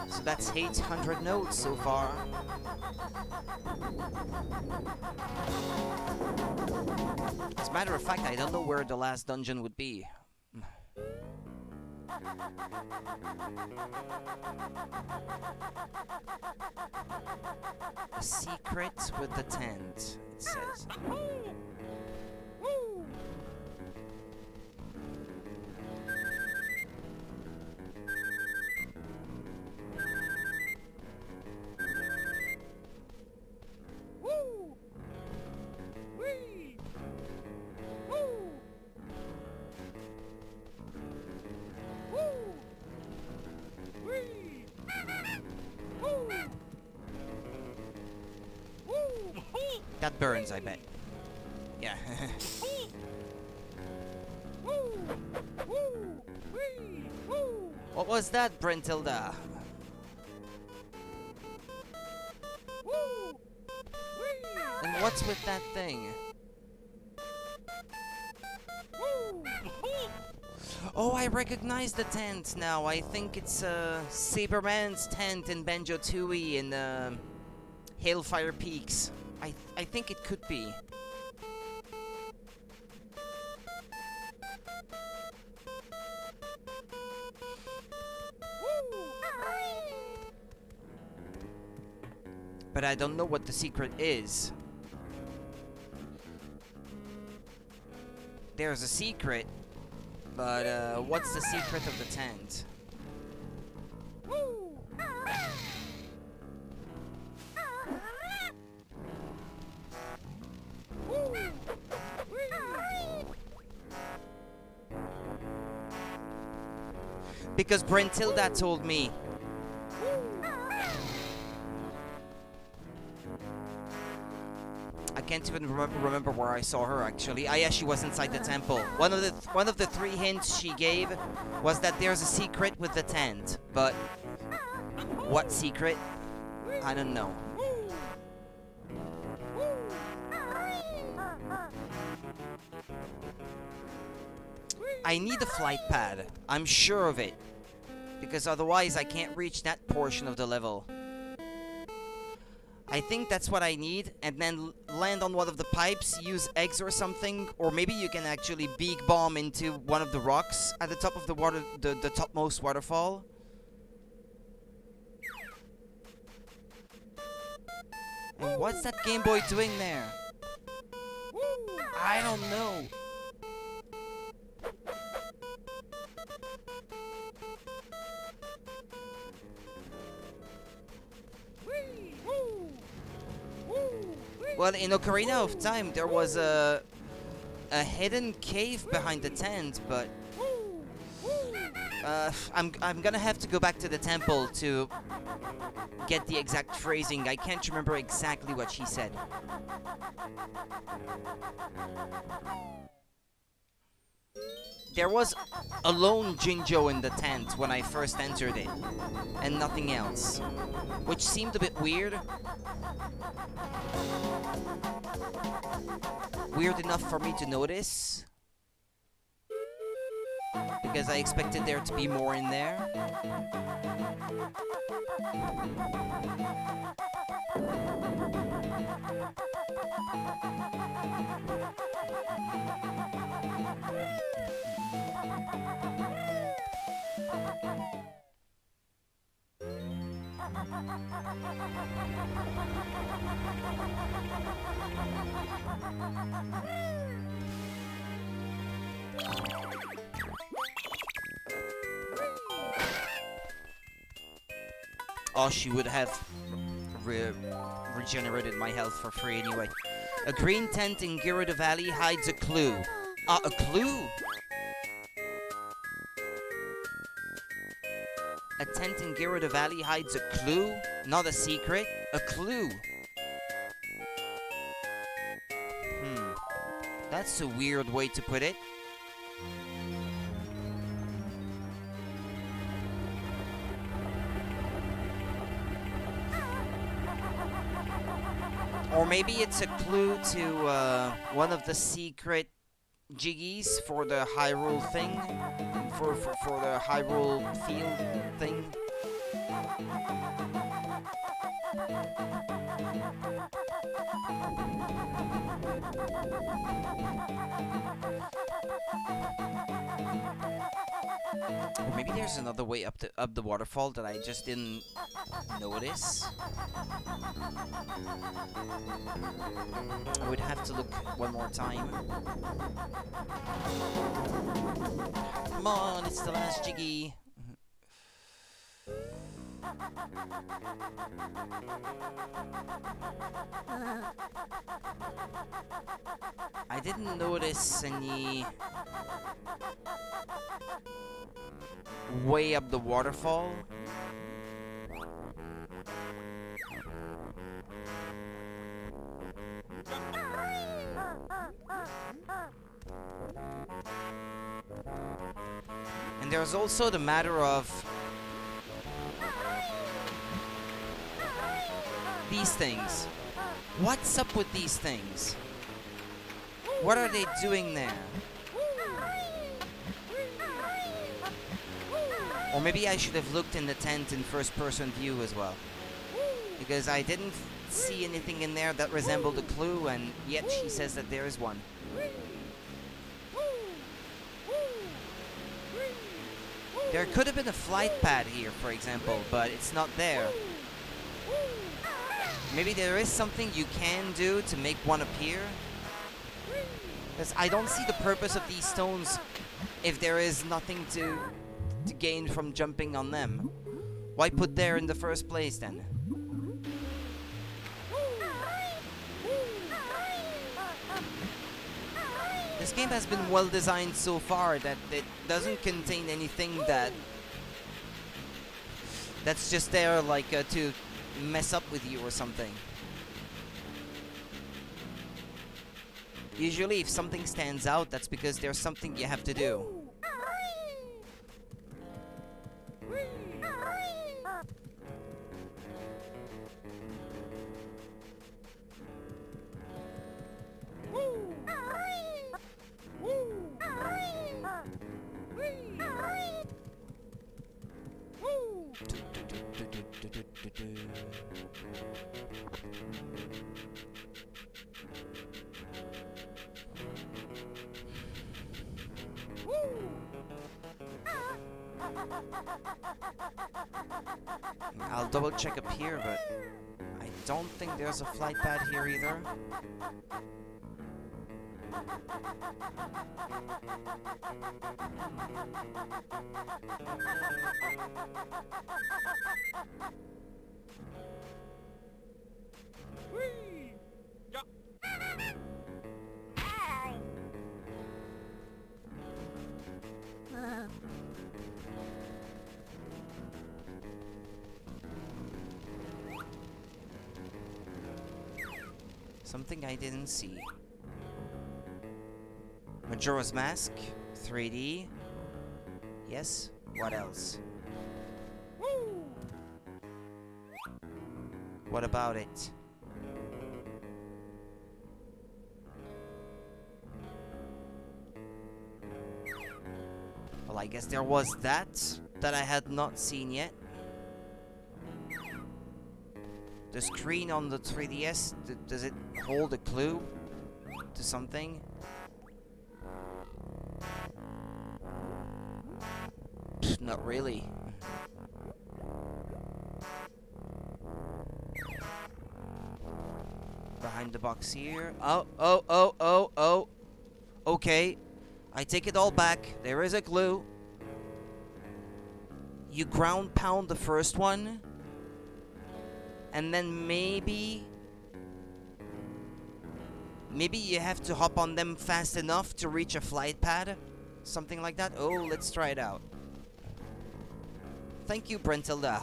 So that's 800 notes so far. As a matter of fact, I don't know where the last dungeon would be. A secret with the tent, it says. That burns, I bet. Yeah. What was that, Brentilda? And what's with that thing? Oh, I recognize the tent now. I think it's Saberman's tent in Banjo-Tooie in Hailfire Peaks. I think it could be. But I don't know what the secret is. There's a secret, but what's the secret of the tent? Because Brentilda told me. I can't even remember where I saw her actually. Yeah, she was inside the temple. One of the 3 hints she gave was that there's a secret with the tent, but what secret? I don't know. I need a flight pad. I'm sure of it. Because otherwise I can't reach that portion of the level. I think that's what I need, and then land on one of the pipes, use eggs or something, or maybe you can actually beak bomb into one of the rocks at the top of the water, the topmost waterfall. And what's that Game Boy doing there? I don't know. Well, in Ocarina of Time, there was a hidden cave behind the tent, but I'm gonna have to go back to the temple to get the exact phrasing. I can't remember exactly what she said. There was a lone Jinjo in the tent when I first entered it, and nothing else, which seemed a bit weird. Weird enough for me to notice, because I expected there to be more in there. Oh, she would have regenerated my health for free anyway. A green tent in Gerudo Valley hides a clue. A clue? A tent in Gerudo Valley hides a clue? Not a secret, a clue. That's a weird way to put it. Or maybe it's a clue to one of the secret Jiggies for the Hyrule thing, for the Hyrule field thing. Or maybe there's another way up the waterfall that I just didn't notice. I would have to look one more time. Come on, it's the last Jiggy. I didn't notice any way up the waterfall. And there's also the matter of these things. What's up with these things? What are they doing there? Or maybe I should have looked in the tent in first-person view as well. Because I didn't see anything in there that resembled a clue, and yet she says that there is one. There could have been a flight pad here, for example, but it's not there. Maybe there is something you can do to make one appear? Because I don't see the purpose of these stones if there is nothing to gain from jumping on them. Why put there in the first place then? This game has been well designed so far that it doesn't contain anything that's just there like to mess up with you or something. Usually if something stands out, that's because there's something you have to do. I'll double check up here, but I don't think there's a flight pad here either. Something I didn't see. Majora's Mask, 3D. Yes, what else? What about it? Well, I guess there was that I had not seen yet. The screen on the 3DS, does it hold a clue to something? Pfft, not really. Behind the box here. Oh. Okay. I take it all back. There is a clue. You ground pound the first one. And then maybe you have to hop on them fast enough to reach a flight pad. Something like that. Oh, let's try it out. Thank you, Brentilda.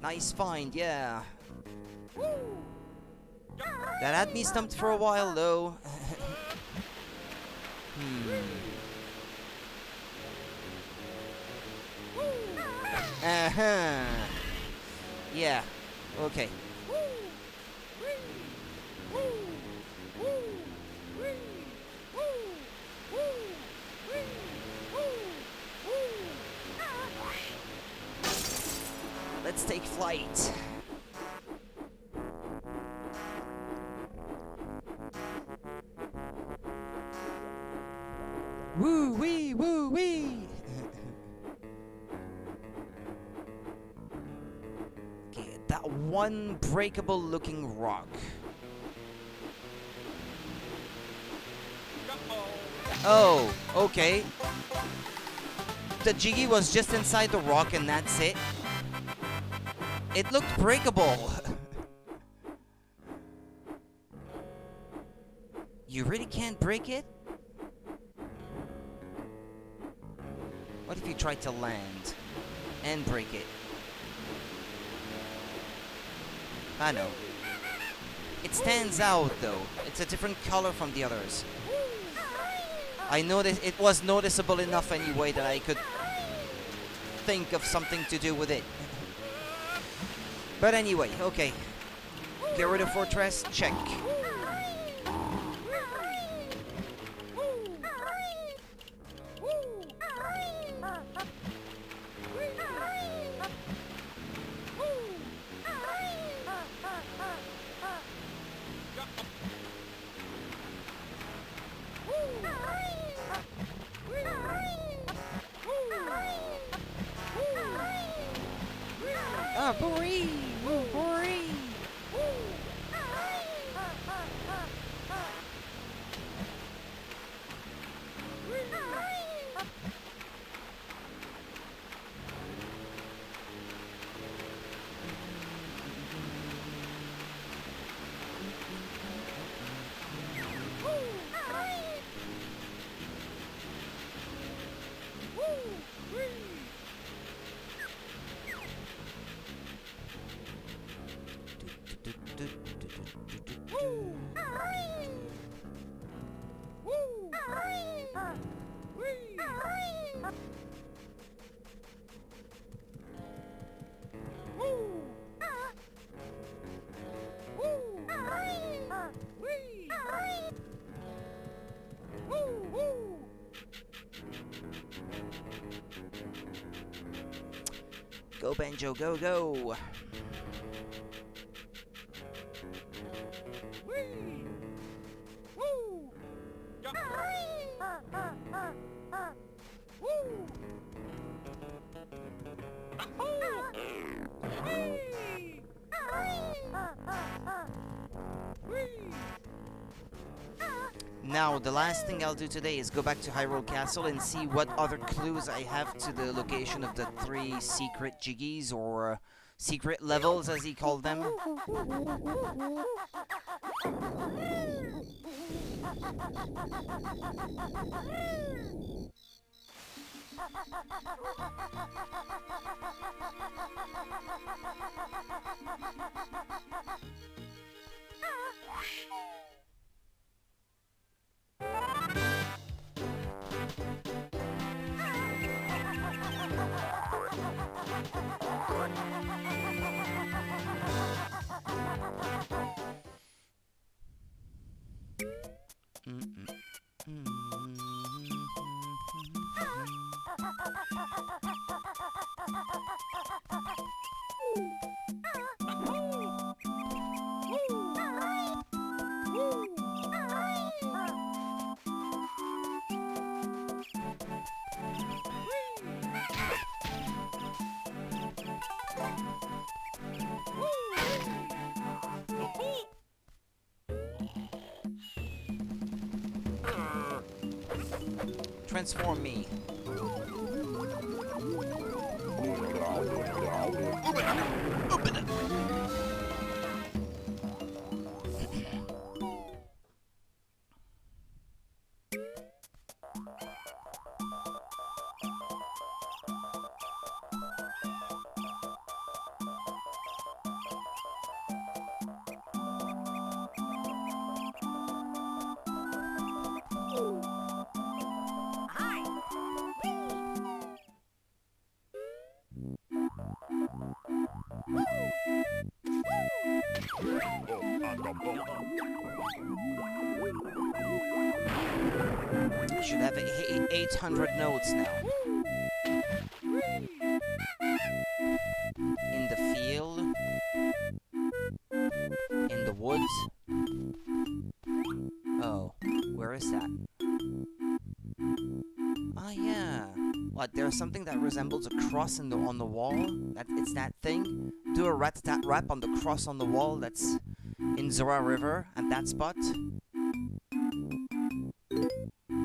Nice find, yeah. That had me stumped for a while, though. Uh-huh. Yeah. Okay. Let's take flight. Woo wee, woo wee. Okay, that one breakable looking rock. Oh, okay. The Jiggy was just inside the rock and that's it. It looked breakable. You really can't break it? What if you tried to land and break it? I know. It stands out though. It's a different color from the others. I noticed it was noticeable enough anyway that I could think of something to do with it. But anyway, okay. Get rid of fortress, check. Ah, hooray! Hooray! Go, Banjo, go, go! Now, the last thing I'll do today is go back to Hyrule Castle and see what other clues I have to the location of the 3 secret Jiggies, or secret levels as he called them. Transform me. I should have 800 notes now. In the there's something that resembles a cross on the wall. It's that thing. Do a rat-tat rap on the cross on the wall that's in Zora River at that spot.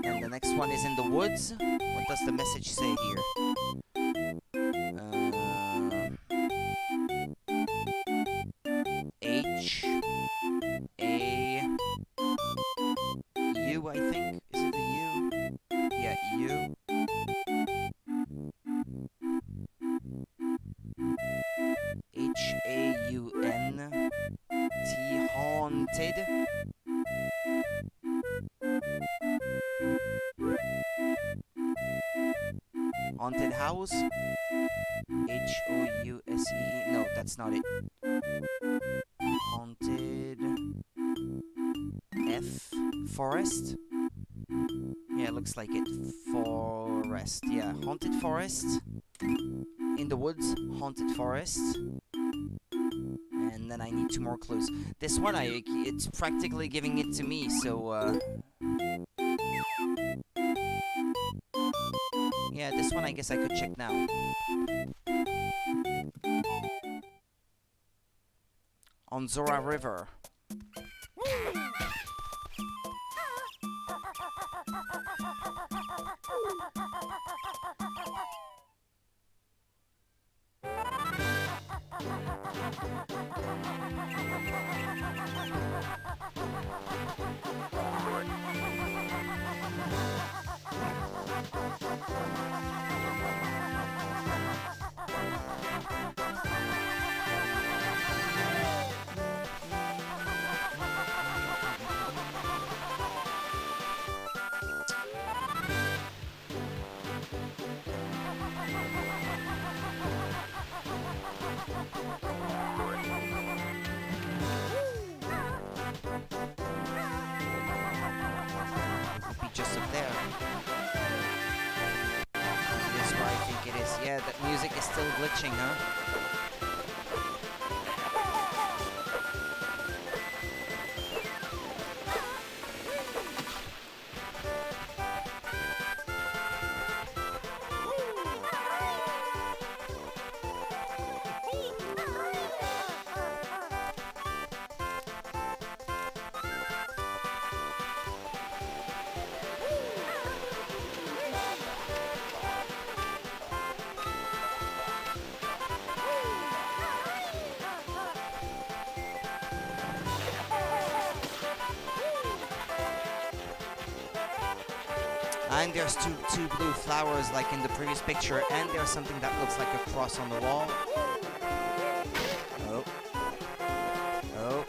And the next one is in the woods. What does the message say here? H-A-U, I think. Is it the U? Yeah, U. H-A-U-N-T, haunted. Haunted house. H-O-U-S-E. No, that's not it. Haunted. F. Forest. Yeah, looks like it. Forest. Yeah, haunted forest. In the woods, haunted forest. And then I need 2 more clues. This one, it's practically giving it to me, so yeah, this one I guess I could check now. On Zora River. Just up there. It is where I think it is. Yeah, that music is still glitching, huh? And there's two blue flowers like in the previous picture, and there's something that looks like a cross on the wall. Oh. Oh.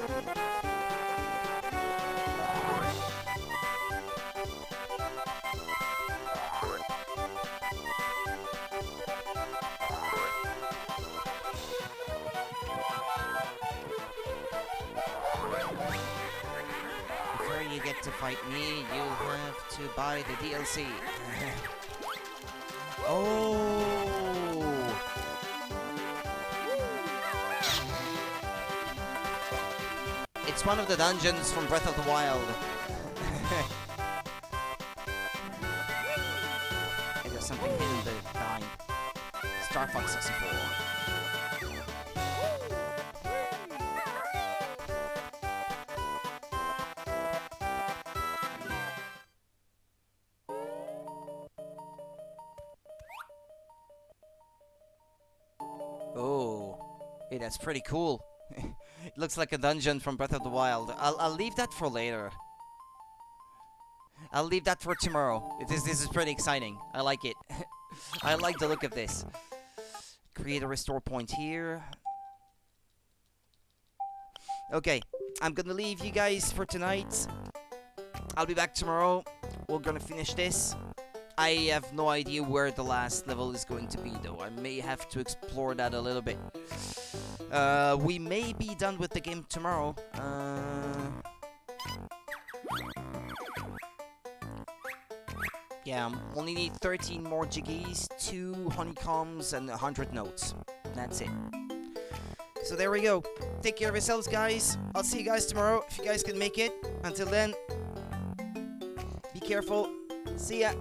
Before you get to fight me, you'll have to buy the DLC. Oh! It's one of the dungeons from Breath of the Wild. And there's something hidden behind. Star Fox 64. Oh, hey, that's pretty cool. It looks like a dungeon from Breath of the Wild. I'll leave that for later. I'll leave that for tomorrow. This is pretty exciting. I like it. I like the look of this. Create a restore point here. Okay, I'm gonna leave you guys for tonight. I'll be back tomorrow. We're gonna finish this. I have no idea where the last level is going to be, though. I may have to explore that a little bit. We may be done with the game tomorrow. Yeah, only need 13 more Jiggies, 2 honeycombs, and 100 notes. That's it. So there we go. Take care of yourselves, guys. I'll see you guys tomorrow, if you guys can make it. Until then, be careful. See ya.